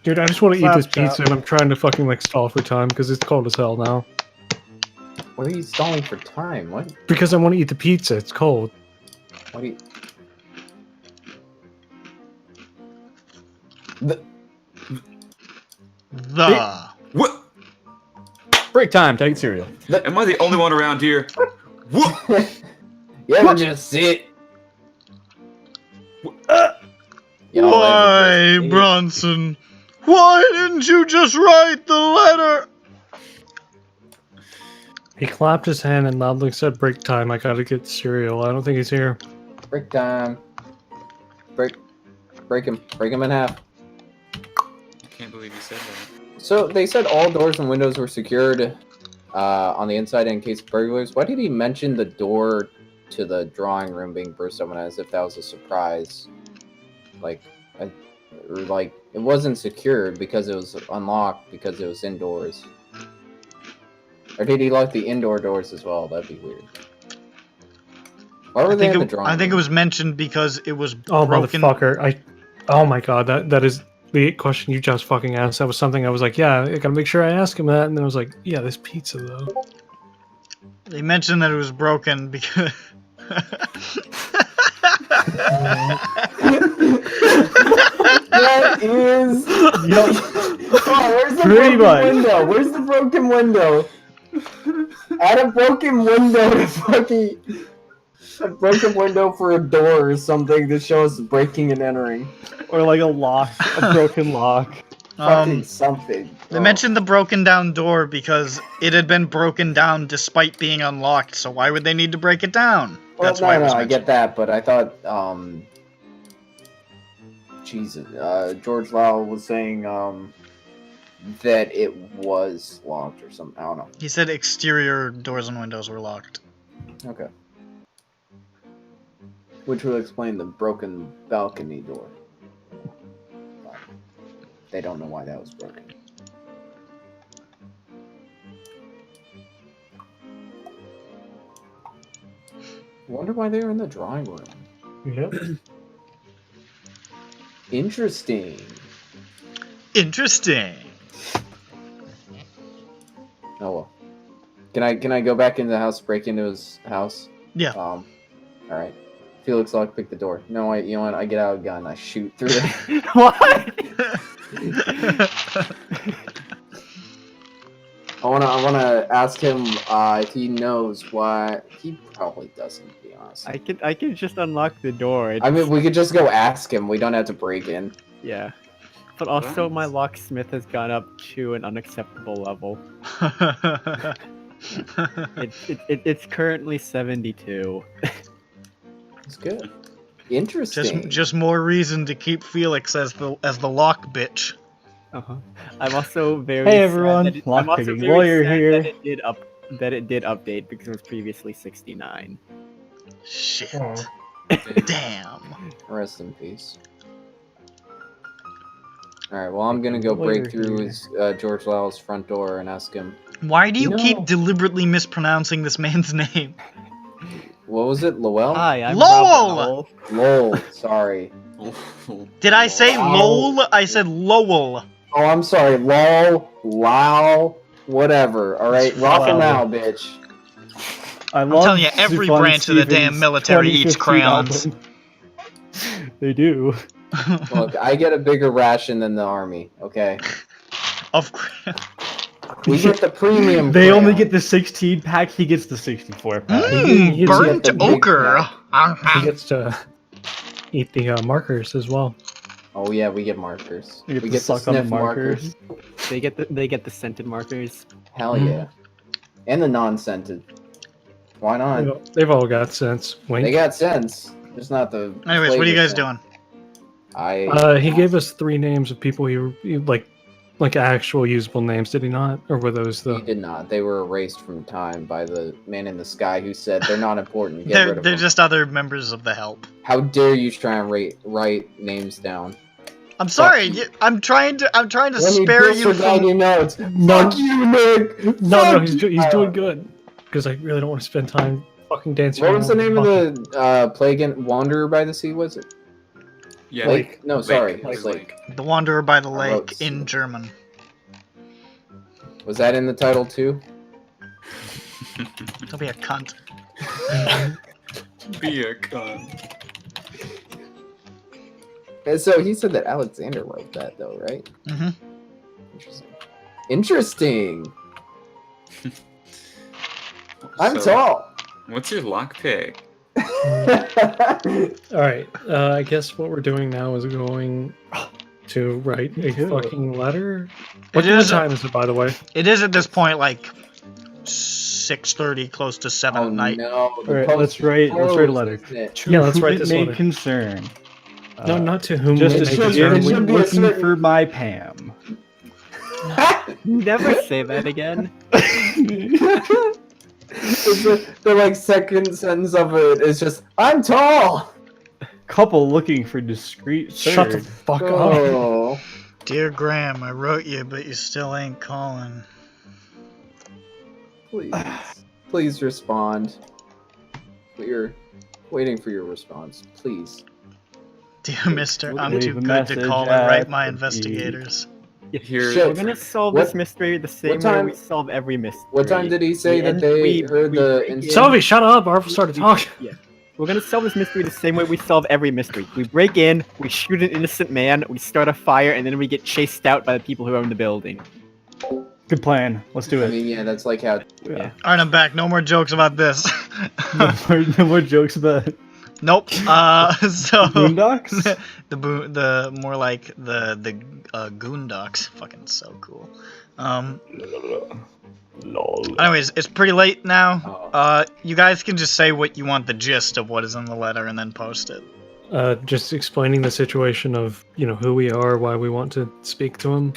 Dude, I just want to eat Slap this pizza, chop. and I'm trying to fucking like stall for time because it's cold as hell now. What are you stalling for time? What? Because I want to eat the pizza. It's cold. What are you? What? Break time. Take cereal. Am I the only one around here? What? Yeah, then just sit. Why, Bronson? Why didn't you just write the letter? He clapped his hand and loudly said, "Break time. I gotta get cereal." I don't think he's here. Break time. Break him in half. I can't believe you said that. So they said all doors and windows were secured on the inside in case of burglars. Why did he mention the door to the drawing room being burst open as if that was a surprise? Like, it wasn't secured because it was unlocked because it was indoors. Or did he lock the indoor doors as well? That'd be weird. Why were they in the drawing I think it room? was mentioned because it was Oh, broken. motherfucker! Oh my god, that is the question you just fucking asked. That was something I was like, yeah, I gotta make sure I ask him that, and then I was like, yeah, this pizza though. They mentioned that it was broken because. That is. Oh, where's the Pretty broken much. window? Where's the broken window? Add a broken window to fucking. A broken window for a door or something that shows breaking and entering. Or like a lock, a broken lock. Fucking something. They mentioned the broken down door because it had been broken down despite being unlocked, so why would they need to break it down? Well, That's why it was I mentioned. get that, but I thought, Jesus, George Lau was saying, that it was locked or something. I don't know. He said exterior doors and windows were locked. Okay. Which will explain the broken balcony door. they don't know why that was broken. Wonder why they were in the drawing room. Yep. Interesting. Interesting. Oh well. Can I go back into the house, break into his house? Yeah. All right. Felix, I'll pick the door. No, you know what? I get out a gun. I shoot through it. What? I wanna ask him if he knows why. He probably doesn't, to be honest. I can just unlock the door. I mean, we could just go ask him. We don't have to break in. Yeah. But also, my locksmith has gone up to an unacceptable level. It's currently 72. It's good. Interesting. just more reason to keep Felix as the lock bitch. I'm also very Hey everyone, sad that I'm also lockpicking very lawyer sad here. that it did update because it was previously 69. Shit. Oh. Damn. Rest in peace. Alright, well, I'm gonna go break through his, George Lyle's front door and ask him. Why do you No. keep deliberately mispronouncing this man's name? What was it? Lowell? Hi, I'm Lowell! Rob Lowell. Sorry. Did I say Wow. lol? I said Lowell. Oh, I'm sorry. Lol. Lao. Whatever. Alright, rock him Wow. out, bitch. I'm telling you, every branch of the damn military eats crayons. They do. Look, I get a bigger ration than the army, okay? Of course. We get the premium They only crayon. get the 16 pack. He gets the 64 pack. He gets Burnt the big ochre. He gets to eat the markers as well. Oh yeah, we get markers. You get We to get the suck on the sniff markers. They get the scented markers. Hell yeah. And the non-scented. Why not? They've all got sense. Wink. They got sense. Just not the. Anyways, what are you flavor guys scent. doing? He gave us 3 names of people he like actual usable names, did he not? Or were those He the? did not. They were erased from time by the man in the sky who said they're not important. Get rid They're of they're them. just other members of the help. How dare you try and write names down? I'm sorry. you. I'm trying to Let me spare you disregard your from. notes. No. Fuck you, Nick. No, Fuck he's you. doing good. Because I really don't want to spend time fucking dancing. What was the around name of fucking- the plague and Wanderer by the Sea? Was it Yeah. Lake? No, sorry, Lake. it was Lake. The Wanderer by the I wrote Lake C. in German. Was that in the title too? Don't be a cunt. Be a cunt. And so he said that Alexander wrote that, though, right? Mm-hmm. Interesting. Interesting. I'm So, tall. What's your lockpick? All right. I guess what we're doing now is going to write a fucking letter. What time is it, by the way? It is at this point like 6:30, close to 7 Oh at night. no! All right, let's write a letter. Yeah, let's write Whom this it may letter. concern. No, not to whom Just it as may should be- concern. it should be a looking certain- for my Pam. Never say that again. The like second sentence of it is just I'm tall. Couple looking for discreet Shut the third. fuck up. Oh, Dear Graham, I wrote you, but you still ain't calling. please respond. We're waiting for your response, please. Dear Mister, I'm Leave too a good to message call and write at my the investigators. Here, Shit. We're gonna solve What- this mystery the same what way time- we solve every mystery. What time did he say We that end- they we- heard we the? break in- Sophie, shut up! I've started talking. Yeah. We're gonna solve this mystery the same way we solve every mystery. We break in, we shoot an innocent man, we start a fire, and then we get chased out by the people who own the building. Good plan. Let's do I it. mean, yeah, that's like how. Yeah. Alright, I'm back. No more jokes about this. No more jokes about Nope. So boondocks. the more like the Goondocks. Fucking so cool. Lol. Anyways, it's pretty late now. Oh. You guys can just say what you want the gist of what is in the letter and then post it. Just explaining the situation of who we are, why we want to speak to him.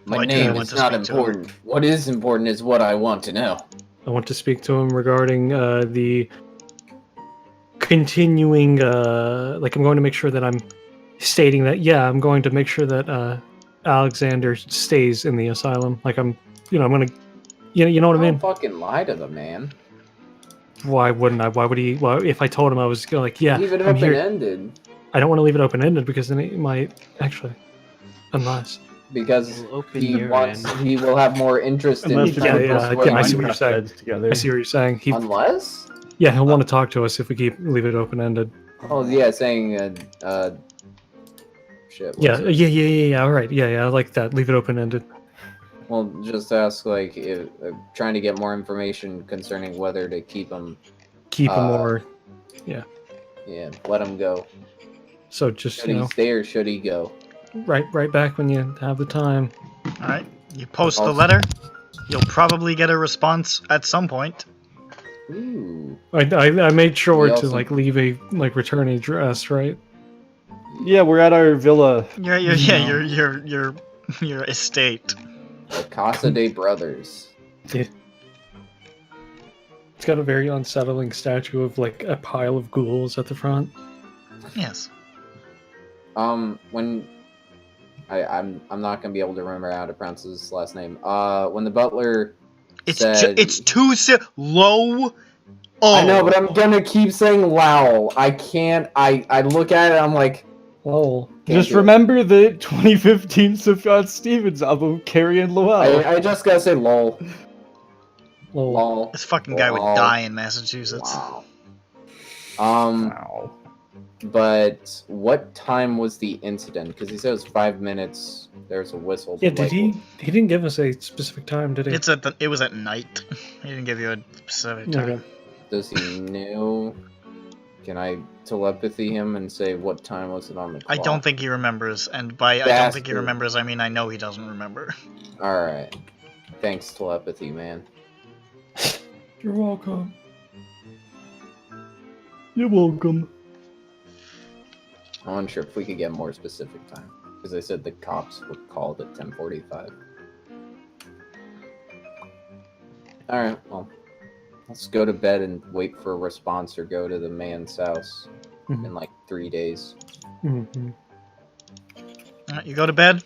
My Why do you name want is to not speak to him? important. What is important is what I want to know. I want to speak to him regarding the continuing. I'm going to make sure that I'm stating that. Yeah, I'm going to make sure that Alexander stays in the asylum. Like I'm gonna, you know what I mean? Don't fucking lie to the man. Why wouldn't I? Why would he? Well, if I told him I was gonna, like, yeah, Leave it I'm here. open-ended. I don't want to leave it open-ended because then it might actually, unless. Because We'll open he your wants, end. he will have more interest in Unless Yeah, people's yeah, ways. I see what you're saying. Beds together. I see what you're saying. Unless? Yeah, he'll want to talk to us if we leave it open-ended. Oh yeah, saying shit. Yeah. All right. Yeah. I like that. Leave it open-ended. Well, just ask like if trying to get more information concerning whether to keep him. Keep him or Yeah, let him go. so just Should he stay or should he go? right back when you have the time. All right. You post the Also- letter. You'll probably get a response at some point. Ooh. I made sure We to also- like leave a return address, right? Yeah, we're at our villa. Your estate. The Casa de Brothers. It's got a very unsettling statue of like a pile of ghouls at the front. Yes. When I'm not gonna be able to remember how to pronounce his last name. When the butler said, It's too low. Oh. I know, but I'm gonna keep saying Lowell. I can't. I look at it. I'm like, Oh, Just do it. remember the 2015 Sufjan Stevens album, Carrie and Lowell. I just gotta say lol. lol. Lol. This fucking guy would Wow. die in Massachusetts. Wow. Wow. But what time was the incident? Because he said it was 5 minutes. There's a whistle. Yeah, but, did like, he? He didn't give us a specific time, did he? It was at night. He didn't give you a specific time. Okay. Does he know? Can I telepathy him and say what time was it on the I clock? don't think he remembers, and by I don't think he Bastard. remembers, I mean I know he doesn't remember. All right. Thanks, telepathy man. You're welcome. You're welcome. I wonder if we could get more specific time because they said the cops were called at 10:45. All right. Well, let's go to bed and wait for a response or go to the man's house Mhm. in like 3 days. Mhm. Alright, you go to bed.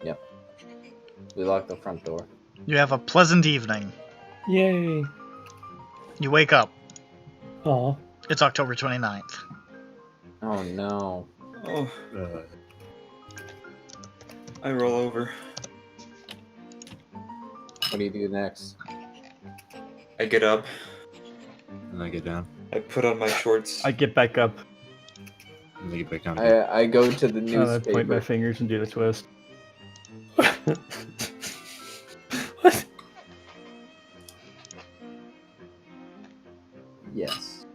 Yep. We locked the front door. You have a pleasant evening. Yay. You wake up. Aw. It's October 29th. Oh no. Oh, I roll over. What do you do next? I get up. And I get down. I put on my shorts. I get back up. And I get back down. I go to the And I point my newspaper. fingers and do the twist. What? Yes.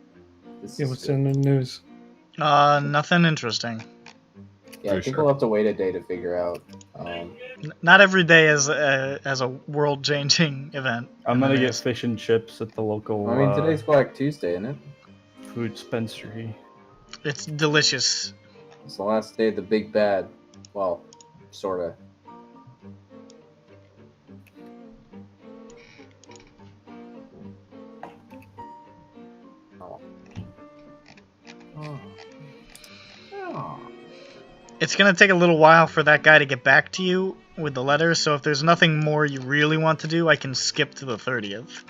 This Yeah, is what's good. in the news? Nothing interesting. Yeah, I For think sure. we'll have to wait a day to figure out. Not every day is a world-changing event. I'm gonna It get is. fish and chips at the local I mean, today's Black Tuesday, isn't it? food dispensary. It's delicious. It's the last day of the big bad. Well, sorta. Oh. Oh. Oh. It's gonna take a little while for that guy to get back to you with the letter, so if there's nothing more you really want to do, I can skip to the 30th.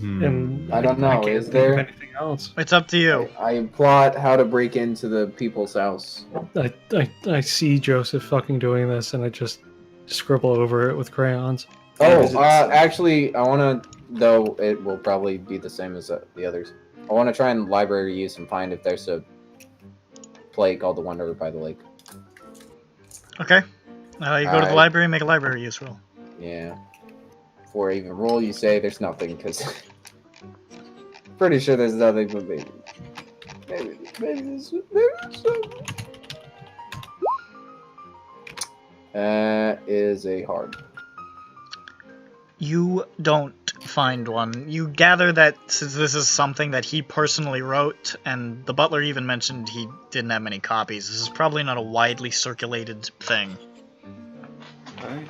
And I don't know, can't is think there? of anything else? It's up to you. I plot how to break into the people's house. I see Joseph fucking doing this, and I just scribble over it with crayons. Oh, Is it- actually, I want to, though it will probably be the same as the others. I want to try and library use and find if there's a play called The Wanderer by the Lake. Okay. You go to the Alright. library, make a library use roll. Yeah. Before I even roll, you say there's nothing, because pretty sure there's nothing, but maybe there's something. Is a hard. You don't find one. You gather that since this is something that he personally wrote, and the butler even mentioned he didn't have many copies, this is probably not a widely circulated thing. Alright.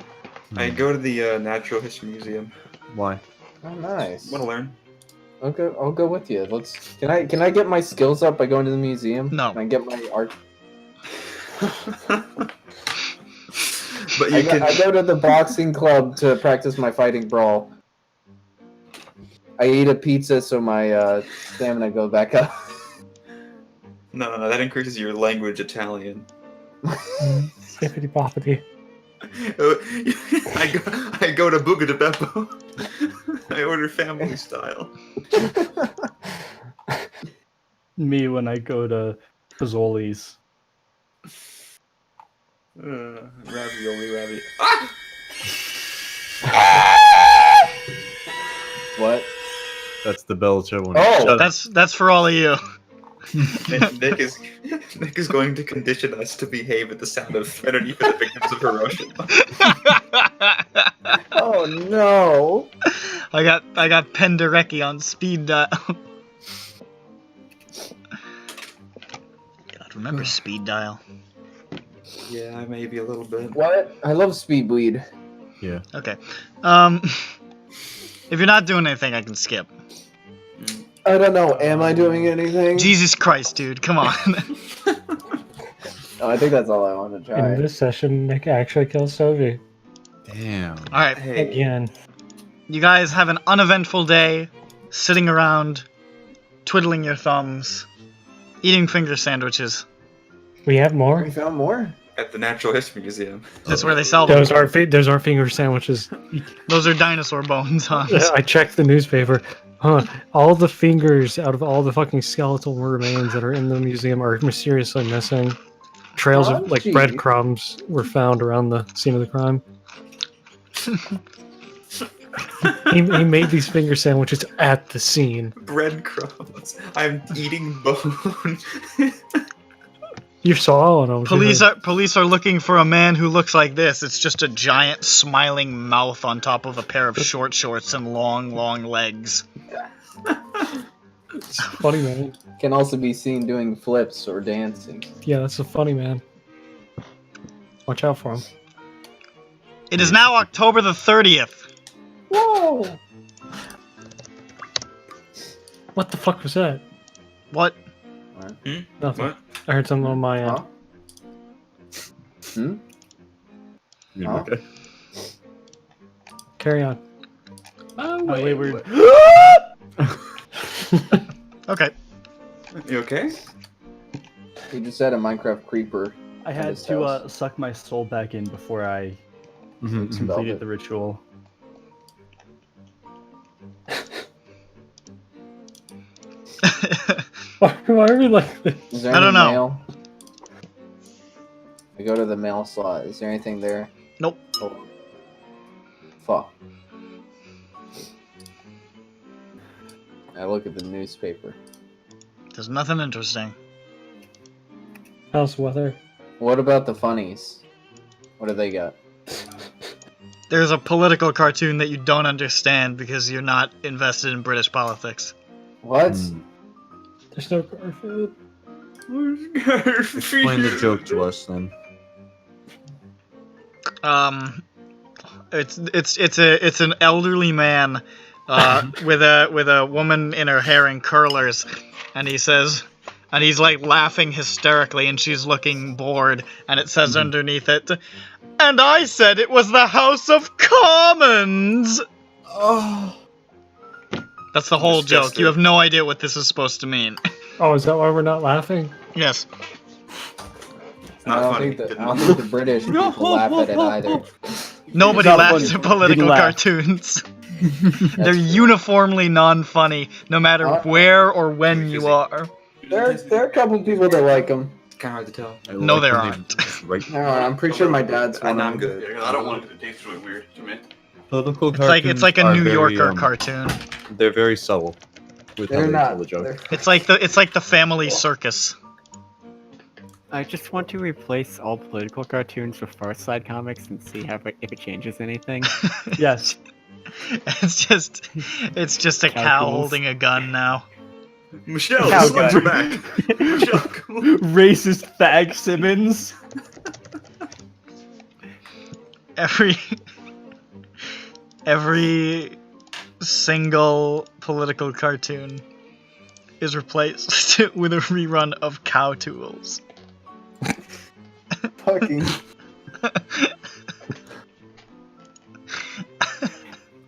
I go to the Natural History Museum. Why? Oh, nice. Want to learn? I'll go with you. Can I get my skills up by going to the museum? No. Can I get my art? But I go to the boxing club to practice my fighting brawl. I eat a pizza so my stamina goes back up. No, that increases your language Italian. Skippity boppity. I go to Buca de Beppo. I order family style. Me when I go to Fazoli's. Ravioli. What? That's the bell show. Oh! That's for all of you. Nick is going to condition us to behave at the sound of threatening for the victims of Hiroshima. Oh no! I got Penderecki on speed dial. God, remember speed dial? Yeah, maybe a little bit. What? I love speed bleed. Yeah. Okay. If you're not doing anything, I can skip. I don't know. Am I doing anything? Jesus Christ, dude, come on. Oh, I think that's all I want to try. In this session, Nick actually kills Sophie. Damn. All right, Hey, Again. you guys have an uneventful day, sitting around, twiddling your thumbs, eating finger sandwiches. We have more? We found more? at the Natural History Museum. That's where they sell them. Those are finger sandwiches. Those are dinosaur bones, huh? I checked the newspaper. Huh. All the fingers out of all the fucking skeletal remains that are in the museum are mysteriously missing. Trails of like gee. breadcrumbs were found around the scene of the crime. he made these finger sandwiches at the scene. Breadcrumbs. I'm eating bone. You saw one. Police are looking for a man who looks like this. It's just a giant smiling mouth on top of a pair of short shorts and long legs. It's funny, man. Can also be seen doing flips or dancing. Yeah, that's a funny man. Watch out for him. It is now October the 30th. Whoa! What the fuck was that? What? Nothing. What? I heard something on my end. Huh? Hmm? You Huh? okay? Carry on. Wait, we're... Okay. You okay? He just had a Minecraft creeper. I had his to house. suck my soul back in before I Mhm. completed the ritual. Why are we like this? Is there I any don't know. mail? I go to the mail slot. Is there anything there? Nope. Oh. Fuck. I look at the newspaper. There's nothing interesting. House weather. What about the funnies? What do they got? There's a political cartoon that you don't understand because you're not invested in British politics. What? There's no Garfield. Explain the joke to us then. It's an elderly man with a woman in her hair in curlers, and he says, and he's like laughing hysterically, and she's looking bored, and it says underneath it, and I said it was the House of Commons. Oh. That's the whole joke. Disgusting. You have no idea what this is supposed to mean. Oh, is that why we're not laughing? Yes. It's not funny. I don't think the British people laugh at it either. Nobody Not laughs funny. at political Didn't laugh. cartoons. They're true. uniformly non-funny, no matter where or when you are. There are a couple people that like them. It's kind of hard to tell. I No, like there when they aren't. just write No, I'm pretty sure my dad's one. I'm good. Yeah, 'cause I don't want it to taste really weird to me. Political It's like a cartoons New are very, Yorker cartoon. They're very subtle with how They're they not. tell the joke. They're- It's like the Family Circus. I just want to replace all political cartoons with Far Side comics and see if it changes anything. Yes. It's just a cow Cow holding a gun now. Michelle, Cow the slugs guy. are back. Michelle, come on. Racist Thag Simmons. Every single political cartoon is replaced with a rerun of Cow Tools. talking.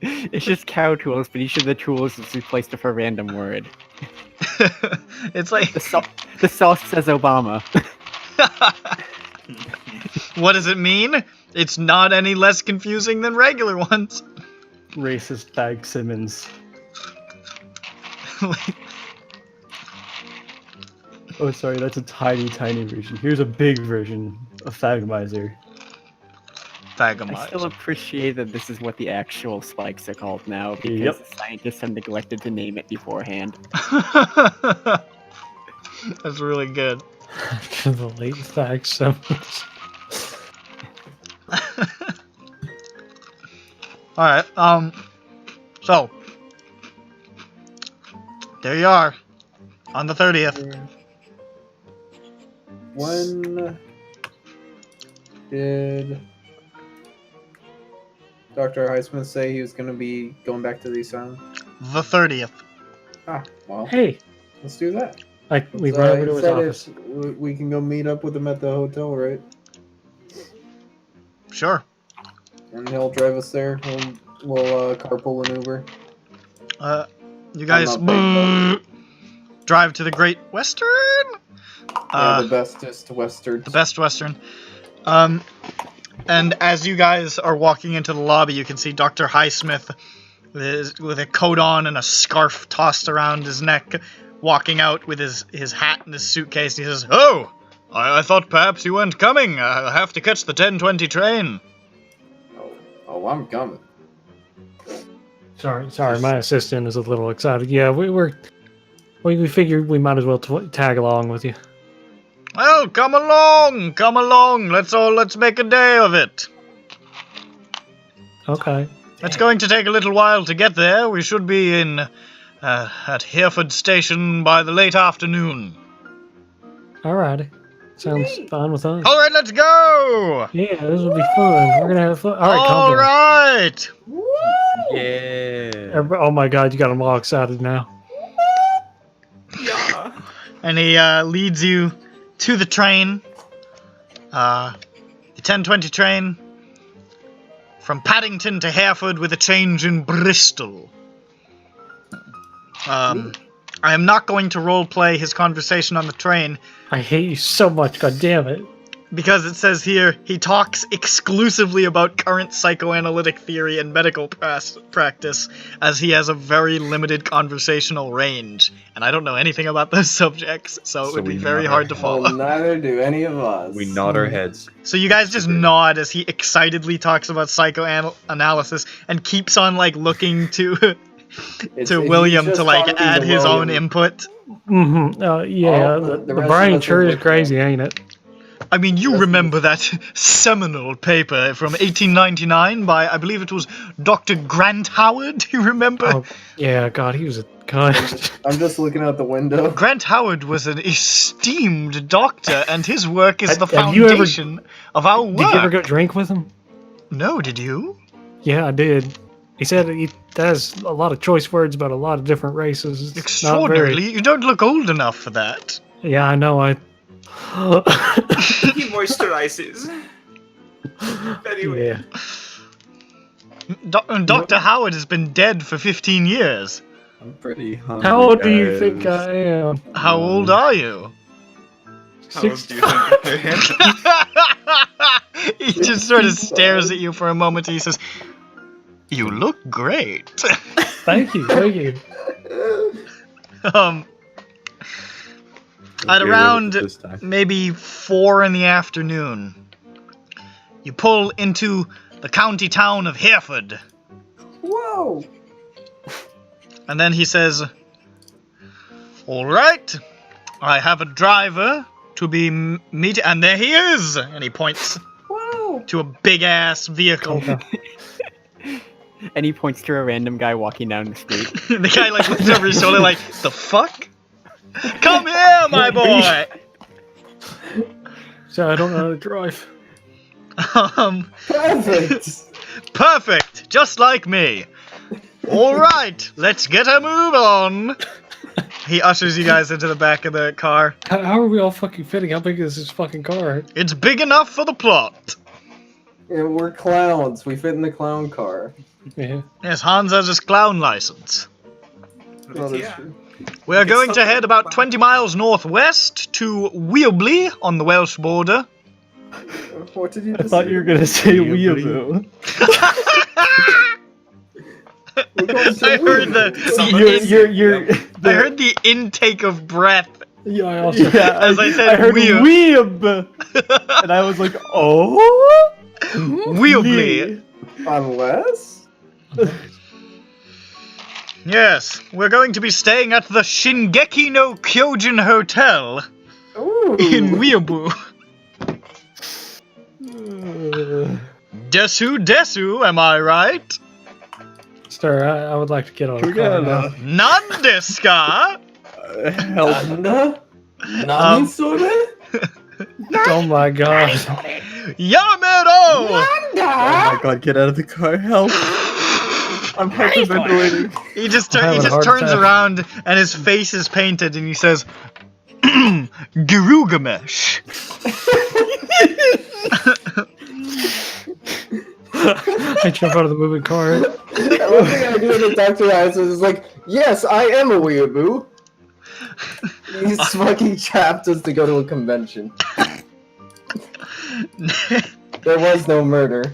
It's just cow tools, but each of the tools is replaced with a random word. It's like, The sauce says Obama. what does it mean? It's not any less confusing than regular ones. Racist Fag Simmons. Oh, sorry, that's a tiny, tiny version. Here's a big version of Fagmizer. I still appreciate that this is what the actual spikes are called now, because the scientists have neglected to name it beforehand. That's really good. The late Fag Simmons. Alright, so, there you are, on the 30th. When did Dr. Highsmith say he was going to be going back to the asylum? The 30th. Ah, well, Hey, let's do that. like we run over to He his said office. we can go meet up with him at the hotel, right? Sure. And he'll drive us there. We'll carpool an Uber. You guys I'm not drive to the Great Western? The bestest Western. The best Western. And as you guys are walking into the lobby, you can see Dr. Highsmith with a coat on and a scarf tossed around his neck, walking out with his hat and his suitcase. He says, "Oh, I thought perhaps you weren't coming. I'll have to catch the 10:20 train." Oh, I'm coming. Sorry, my assistant is a little excited. Yeah, we figured we might as well tag along with you. Well, come along. Let's make a day of it. Okay. It's going to take a little while to get there. We should be in at Hereford Station by the late afternoon. Alrighty. Sounds fine with us. All right, let's go. Yeah, this will be fun. We're gonna have fun. Alright, calm All down. right. Yeah. Oh my god, you got them all excited now. And he leads you to the train. The 10:20 train from Paddington to Hereford with a change in Bristol. I am not going to roleplay his conversation on the train. I hate you so much, god damn it. Because it says here, he talks exclusively about current psychoanalytic theory and medical practice, as he has a very limited conversational range. And I don't know anything about those subjects, so it would be very hard to follow. Well, neither do any of us. We nod our heads. So you guys just nod as he excitedly talks about psychoanalysis and keeps on, like, looking to William to, like, add his own input. Mm-hmm. Yeah, the the rest brain of us sure are is with crazy, ain't it? I mean, you remember that seminal paper from 1899 by, I believe it was Dr. Grant Howard, you remember? Oh, yeah, god, he was a cunt. I'm just looking out the window. Grant Howard was an esteemed doctor, and his work is the Have you ever- foundation of our work. Did you ever go drink with him? No, did you? Yeah, I did. He said he has a lot of choice words about a lot of different races. It's not very- Extraordinarily, you don't look old enough for that. Yeah, I know. He moisturizes. Anyway. Yeah. Dr. Howard has been dead for 15 years. I'm pretty hungry. How old do you guys. think I am? How old are you? How old do you think I am? He just sort of stares at you for a moment and he says, "You look great." Thank you, thank you. At Okay, around this time. maybe 4 in the afternoon, you pull into the county town of Hereford. Whoa! And then he says, "All right, I have a driver to be meeting," and there he is! And he points to a big-ass vehicle. And he points to a random guy walking down the street. The guy, like, looks over his shoulder like, "The fuck? Come here, my boy!" So I don't know how to drive. Perfect! Perfect! Just like me. All right, let's get a move on. He ushers you guys into the back of the car. How are we all fucking fitting? How big is this fucking car? It's big enough for the plot. Yeah, we're clowns. We fit in the clown car. Yeah. Yes, Hans has his clown license. Oh, that's Yeah. true. We are going to head about 20 miles northwest to Weobley on the Welsh border. What did you I just thought say? you were gonna say weeaboo. We're going to I heard Weobley. I heard the intake of breath. Yeah, I also. Yeah, As I said, I heard weeb. weeb, and I was like, oh, Weobley. Unless? Yes, we're going to be staying at the Shingeki no Kyojin Hotel Ooh. in Weeaboo. Desu, am I right? Sir, I would like to get on the car now. Nan desu ka? Nanda? Nani sore? Oh my god. Yamero! oh my god, get out of the car, help! I'm hyperventilating. He just I'm having a heart turns attack. around and his face is painted and he says, Girugamesh. I jump out of the moving car. One thing I do with Dr. Eyes is like, yes, I am a weeaboo. He's fucking chapped us to go to a convention. There was no murder.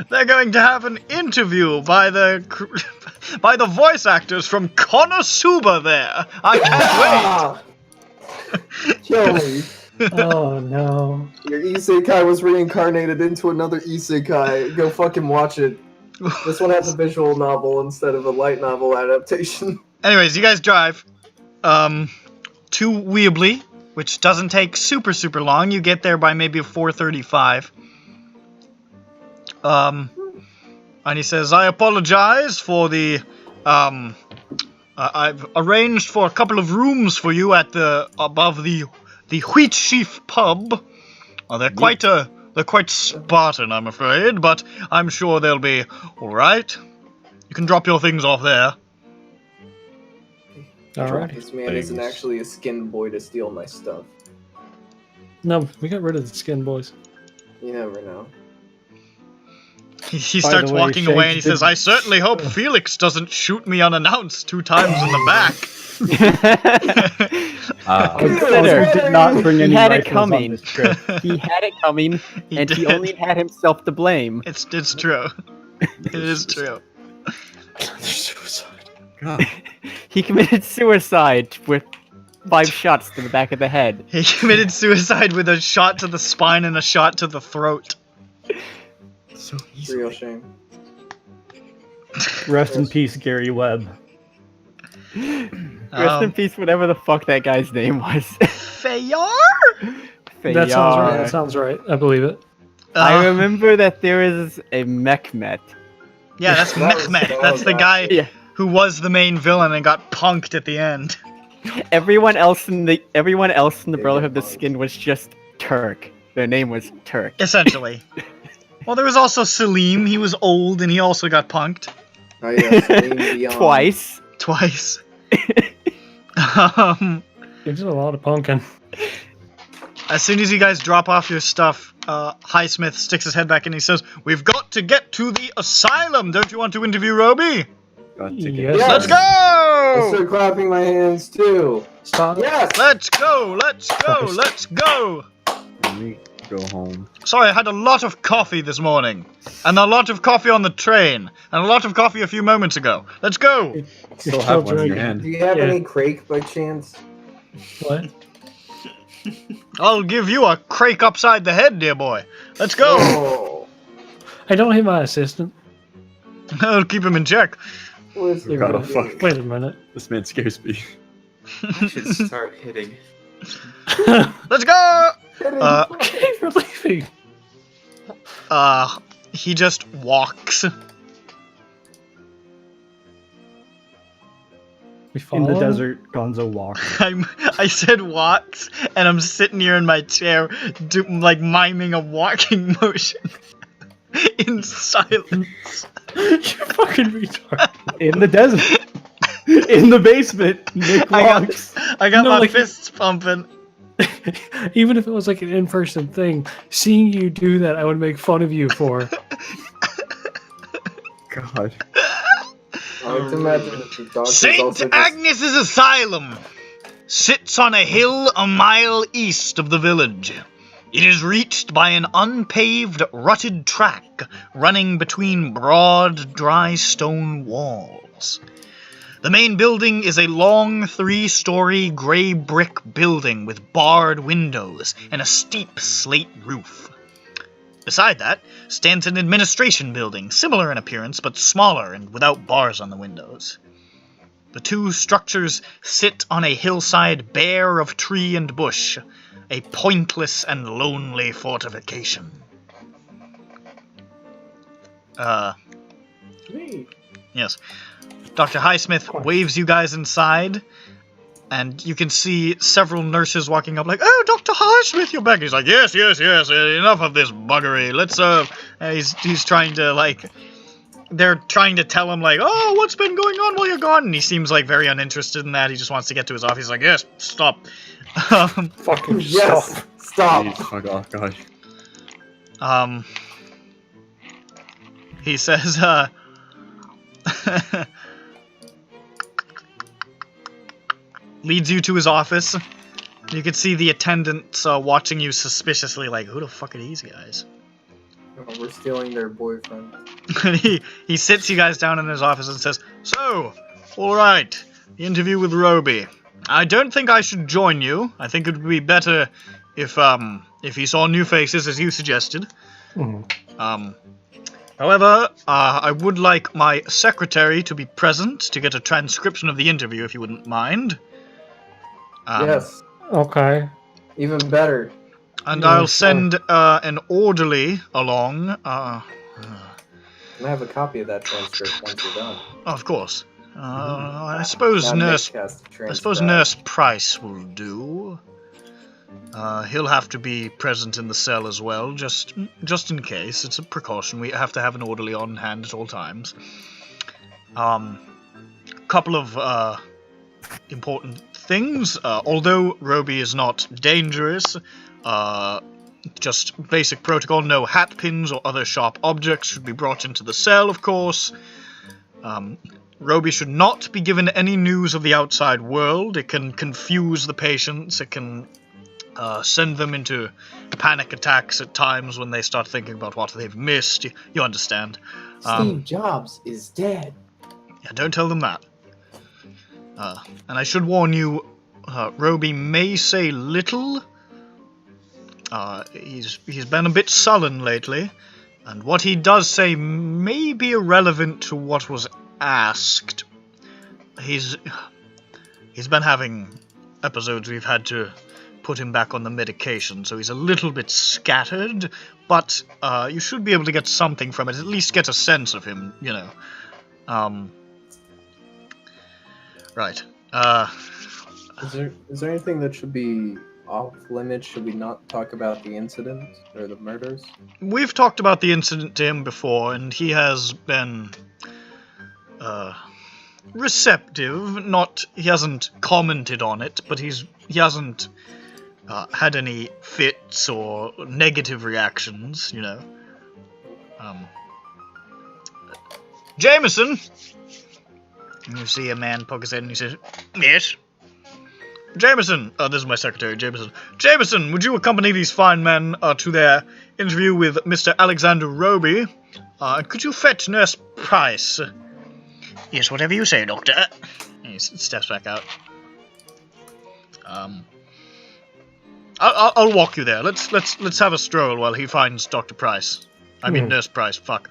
They're going to have an interview by the voice actors from Konosuba there. I can't wait. Kill me. Oh no. Your isekai was reincarnated into another isekai. Go fucking watch it. This one has a visual novel instead of a light novel adaptation. Anyways, you guys drive to Weebley, which doesn't take super long. You get there by maybe 4:35. And he says, I apologize for the I've arranged for a couple of rooms for you at above the Wheat Sheaf pub. They're quite Spartan, I'm afraid, but I'm sure they'll be all right. You can drop your things off there. Alright. This man isn't actually a skin boy to steal my stuff. No, we got rid of the skin boys. You never know. He By starts the way, walking away and he Shanks says, I certainly hope Felix doesn't shoot me unannounced 2 times in the back. Oscar did not bring any He had it rifles on coming. this trip. He had it coming, He and he did. only had himself to blame. It's true. It is true. God. He committed suicide with 5 shots to the back of the head. He committed suicide with a shot to the spine and a shot to the throat. So It's a real shame. Rest in peace, Gary Webb. Rest in peace, whatever the fuck that guy's name was. Fayar? That sounds right. That sounds right. I believe it. I remember that there is a Mehmet. Yeah, that's Mehmet. That's the guy Yeah. who was the main villain and got punked at the end. Everyone else in the Brotherhood of the Skin was just Turk. Their name was Turk. Essentially. Well, there was also Salim. He was old and he also got punked. Oh yeah, Celine Dion. Twice. Twice. You did a lot of punking. As soon as you guys drop off your stuff, Highsmith sticks his head back and he says, We've got to get to the asylum. Don't you want to interview Roby? Yes. Yes. Let's I go! start clapping my hands too. Stop. Yes! Let's go! Let's go! Let's go! Let me go home. Sorry, I had a lot of coffee this morning. And a lot of coffee on the train. And a lot of coffee a few moments ago. Let's go! Still You're have one in your drinking. hand. Do you have Yeah. any crake by chance? What? I'll give you a crake upside the head, dear boy. Let's go! Oh. I don't hit my assistant. I'll keep him in check. What's the God, oh, reason? fuck. Wait a minute. This man scares me. I should start hitting. Let's go! Okay, we're leaving. He just walks. We follow In the him? desert, Gonzo walks. I said walks, and I'm sitting here in my chair, miming a walking motion. In silence. You fucking retard. In the desert. In the basement, Nick walks. I got No, my like- fists pumping. Even if it was like an in-person thing, seeing you do that, I would make fun of you for. God. I like to imagine that the doctor's Saint also just... Agnes's Asylum sits on a hill a mile east of the village. It is reached by an unpaved, rutted track running between broad, dry stone walls. The main building is a long 3-story gray brick building with barred windows and a steep slate roof. Beside that stands an administration building, similar in appearance but smaller and without bars on the windows. The two structures sit on a hillside bare of tree and bush, a pointless and lonely fortification. Yes. Dr. Highsmith waves you guys inside, and you can see several nurses walking up like, "Oh, Dr. Highsmith, you're back." He's like, yes, enough of this buggery. Let's, he's trying to, like, they're trying to tell him, like, "Oh, what's been going on while you're gone?" And he seems, like, very uninterested in that. He just wants to get to his office. He's like, yes, stop. Fucking Yes! Stop! Jeez, fuck off, gosh. He says, leads you to his office. You can see the attendants watching you suspiciously, like, who the fuck are these guys? Oh, we're stealing their boyfriend. And he sits you guys down in his office and says, "So, alright, the interview with Roby. I don't think I should join you. I think it would be better if he saw new faces, as you suggested. However, I would like my secretary to be present to get a transcription of the interview, if you wouldn't mind. Yes, Okay. even better. And Yeah, I'll sure. send an orderly along. Can I have a copy of that transcript once you're done? Of course. I suppose Now Nurse Nick has to I suppose transcribe. Nurse Price will do. He'll have to be present in the cell as well, just in case. It's a precaution. We have to have an orderly on hand at all times. Couple of important things. Although Roby is not dangerous, just basic protocol. No hat pins or other sharp objects should be brought into the cell, of course. Roby should not be given any news of the outside world. It can confuse the patients. It can send them into panic attacks at times when they start thinking about what they've missed. You understand. Steve Jobs is dead. Yeah, don't tell them that. And I should warn you, Roby may say little. He's been a bit sullen lately, and what he does say may be irrelevant to what was asked. He's been having episodes we've had to put him back on the medication, so he's a little bit scattered, but you should be able to get something from it, at least get a sense of him, you know. Right. Is there anything that should be off limits? Should we not talk about the incident or the murders? We've talked about the incident to him before, and he has been receptive. He hasn't commented on it, but he hasn't had any fits or negative reactions, you know. Jameson! And you see a man poke his head and he says, "Yes? Jameson!" This is my secretary, Jameson. "Jameson, would you accompany these fine men to their interview with Mr. Alexander Roby? Could you fetch Nurse Price?" "Yes, whatever you say, Doctor." And he steps back out. I'll walk you there. Let's have a stroll while he finds Dr. Price. I mean Nurse Price. Fuck.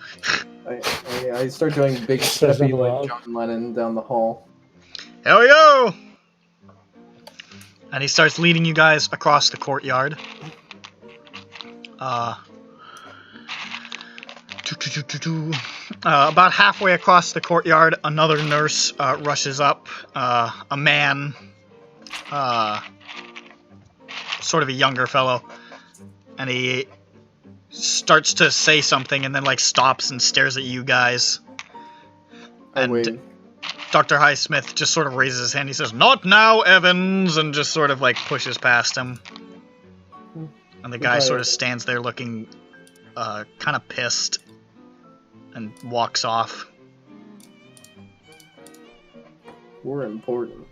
I start doing big steppy like John Lennon down the hall. Hell yo! And he starts leading you guys across the courtyard. About halfway across the courtyard, another nurse rushes up. A man, sort of a younger fellow, and he starts to say something and then like stops and stares at you guys. I And wave. Dr. Highsmith just sort of raises his hand. He says, "Not now, Evans," and just sort of like pushes past him. And the guy sort of stands there looking kind of pissed and walks off. We're important.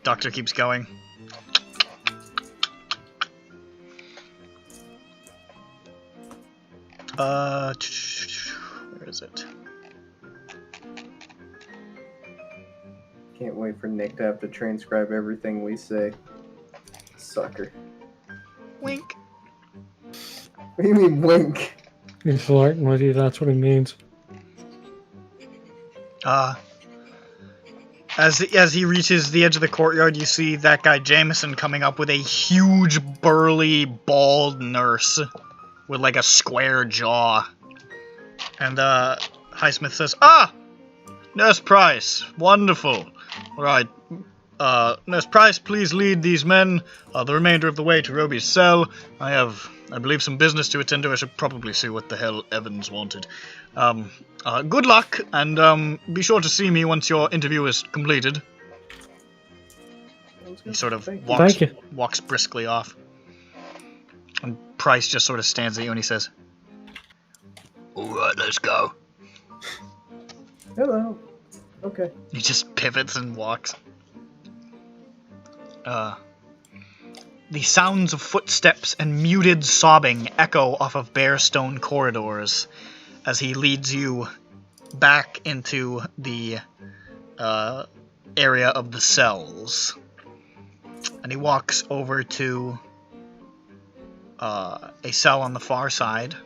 Doctor keeps going. Where is it? Can't wait for Nick to have to transcribe everything we say. Sucker. Wink. What do you mean, wink? He's flirting with you, that's what he means. As he reaches the edge of the courtyard, you see that guy Jameson coming up with a huge, burly, bald nurse with like a square jaw. And Highsmith says, "Ah! Nurse Price, wonderful. Alright, Nurse Price, please lead these men the remainder of the way to Roby's cell. I believe, some business to attend to. I should probably see what the hell Evans wanted. Good luck, and be sure to see me once your interview is completed." He sort of walks briskly off. And Price just sort of stands at you and he says, "Alright, let's go." Hello. Okay. He just pivots and walks. The sounds of footsteps and muted sobbing echo off of bare stone corridors as he leads you back into the area of the cells. And he walks over to a cell on the far side.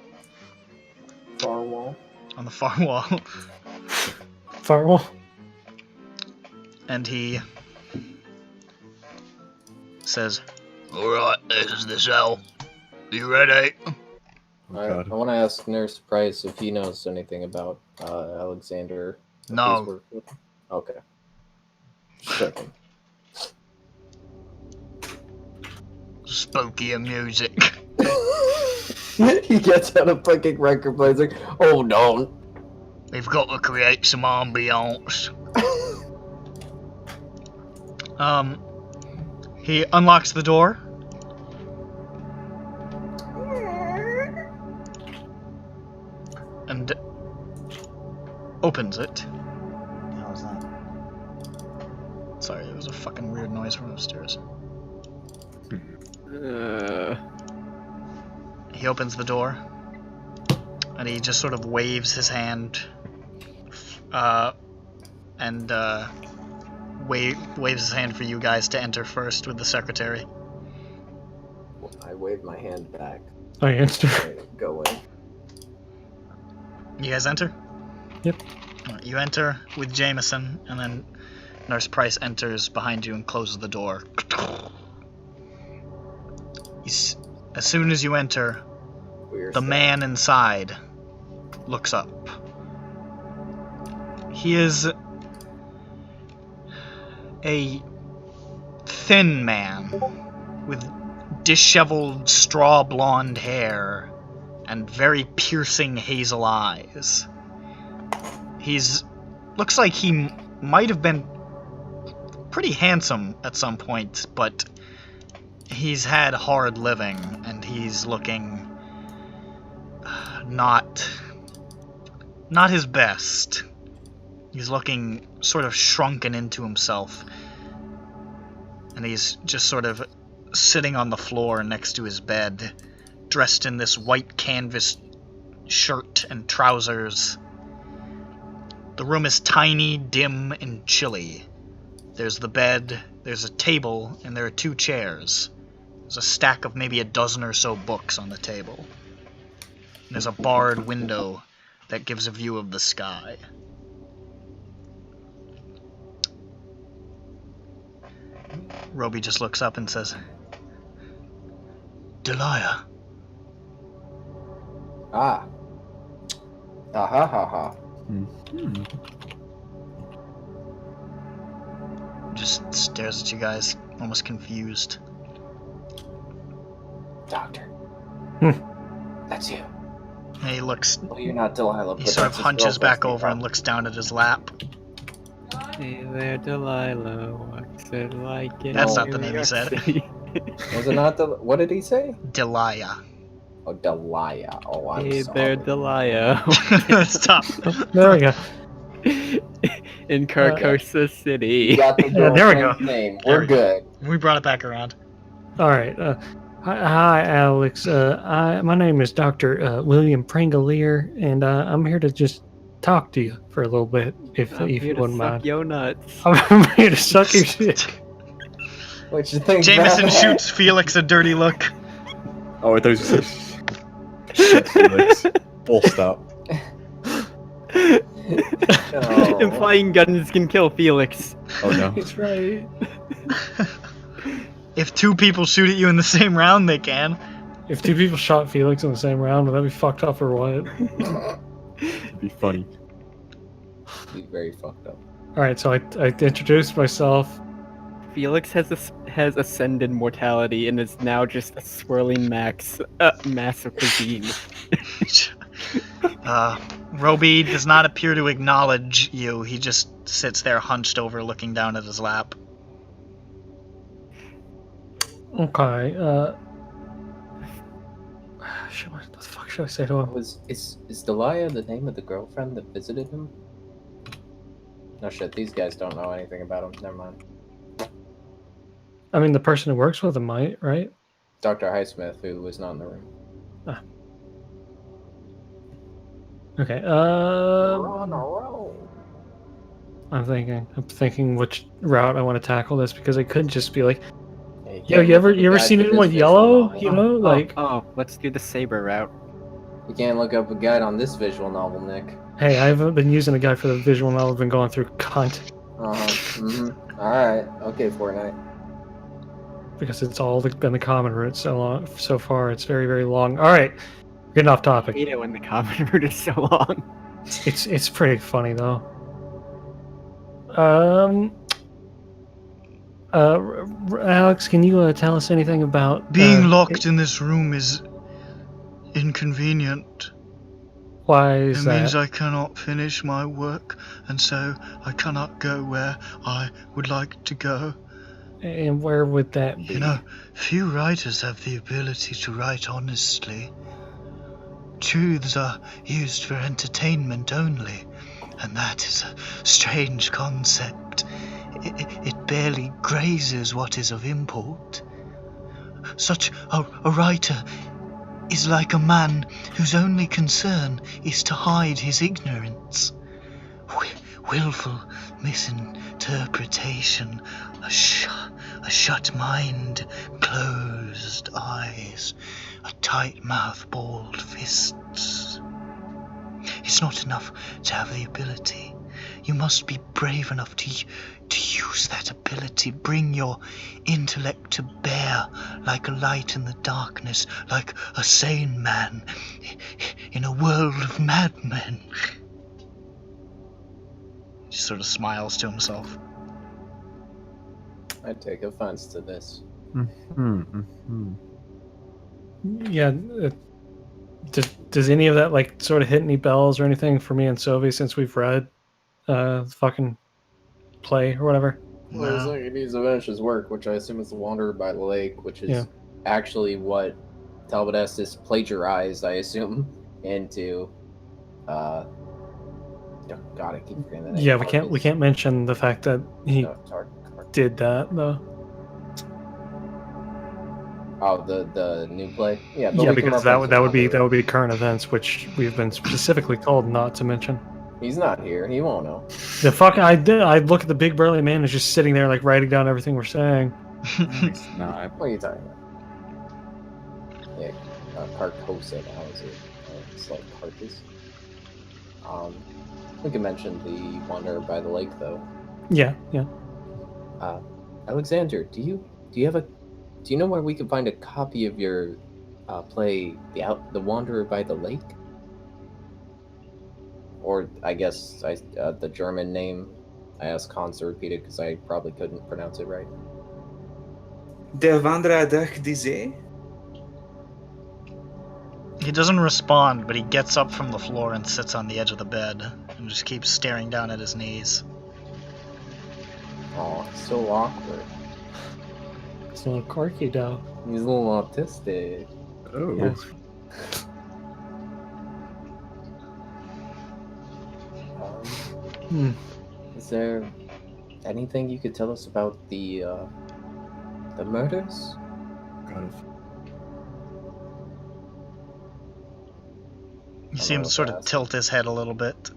Far wall. On the far wall. Far wall. And he says, "Alright, this is the cell. You ready?" I want to ask Nurse Price if he knows anything about Alexander. No. Okay. Checking. Spooky music. He gets out a fucking record player. He's like, "Oh no. We've got to create some ambiance." He unlocks the door. And opens it. How was that? Sorry, there was a fucking weird noise from upstairs. He opens the door. And he just sort of waves his hand. Waves his hand for you guys to enter first with the secretary. I wave my hand back. I answer. Go in. You guys enter? Yep. You enter with Jameson, and then Nurse Price enters behind you and closes the door. As soon as you enter, the man inside looks up. He is a thin man with disheveled straw blonde hair and very piercing hazel eyes. Looks like he might have been pretty handsome at some point, but he's had hard living and he's looking not his best. He's looking sort of shrunken into himself. And he's just sort of sitting on the floor next to his bed, dressed in this white canvas shirt and trousers. The room is tiny, dim, and chilly. There's the bed, there's a table, and there are 2 chairs. There's a stack of maybe a dozen or so books on the table. And there's a barred window that gives a view of the sky. Roby just looks up and says, "Delia." Ah. Ha ha ha. Just stares at you guys, almost confused. Doctor. That's you. And he looks. Well, you're not Delilah. He sort of hunches back over and looks down at his lap. Hey there, Delilah. What's it like in That's not the New name he York said. City? Was it not what did he say? Delia. Oh, Delia. Oh, I'm Hey sorry. there, Delilah. Stop. There we go. In Carcosa You City. got the Yeah, there we go. girlfriend's name. There We're we go. good. We brought it back around. All right. Hi, Alex. My name is Dr. William Prenglear, and I'm here to just talk to you for a little bit, if I'm you here to wouldn't suck mind. your nuts. I'm here to suck your shit. What you think? Jameson Batman? shoots Felix a dirty look. Oh, I thought you said shit, Felix. Full stop. Oh. Implying guns can kill Felix. Oh no. That's right. If two people shoot at you in the same round, they can. If two people shot Felix in the same round, would that be fucked up or what? It'd be funny. Be very fucked up. All right, so I introduced myself. Felix has ascended mortality and is now just a swirling mass of cuisine. Roby does not appear to acknowledge you. He just sits there hunched over, looking down at his lap. Okay. What the fuck should I say to him? Is Delia the name of the girlfriend that visited him? No shit, these guys don't know anything about him. Never mind. I mean, the person who works with him might, right? Dr. Highsmith, who was not in the room. Okay. We're on a roll. I'm thinking which route I want to tackle this, because I could just be like, Hey, yo, you ever seen guide to anyone this yellow? visual You novel. know, like, Oh, let's do the saber route. You can't look up a guide on this visual novel, Nick. hey, I haven't been using a guide for the visual novel. I've been going through cunt Alright. Okay, Fortnite. because it's all been the common route so far. It's very, very long. All right, getting off I topic. hate it when the common route is so long. It's pretty funny though. Alex, can you tell us anything about Being locked in this room is inconvenient. Why is It that? means I cannot finish my work, and so I cannot go where I would like to go. And where would that be? You know, few writers have the ability to write honestly. Truths are used for entertainment only, and that is a strange concept. It barely grazes what is of import. Such a writer is like a man whose only concern is to hide his ignorance. Willful misinterpretation, a shut mind, closed eyes, a tight mouth, balled fists. It's not enough to have the ability. You must be brave enough to use that ability. Bring your intellect to bear like a light in the darkness, like a sane man in a world of madmen. He sort of smiles to himself. I take offense to this. Yeah. Does any of that like sort of hit any bells or anything for me and Sylvie since we've read fucking play or whatever? Well, it's like he needs to finish his work, which I assume is The Wanderer by the Lake, which is actually what Talbot Estes plagiarized, I assume, into oh God, I keep forgetting the name. Yeah, we can't mention the fact that he did that though. Oh, the new play. Yeah, Yeah, because that would be current events, which we've been specifically told not to mention. He's not here. He won't know. The fuck I did. I look at the big burly man who's just sitting there like writing down everything we're saying. Nah, What are you talking about? Yeah, Carcosa now is it? It's like Carcass. We can mention the Wanderer by the Lake though. Yeah. Alexander, do you know where we can find a copy of your play, The Wanderer by the Lake? Or I guess the German name. I asked Hans to repeat it because I probably couldn't pronounce it right. Der Wanderer durch die See? He doesn't respond, but he gets up from the floor and sits on the edge of the bed and just keeps staring down at his knees. Oh, it's so awkward. It's a little quirky, though. He's a little autistic. Oh. Yes. Is there anything you could tell us about the murders? God. You see him sort of tilt his head a little bit.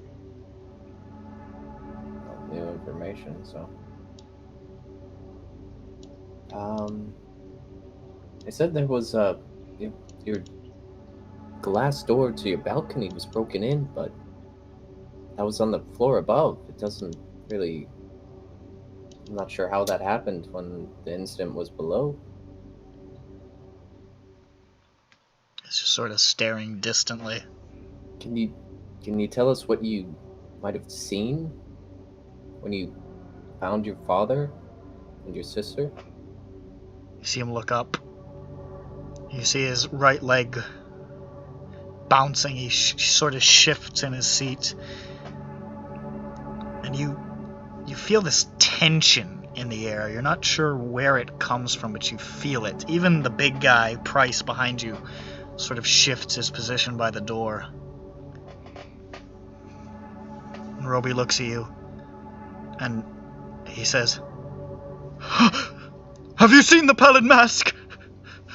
New information, so. They said there was your glass door to your balcony was broken in, but that was on the floor above. It doesn't really. I'm not sure how that happened when the incident was below. He's just sort of staring distantly. Can you tell us what you might have seen when you found your father and your sister? You see him look up. You see his right leg bouncing. He sort of shifts in his seat. And you feel this tension in the air. You're not sure where it comes from, but you feel it. Even the big guy, Price, behind you, sort of shifts his position by the door. And Roby looks at you, and he says, "Have you seen the pallid mask?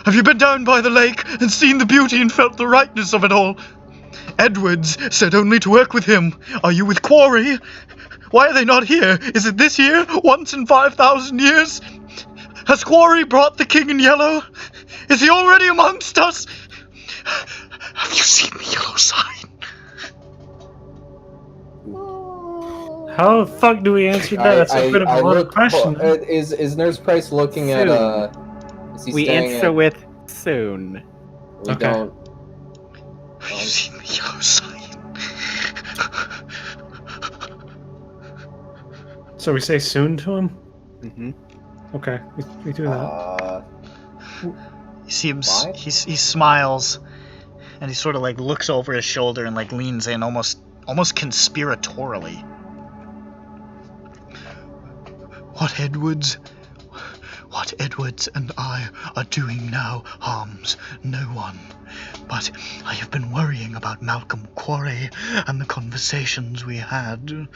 Have you been down by the lake and seen the beauty and felt the rightness of it all? Edwards said only to work with him. Are you with Quarry? Why are they not here? Is it this year? Once in 5,000 years? Has Quarry brought the King in Yellow? Is he already amongst us? Have you seen the yellow sign?" How the fuck do we answer that? That's a bit of a lot of question. Is Nurse Price looking at is he We staring answer at, with soon. we Okay. don't. Have you seen the yellow sign? So we say soon to him? Mm-hmm. Okay, we do that. You see him, Why? he smiles, and he sort of like looks over his shoulder and like leans in almost conspiratorially. What Edwards and I are doing now harms no one. But I have been worrying about Malcolm Quarry and the conversations we had.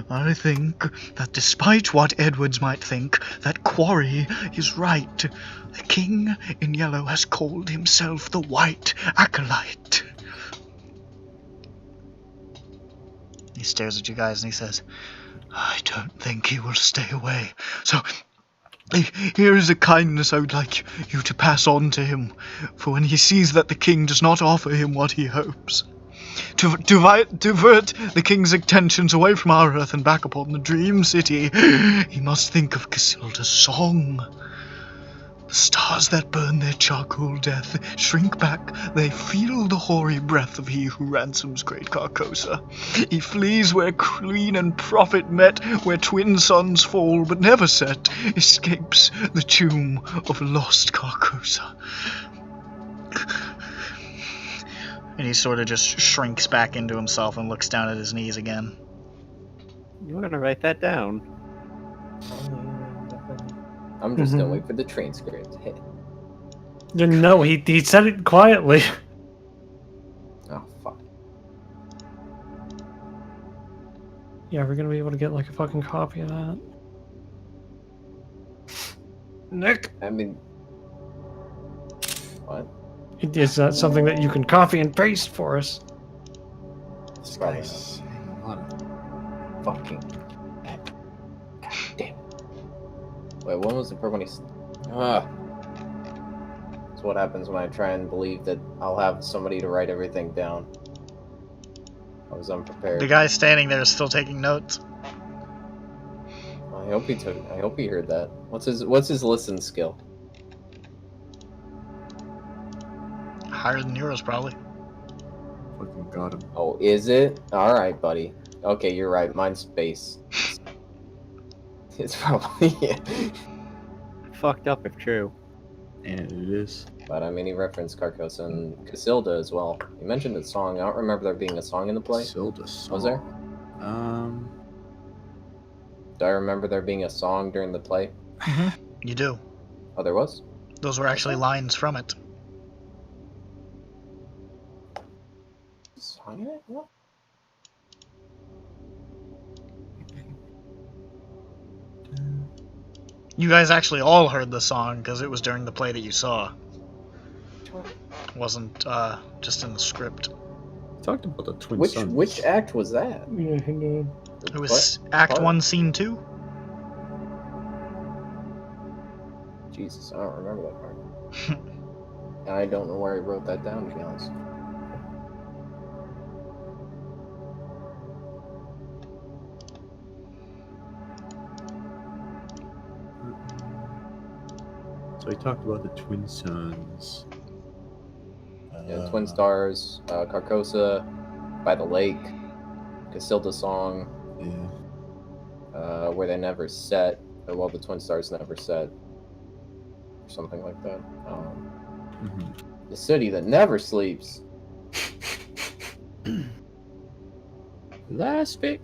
I think that despite what Edwards might think, that Quarry is right. The King in Yellow has called himself the White Acolyte. He stares at you guys and he says, "I don't think he will stay away. So here is a kindness I would like you to pass on to him, for when he sees that the King does not offer him what he hopes, to divert the King's attentions away from our Earth and back upon the Dream City, he must think of Cassilda's song. The stars that burn their charcoal death shrink back, they feel the hoary breath of he who ransoms great Carcosa. He flees where Queen and Prophet met, where twin suns fall but never set, escapes the tomb of lost Carcosa." And he sort of just shrinks back into himself and looks down at his knees again. You're gonna write that down. I'm just gonna wait for the transcript. No, he said it quietly. Oh fuck. Yeah, we're gonna be able to get like a fucking copy of that. Nick, I mean, what? is that something that you can copy and paste for us? This guy's fucking. God damn. Wait, when was the part when he's? That's what happens when I try and believe that I'll have somebody to write everything down. I was unprepared. The guy standing there is still taking notes. I hope he heard that. What's his listen skill? Higher than yours, probably. Fucking got him. Oh, is it? All right, buddy. Okay, you're right. Mine's space. It's probably Fucked up if true. And it is. But I mean, he referenced Carcosa and Cassilda as well. He mentioned a song. I don't remember there being a song in the play. Silda song. Was there? Do I remember there being a song during the play? You do. Oh, there was? Those were actually lines from it. Song in it? What? You guys actually all heard the song because it was during the play that you saw. It wasn't just in the script. Talked about the twin Which sons. which act was that? Yeah, hang on. It was Act 1, Scene 2. Jesus, I don't remember that part. And I don't know where I wrote that down, to be honest. So he talked about the twin sons. Yeah, Twin Stars, Carcosa, By the Lake, Casilda Song, Yeah. Where They Never Set, or well, the Twin Stars Never Set, or something like that. The City That Never Sleeps. Last bit.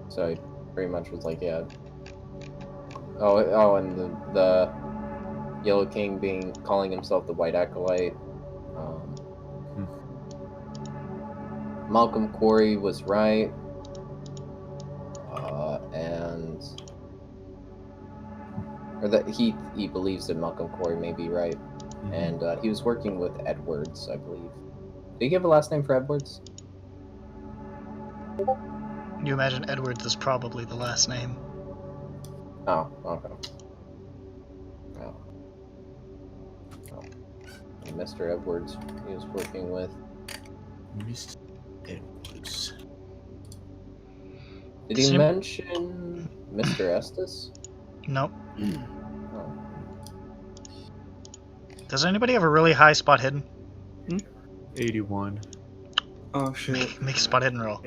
So he pretty much was like, yeah. Oh, and the Yellow King calling himself the White Acolyte. Malcolm Quarry was right, or that he believes that Malcolm Quarry may be right, and he was working with Edwards, I believe. Did he give a last name for Edwards? You imagine Edwards is probably the last name. Oh, okay. Oh. And Mr. Edwards he was working with. Mr. Edwards. Did he mention Mr. Estes? Nope. Oh. Does anybody have a really high spot hidden? 81. Oh shit. Make a spot hidden roll.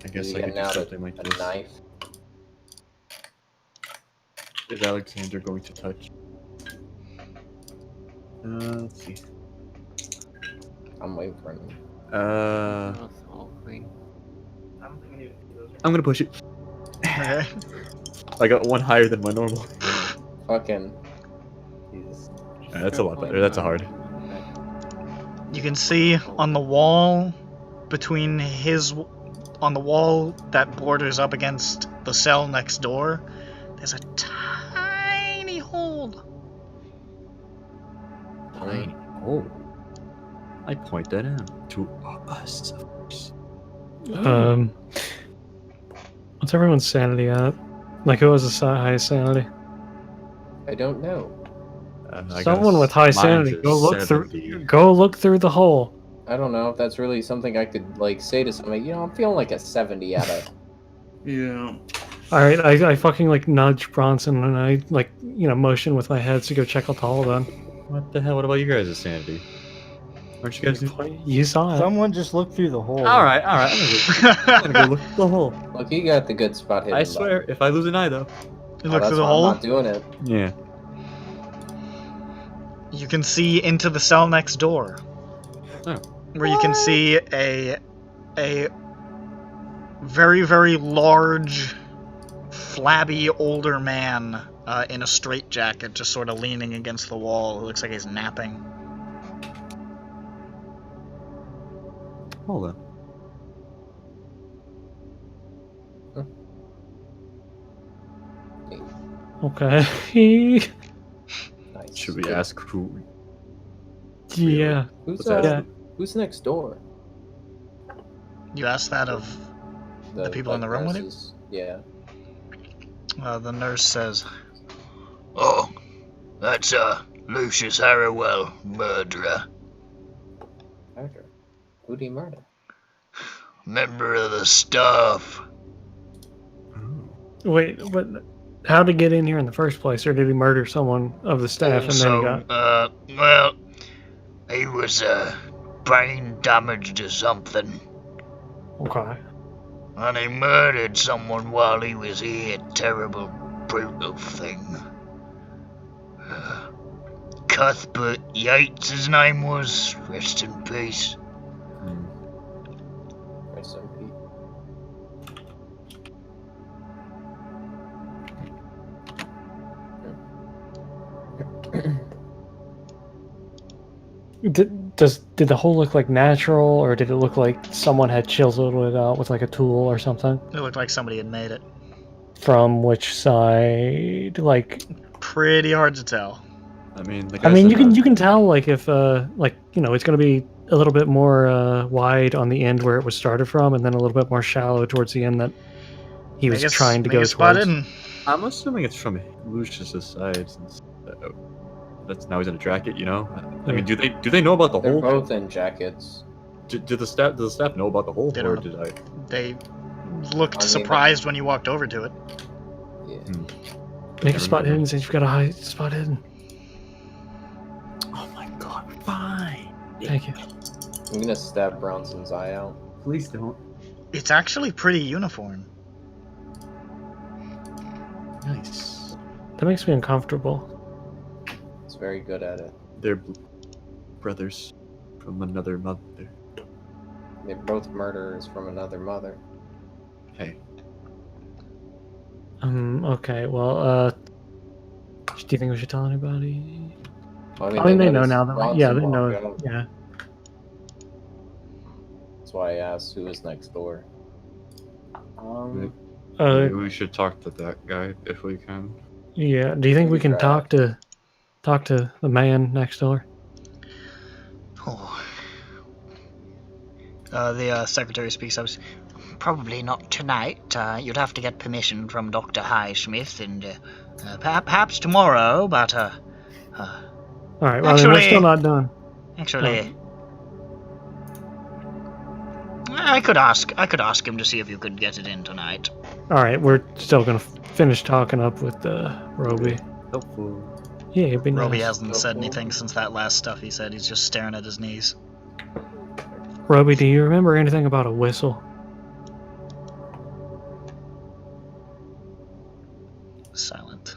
I guess Did I he could get do out something like a this. knife? Is Alexander going to touch? Let's see. I'm waiting for him. I'm gonna push it. Okay. I got one higher than my normal. Fucking. Jesus. That's a lot better. That's a hard. You can see on the wall between on the wall that borders up against the cell next door, there's a tiny hole. Tiny. Oh. I point that out to us, of course. What's everyone's sanity at? Like, who has the highest sanity? I don't know. Someone with high sanity, go look through the hole. I don't know if that's really something I could like say to somebody. You know, I'm feeling like a 70 out of. Yeah. All right, I fucking like nudge Bronson and I like motion with my head to go check out the hole. Then What the hell? What about you guys' sanity? Aren't you guys? you saw it. Someone just look through the hole. All right. I'm gonna go look at the hole. Look, you got the good spot hidden. I swear, if I lose an eye though. You look that's through the why hole. I'm not doing it. Yeah. You can see into the cell next door. Oh. Where you can see a very, very large, flabby older man in a straitjacket just sort of leaning against the wall. It looks like he's napping. Hold on. Okay. Nice. Should we ask who? Yeah. Who's What's that? Who's next door? You asked that of the people in the room with you? nurses. Yeah. The nurse says, Oh, that's Lucius Harrowell, murderer. Murder. Who'd he murder? Member of the staff. Wait, but how did he get in here in the first place, or did he murder someone of the staff and then he got? Well, he was brain damaged or something, Okay. and he murdered someone while he was here. Terrible, brutal thing. Cuthbert Yates, his name was. Rest in peace. Rest in peace. Did the hole look like natural, or did it look like someone had chiseled it out with like a tool or something? It looked like somebody had made it. From which side? Like, pretty hard to tell. I mean, you can tell like if it's gonna be a little bit more wide on the end where it was started from, and then a little bit more shallow towards the end that he was trying to go towards. I'm assuming it's from Lucius's side, since that's now he's in a jacket. You know, I mean, do they know about the They're hole? both in jackets. Does the staff know about the hole, They or don't. did I? They looked surprised when you walked over to it. Yeah. Make a spot hidden since you've got a high spot hidden. Oh my god, fine. Thank you. I'm gonna stab Bronson's eye out. Please don't. It's actually pretty uniform. Nice. That makes me uncomfortable. It's very good at it. They're brothers from another mother. They're both murderers from another mother. Hey. Okay, well, do you think we should tell anybody? Well, I mean, they know this now. That, Bronson yeah, they walked know. out. Yeah. That's why I asked who was next door. Maybe we should talk to that guy if we can. Yeah. Do you think we can talk to the man next door? Oh. The secretary speaks up. Probably not tonight. You'd have to get permission from Dr. Highsmith, and perhaps tomorrow. But all right. Well, we're still not done. Actually, I could ask him to see if you could get it in tonight. All right. We're still gonna finish talking up with Roby. Helpful. Yeah, it'd be nice. Roby hasn't said anything since that last stuff he said. He's just staring at his knees. Roby, do you remember anything about a whistle? Silent.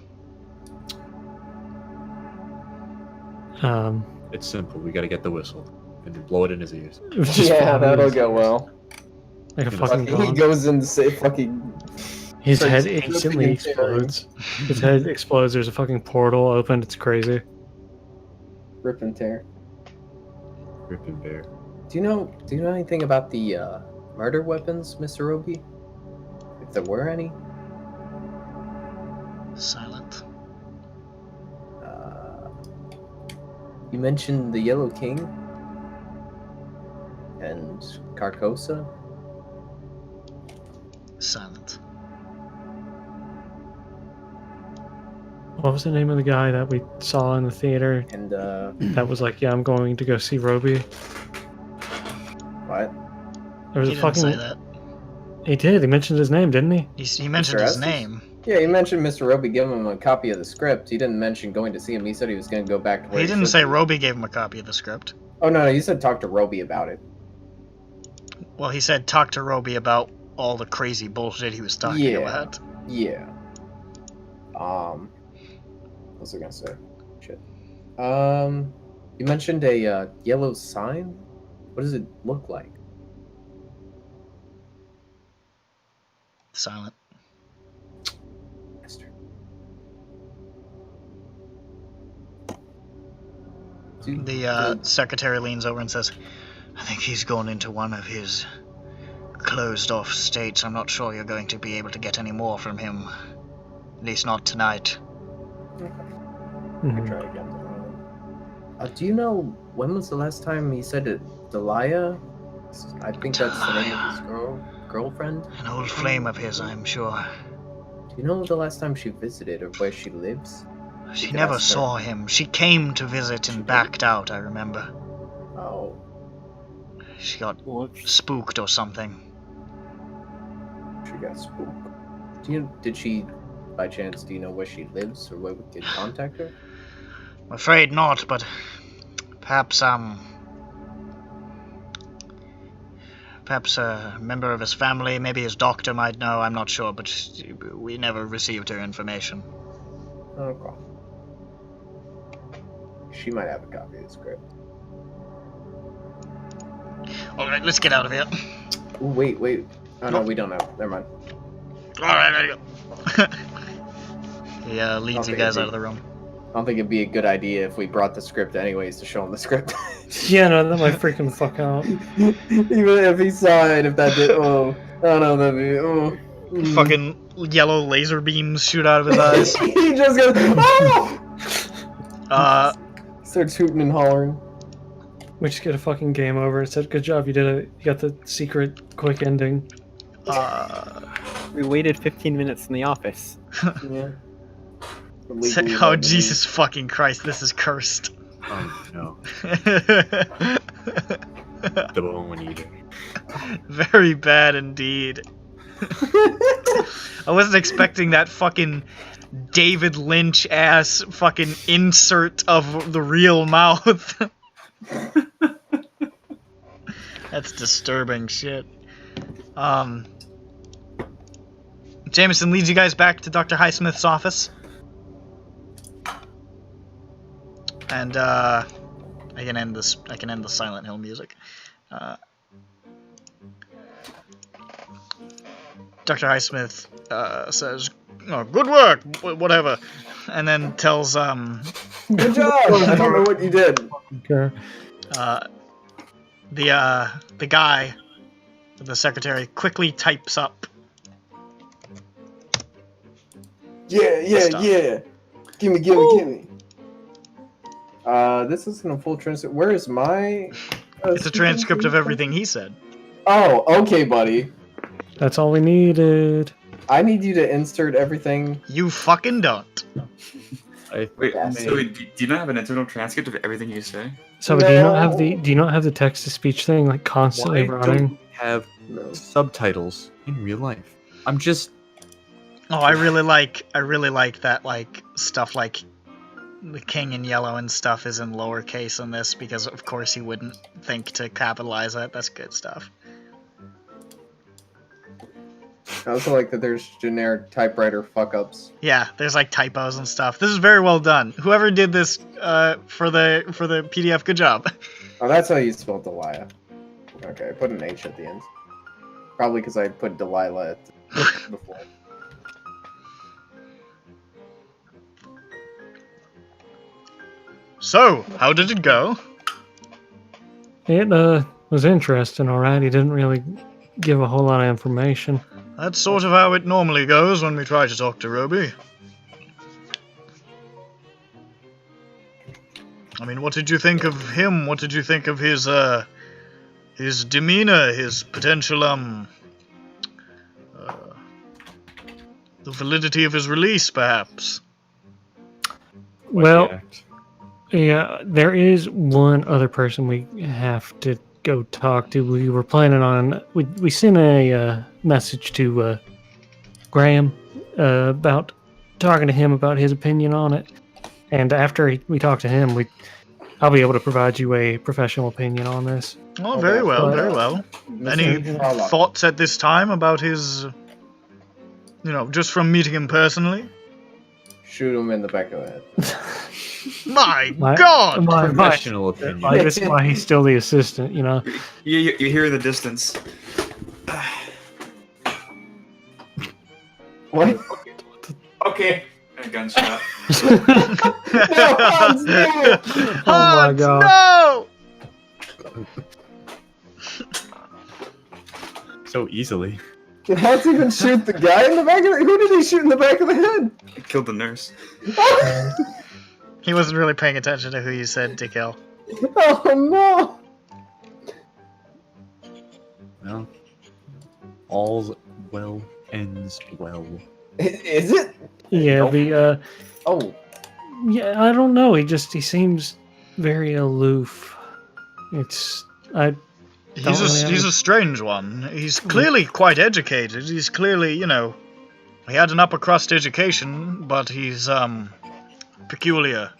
It's simple. We gotta get the whistle and then blow it in his ears. Yeah, that'll go well. Like a fucking He gong. goes in to say fucking. His starts head flipping instantly and tearing. explodes. His head explodes. There's a fucking portal opened. It's crazy. Rip and tear. Rip and bear. Do you know anything about the murder weapons, Mr. Roby? If there were any? Silent. You mentioned the Yellow King and Carcosa. Silent. What was the name of the guy that we saw in the theater? And That was like, yeah, I'm going to go see Roby. what? There was He a didn't fucking. say that. He did. He mentioned his name, didn't he? He mentioned Mr. his Estes? name. Yeah, he mentioned Mr. Roby giving him a copy of the script. He didn't mention going to see him. He said he was going to go back to where He didn't should say be. Roby gave him a copy of the script. Oh, no, you said talk to Roby about it. Well, he said talk to Roby about all the crazy bullshit he was talking about. Yeah. What was I going to say? Shit. You mentioned a yellow sign? What does it look like? Silent. The secretary leans over and says, I think he's gone into one of his closed-off states. I'm not sure you're going to be able to get any more from him. At least not tonight. I try again tomorrow. Do you know when was the last time he said it? Delia? I think that's the name of his girlfriend. An old flame of his, I'm sure. Do you know the last time she visited or where she lives? She could never ask her. saw him. She came to visit and backed out, I remember. Oh. She got spooked or something. She got spooked. Did she, by chance, do you know where she lives or where we could contact her? I'm afraid not, but perhaps a member of his family, maybe his doctor might know, I'm not sure, but we never received her information. Okay. She might have a copy of the script. Alright, let's get out of here. Ooh, wait. Oh, no, we don't have. Never mind. Alright, there you go. He leads you guys out of the room. I don't think it'd be a good idea if we brought the script anyways to show him the script. Yeah, no, that might freak him the fuck out. Even if he saw it, if that did, oh, I don't know, that'd be, oh. Fucking yellow laser beams shoot out of his eyes. He just goes, oh! Starts hooting and hollering. We just get a fucking game over. It said, good job, you did it. You got the secret quick ending. We waited 15 minutes in the office. Yeah. Oh, Jesus fucking Christ, this is cursed. Oh, no. The bone eater. Very bad indeed. I wasn't expecting that fucking David Lynch ass fucking insert of the real mouth. That's disturbing shit. Jameson leads you guys back to Dr. Highsmith's office. And I can end this. I can end the Silent Hill music. Dr. Highsmith says, "Oh, good work, whatever," and then tells good job. I don't know what you did. Okay. The guy, the secretary, quickly types up. Yeah. Gimme. This isn't a full transcript. Where is my... it's a transcript of everything he said. Oh, okay, buddy. That's all we needed. I need you to insert everything. You fucking don't. Wait, so do you not have an internal transcript of everything you say? So No. do you not have the text to speach thing like constantly Why running? don't you have subtitles in real life? I'm just... Oh, I really like that, like, stuff like the King in Yellow and stuff is in lowercase in this, because of course he wouldn't think to capitalize it. That's good stuff. I also like that there's generic typewriter fuck-ups. Yeah, there's like typos and stuff. This is very well done. Whoever did this for the PDF, good job. Oh, that's how you spelled Delilah. Okay, I put an H at the end. Probably because I put Delilah at before. So, how did it go? It was interesting, alright. He didn't really give a whole lot of information. That's sort of how it normally goes when we try to talk to Roby. I mean, what did you think of him? What did you think of his demeanor, his potential, the validity of his release, perhaps? Well, yeah, there is one other person we have to go talk to. We were planning on... We sent a message to Graham about talking to him about his opinion on it. And after we talk to him, I'll be able to provide you a professional opinion on this. Oh, very well, very well. Any thoughts at this time about his... just from meeting him personally? Shoot him in the back of the head. My God! Professional opinion. That's why he's still the assistant, you know? You hear in the distance. What? Okay. A gunshot. Oh my God. No! So easily. Did Hans even shoot the guy in the back of the head? Who did he shoot in the back of the head? It killed the nurse. He wasn't really paying attention to who you said to kill. Oh no! Well, all's well ends well. Is it? Yeah, Oh. Yeah, I don't know. He seems very aloof. He's a strange one. He's clearly quite educated. He's clearly, he had an upper crust education, but he's peculiar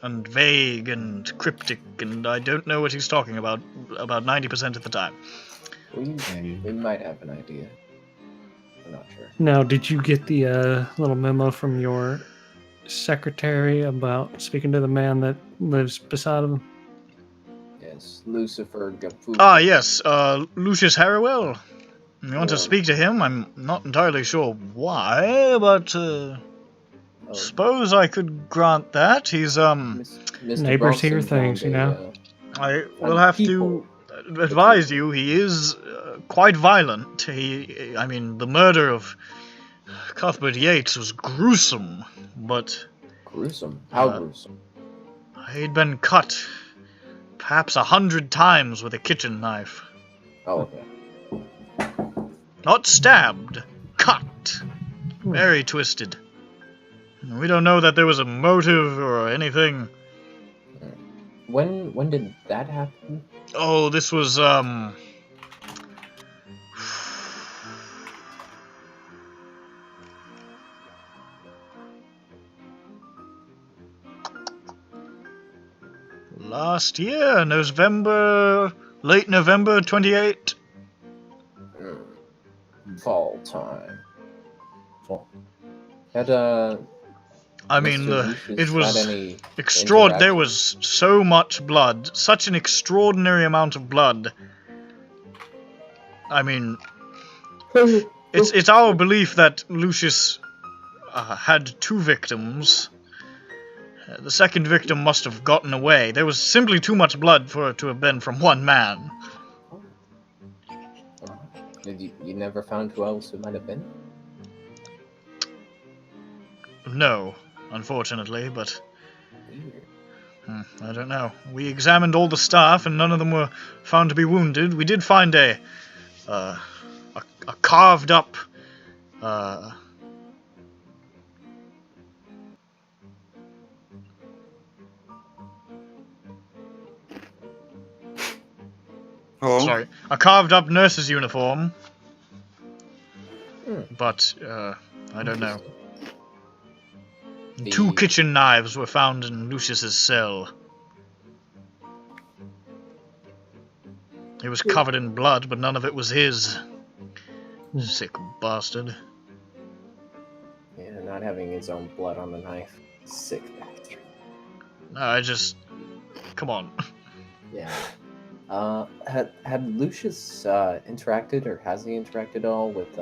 and vague and cryptic, and I don't know what he's talking about 90% of the time. We might have an idea. I'm not sure. Now, did you get the little memo from your secretary about speaking to the man that lives beside him? Yes, Lucifer Gafu. Ah, yes, Lucius Harrowell. You want to speak to him? I'm not entirely sure why, but, suppose I could grant that. He's, Mr. Neighbors Bronson hear things, found you know. I will have people. to advise you, he is quite violent. I mean, the murder of Cuthbert Yates was gruesome, but... Gruesome? How gruesome? He'd been cut perhaps 100 times with a kitchen knife. Oh, okay. Not stabbed, cut. Very twisted. We don't know that there was a motive or anything. When did that happen? Oh, this was, last year, late November 28. Fall time. Fall. Had, I mean, Mr. Lucius it was had any extraordinary. There interaction? was so much blood, such an extraordinary amount of blood. I mean, it's our belief that Lucius had 2 victims. The second victim must have gotten away. There was simply too much blood for it to have been from one man. You never found who else it might have been? No, unfortunately, but I don't know. We examined all the staff, and none of them were found to be wounded. We did find a carved up Hello? sorry, a carved up nurse's uniform. But I don't know. 2 kitchen knives were found in Lucius's cell. He was covered in blood, but none of it was his. Sick bastard. Yeah, not having his own blood on the knife. Sick bastard. Come on. Yeah. Had Lucius interacted, or has he interacted at all with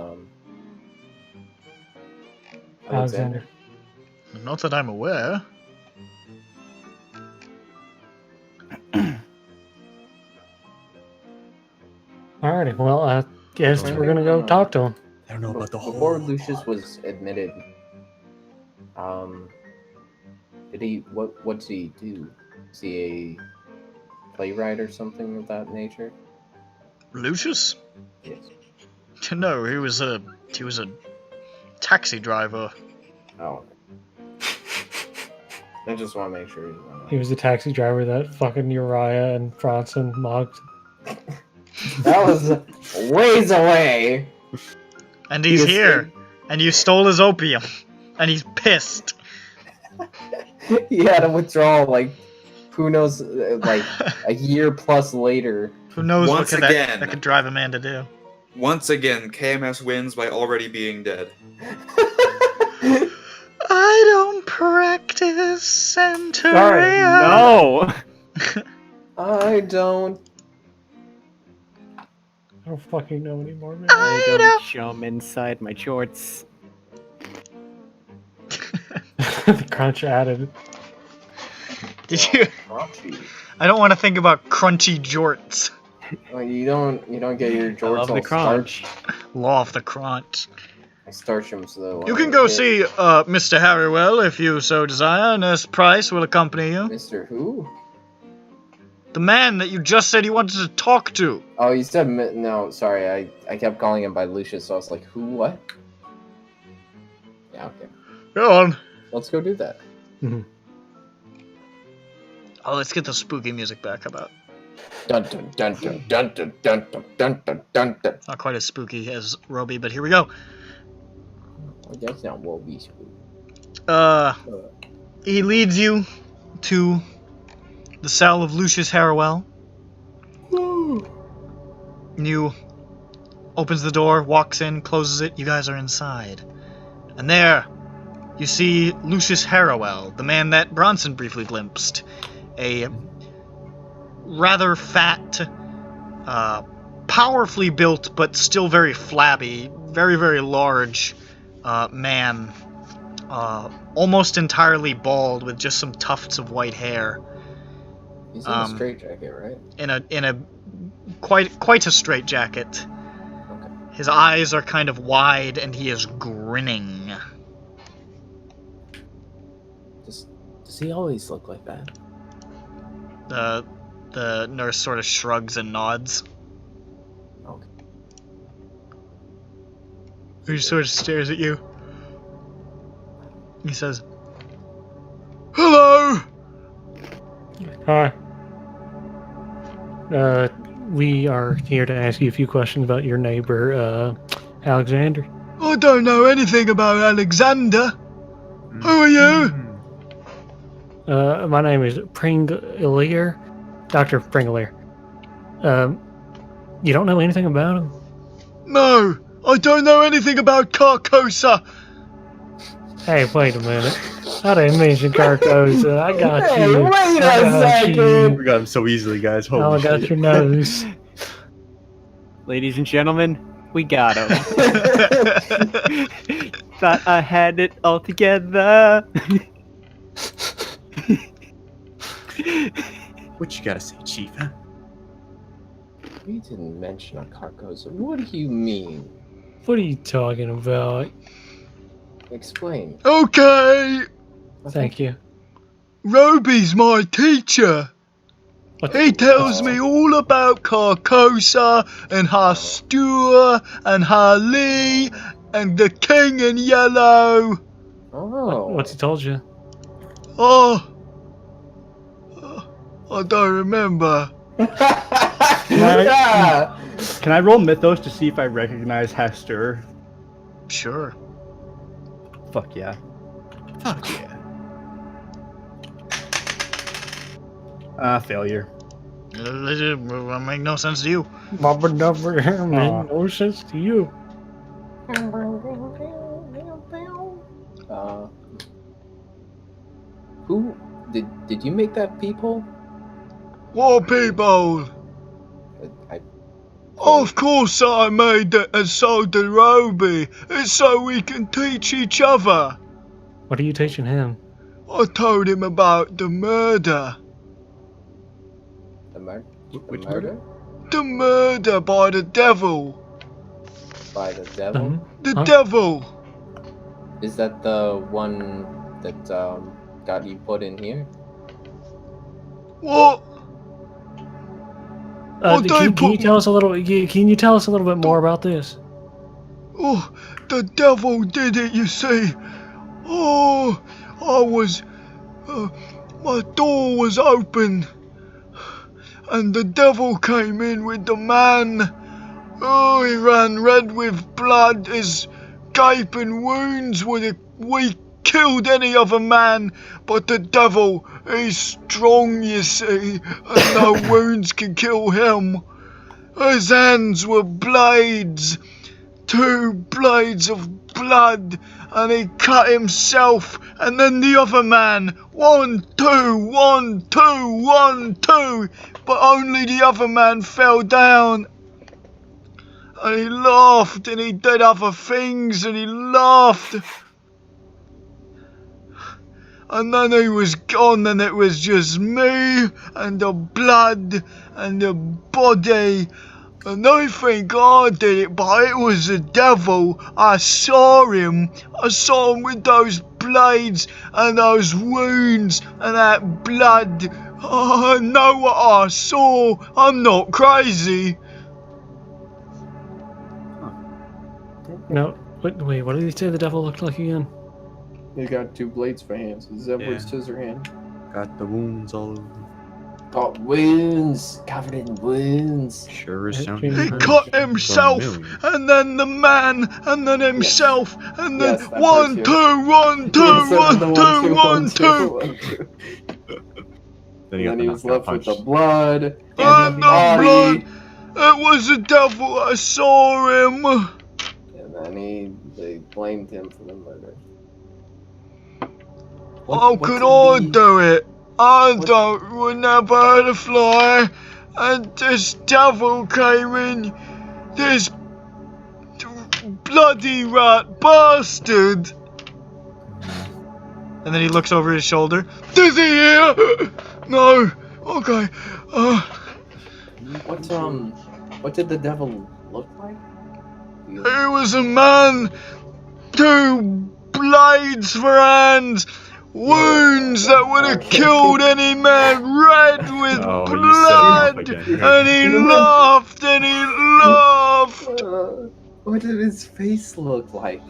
Alexander. Not that I'm aware. Alrighty, well, I guess we're gonna go talk to him. I don't know about the Before whole... Lucius was admitted, did he? What did he do? Is he a playwright or something of that nature? Lucius? Yes. No, he was a taxi driver. Oh. I just want to make sure. He was the taxi driver that fucking Uriah and Bronson mugged. That was ways away. And he's here. And you stole his opium. And he's pissed. He had to withdraw, like, who knows, like, a year plus later. Who knows Once what again. that could drive a man to do. Once again, KMS wins by already being dead. I don't practice Santeria. Sorry, no! I don't. I don't fucking know anymore, man. I don't jump inside my shorts. The crunch added. Did you? Crunchy. I don't want to think about crunchy jorts. Well, you don't get your I jorts love all the crunch. starched. Law of the crunch. I starch them so that You can go see Mr. Harrywell if you so desire. Nurse Price will accompany you. Mr. Who? The man that you just said you wanted to talk to. Oh, you said no. Sorry, I kept calling him by Lucius, so I was like, who? What? Yeah, okay. Go on. Let's go do that. Oh, let's get the spooky music back. How about? Dun dun dun dun dun dun dun dun dun dun dun dun. Not quite as spooky as Roby, but here we go. Oh, that's not what we spook. He leads you to the cell of Lucius Harrowell. You opens the door, walks in, closes it. You guys are inside. And there, you see Lucius Harrowell, the man that Bronson briefly glimpsed. A rather fat, powerfully built, but still very flabby, very, very large man almost entirely bald with just some tufts of white hair. He's in a straitjacket, right? In a quite a straitjacket. Okay. His eyes are kind of wide, and he is grinning. Does he always look like that? The nurse sort of shrugs and nods. Okay. He sort of stares at you. He says, "Hello." Hi. We are here to ask you a few questions about your neighbor, Alexander. I don't know anything about Alexander. Who are you? My name is Prenglear, Dr. Prenglear. You don't know anything about him? No, I don't know anything about Carcosa. Hey, wait a minute. I didn't mention Carcosa. I got Hey, you. wait I a got second. you. We got him so easily, guys. Holy Oh, I got shit. your nose. Ladies and gentlemen, we got him. Thought I had it all together. What you gotta say, Chief, huh? We didn't mention a Carcosa. What do you mean? What are you talking about? Explain. Okay, Thank you. Roby's my teacher. What? He tells me all about Carcosa and Hastur and Harley and the King in Yellow. Oh. What's he told you? Oh, I don't remember. Yeah. Can I roll Mythos to see if I recognize Hastur? Sure. Fuck yeah. Fuck yeah. Failure. Will make no sense to you. Bubba Dubber made no sense to you. Who did you make that peephole? What people? I Of course I made it, and so did Roby. It's so we can teach each other. What are you teaching him? I told him about the murder. the murder. Which murder The murder by the devil. by the devil. The Huh? devil. Is that the one that got you put in here? What? Well, Can you tell us a little? Can you tell us a little bit more about this? Oh, the devil did it, you see. Oh, I was... my door was open. And the devil came in with the man. Oh, he ran red with blood. His gaping wounds would have killed any other man. But the devil, he's strong, you see. And no wounds can kill him. His hands were blades. 2 blades of blood, and he cut himself, and then the other man. 1, 2, 1, 2, 1, 2, but only the other man fell down. And he laughed, and he did other things, and he laughed. And then he was gone, and it was just me, and the blood, and the body. And I think I did it, but it was the devil. I saw him. I saw him with those blades and those wounds and that blood. Oh, I know what I saw. I'm not crazy. No. Wait. What did he say the devil looked like again? You got 2 blades for hands. Is that Yeah. what scissor hand? Got the wounds all over. Got wounds, covered in wounds. Sure is He sounding He nice cut for a himself, million. and then the man, and then himself, and then Yes, that 1, part 2, too. 1, 2, Yes, 1, the 2, 1, 2. 1, 2. Then And then he was left with the punch. blood and And the the body. blood. It was the devil. I saw him. And then they blamed him for the murder. How could I do it? Would never hurt a fly. And this devil came in. This bloody rat bastard. And then he looks over his shoulder. Is he here? No. Okay. What did the devil look like? He was a man. 2 blades for hands. Wounds that would have killed any man, red with blood. And he laughed and he laughed. What did his face look like?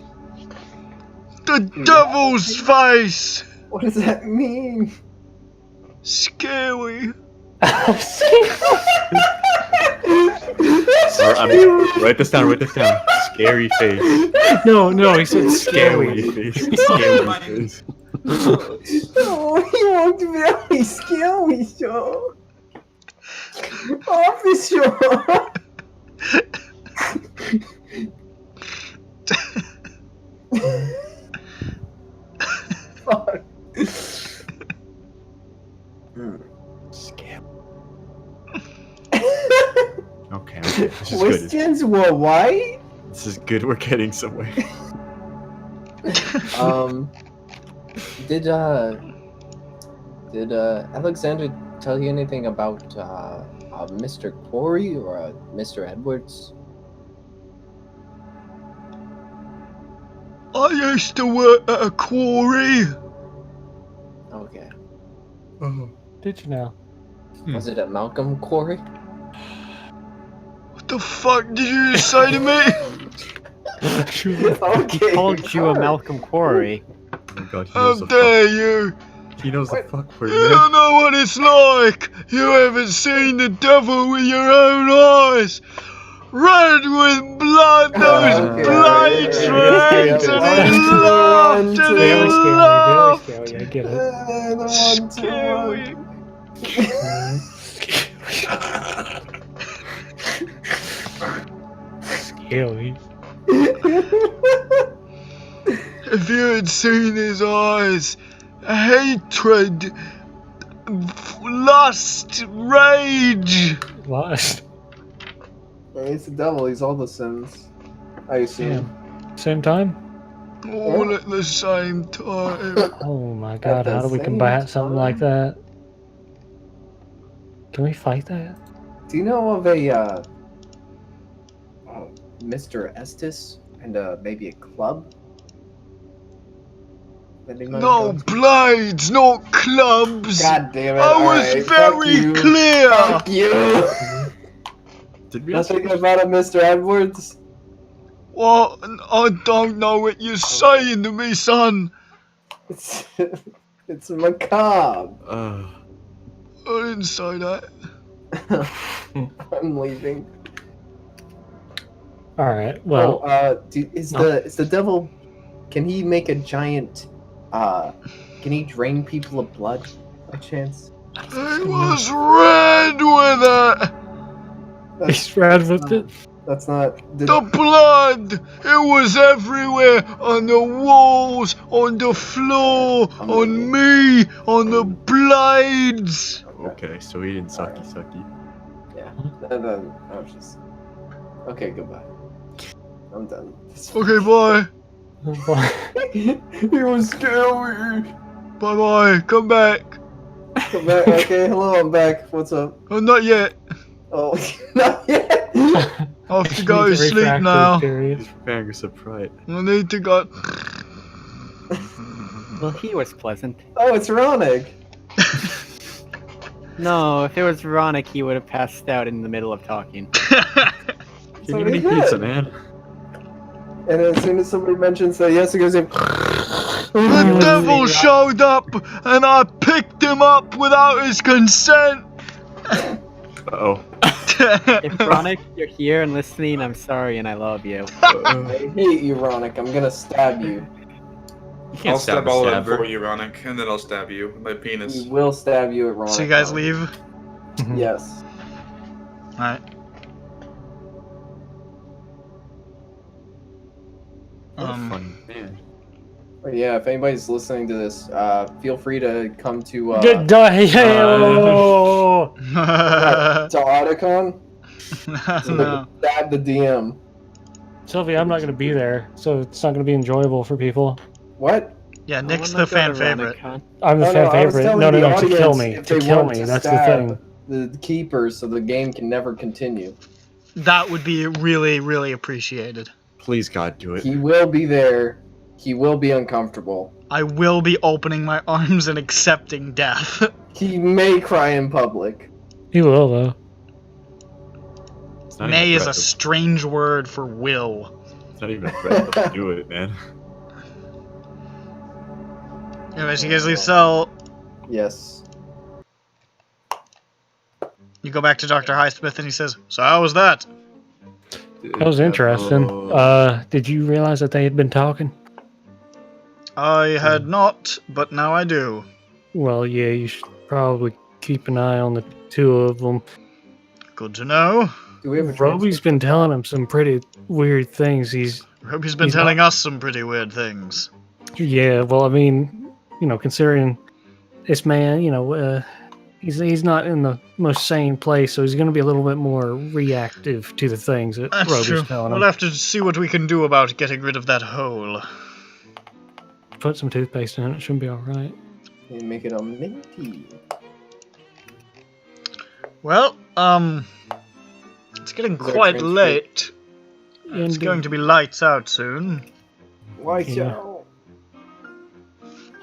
The devil's face. What does that mean? Scary. Write this down. Scary face. No, he said scary. Face. Scary face. Oh, he won't very scary, show. Officer. Fuck. Scam. Okay. This is Questions were white? This is good. We're getting somewhere. Did Alexander tell you anything about Mr. Corey or Mr. Edwards? I used to work at a quarry. Okay. Did you now? Was it at Malcolm Quarry? What the fuck did you just say to me? He called you a Malcolm Quarry. Oh my God, How dare you? He knows the fuck word, You don't know what it's like. You haven't seen the devil with your own eyes. Red with blood, those blades for hands, and he laughed and he laughed. Scary, I get it. Scary. Scary. If you had seen his eyes, hatred, lust, rage. Lust. He's the devil, he's all the sins. I assume. Same time? All at the same time. Oh my God, how do we combat something like that? Can we fight that? Do you know of a Mr. Estes and maybe a club? No blades, not clubs. God damn it! I was very clear. Fuck you. Did we Nothing about a Mr. Edwards? What? I don't know what you're saying to me, son. It's macabre. I didn't say that. I'm leaving. All right. Well, is the devil? Can he make a giant? Can he drain people of blood? By chance? It was red with it. he's red with it. That's not the blood. It was everywhere, on the walls, on the floor, on me, on the blades. Okay, so he didn't sucky. Yeah. No, I was just. Okay, goodbye. I'm done. Okay, bye. He was scary. Bye bye. Come back. Come back. Okay, hello, I'm back. What's up? Oh, not yet. Oh, not yet. I have to go to sleep now. He's preparing a surprise. I need to go. Well, he was pleasant. Oh, it's Ronick. No, if it was Ronick, he would have passed out in the middle of talking. Can you eat pizza, man? And as soon as somebody mentions that, yes, he goes in. The devil showed up, and I picked him up without his consent. Uh-oh. If Ronick, you're here and listening, I'm sorry and I love you. I hate you, Ronick. I'm gonna stab you. I'll stab all of them for you, Ronick, and then I'll stab you with my penis. We will stab you at Ronick. So you guys leave? Yes. Alright. Fun man. But yeah, if anybody's listening to this, feel free to come to Good day. To Otacon. No. Stab the DM. Sylvia, I'm not going to be there, so it's not going to be enjoyable for people. What? Yeah, Nick's wanna the go fan to favorite. Veronica. I'm the No, fan no, I was favorite. telling No, the to kill audience me. if To they kill want me. to That's the stab thing. The keepers, so the game can never continue. That would be really, really appreciated. Please, God, do it. He will be there. He will be uncomfortable. I will be opening my arms and accepting death. He may cry in public. He will, though. It's not May even is a threat. strange word for will. It's not even a threat. Let's do it, man. Anyways, you guys leave cell. Yes. You go back to Dr. Highsmith and he says, "So how was that?" That was interesting. Did you realize that they had been talking? I had not, but now I do. Well, yeah, you should probably keep an eye on the two of them. Good to know. Do we have a Roby's been telling him some pretty weird things. Roby's been He's telling us some pretty weird things. Yeah, well, I mean, considering this man, he's not in the most sane place, so he's going to be a little bit more reactive to the things that That's Roby's true. telling him. We'll have to see what we can do about getting rid of that hole. Put some toothpaste in it. It should be all right. And make it a minty. Well, it's getting there a quite transcript? late. It's going to be lights out soon. Lights Yeah. out.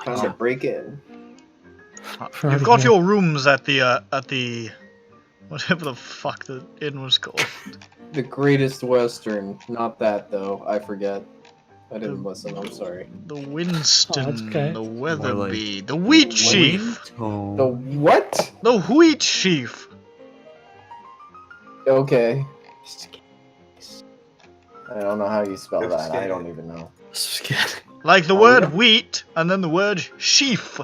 Time to break in. You've got your rooms at the whatever the fuck the inn was called. The Greatest Western. Not that, though. I forget. I didn't listen. I'm sorry. The Winston, Oh, that's okay. the Weatherby, the Wheat Sheaf, The what? the Wheat Sheaf. Okay. I don't know how you spell that. I don't even know. Like the Oh, word yeah. wheat and then the word sheaf.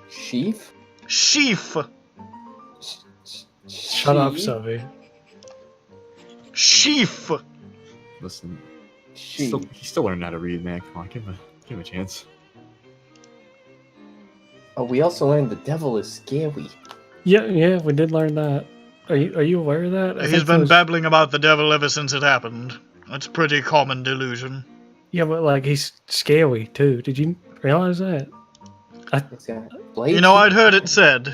Sheaf? Sheaf. Shut up, Sheaf? Sophie. Sheaf. Listen, Sheaf. he's still learning how to read, man. Come on, give him a chance. Oh, we also learned the devil is scary. Yeah, we did learn that. Are you aware of that? I He's think been those- babbling about the devil ever since it happened. That's a pretty common delusion. Yeah, but like he's scary too. Did you realize that? It's got blades. You know, I'd heard it said.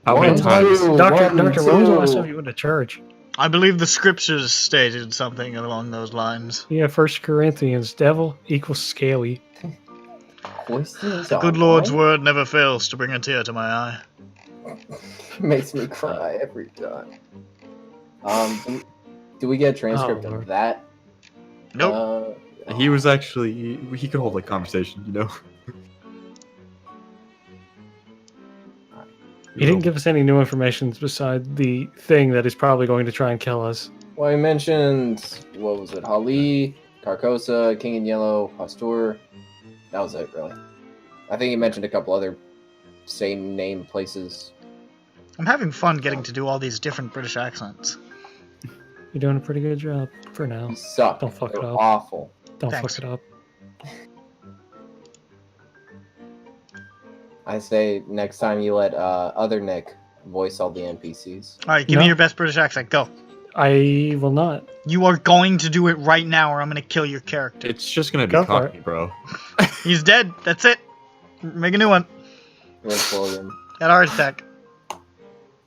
How many One, times? two, Doctor, one, when was the last two. time you went to church? I believe the scriptures stated something along those lines. Yeah, 1 Corinthians, devil equals scary. Questions The good online? Lord's word never fails to bring a tear to my eye. Makes me cry every time. Do we get a transcript Oh, Lord. of that? Nope. He was actually he could hold a conversation, you know. He didn't give us any new information beside the thing that is probably going to try and kill us. Well, he mentioned, what was it? Hali, Carcosa, King in Yellow, Hastur. That was it, really. I think he mentioned a couple other same name places. I'm having fun getting to do all these different British accents. You're doing a pretty good job for now. You suck. Don't fuck it They're up. awful. Don't Thanks. fuck it up. I say next time you let other Nick voice all the NPCs. Alright, give me No. your best British accent. Go. I will not. You are going to do it right now or I'm going to kill your character. It's just gonna be Go for cocky, bro. He's dead. That's it. Make a new one. With William. Got a heart attack.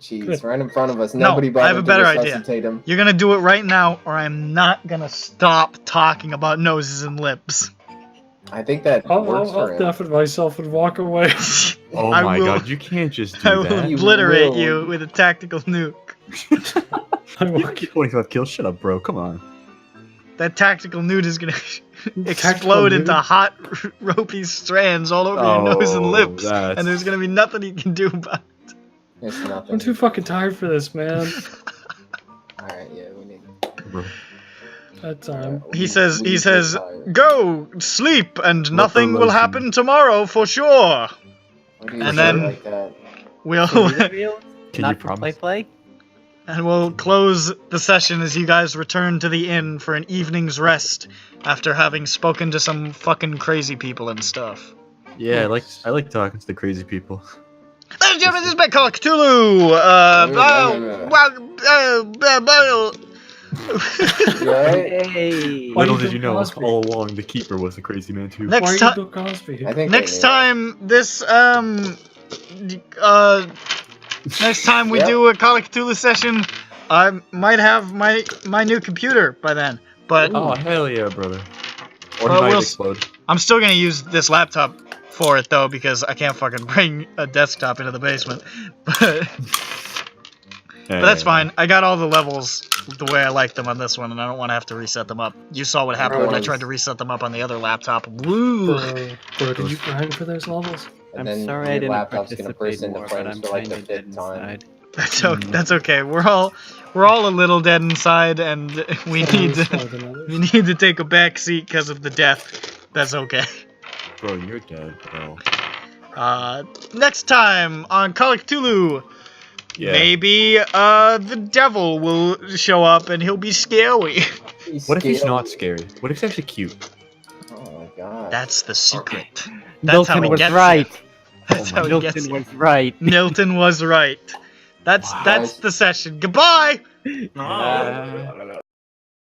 Jeez, Good. right in front of us. No, Nobody I have bothered a better to idea. resuscitate him. You're going to do it right now or I'm not going to stop talking about noses and lips. I think that works I'll for him. deafen myself and walk away. Oh I my will- god, you can't just do I will that. You obliterate will. you with a tactical nuke. You get 25 kills. Shut up, bro. Come on. That tactical nuke is going to explode into hot ropey strands all over your nose and lips. that's- And there's going to be nothing you can do about it. It's nothing. I'm too fucking tired for this, man. Alright, yeah, we need. Bro. That time. He says, We retire. go, sleep, and nothing will lotion. happen tomorrow for sure. Why do you And say it then- like that? We'll Can you Not for promise? play? and we'll close the session as you guys return to the inn for an evening's rest after having spoken to some fucking crazy people and stuff. Yeah, I like talking to the crazy people. Ladies and gentlemen, this is Call of Cthulhu. Right? Hey. Little did you know, all along the keeper was a crazy man too. Next time, I think next they knew. time next time we do a Call of Cthulhu session, I might have my new computer by then. But Oh hell yeah, brother! Or Well, he might we'll explode. I'm still gonna use this laptop for it though because I can't fucking bring a desktop into the basement. But that's fine. I got all the levels the way I like them on this one, and I don't want to have to reset them up. You saw what happened when I tried to reset them up on the other laptop. Woo! Bro, did you grind for those levels? And I'm then sorry your I didn't laptop's gonna burst participate into more, but flames I'm for like the kinda dead 5th time. inside. That's okay. We're all a little dead inside, and we need to take a back seat because of the death. That's okay. Bro, you're dead, bro. Next time on Call of Cthulhu, Yeah. maybe the devil will show up and he'll be scary. What if he's not scary? What if he's actually cute? Oh my god. That's the secret. That's how Milton he was gets right. you. That's how he gets Milton you. was right. Milton was right. That's the session. Goodbye. Oh.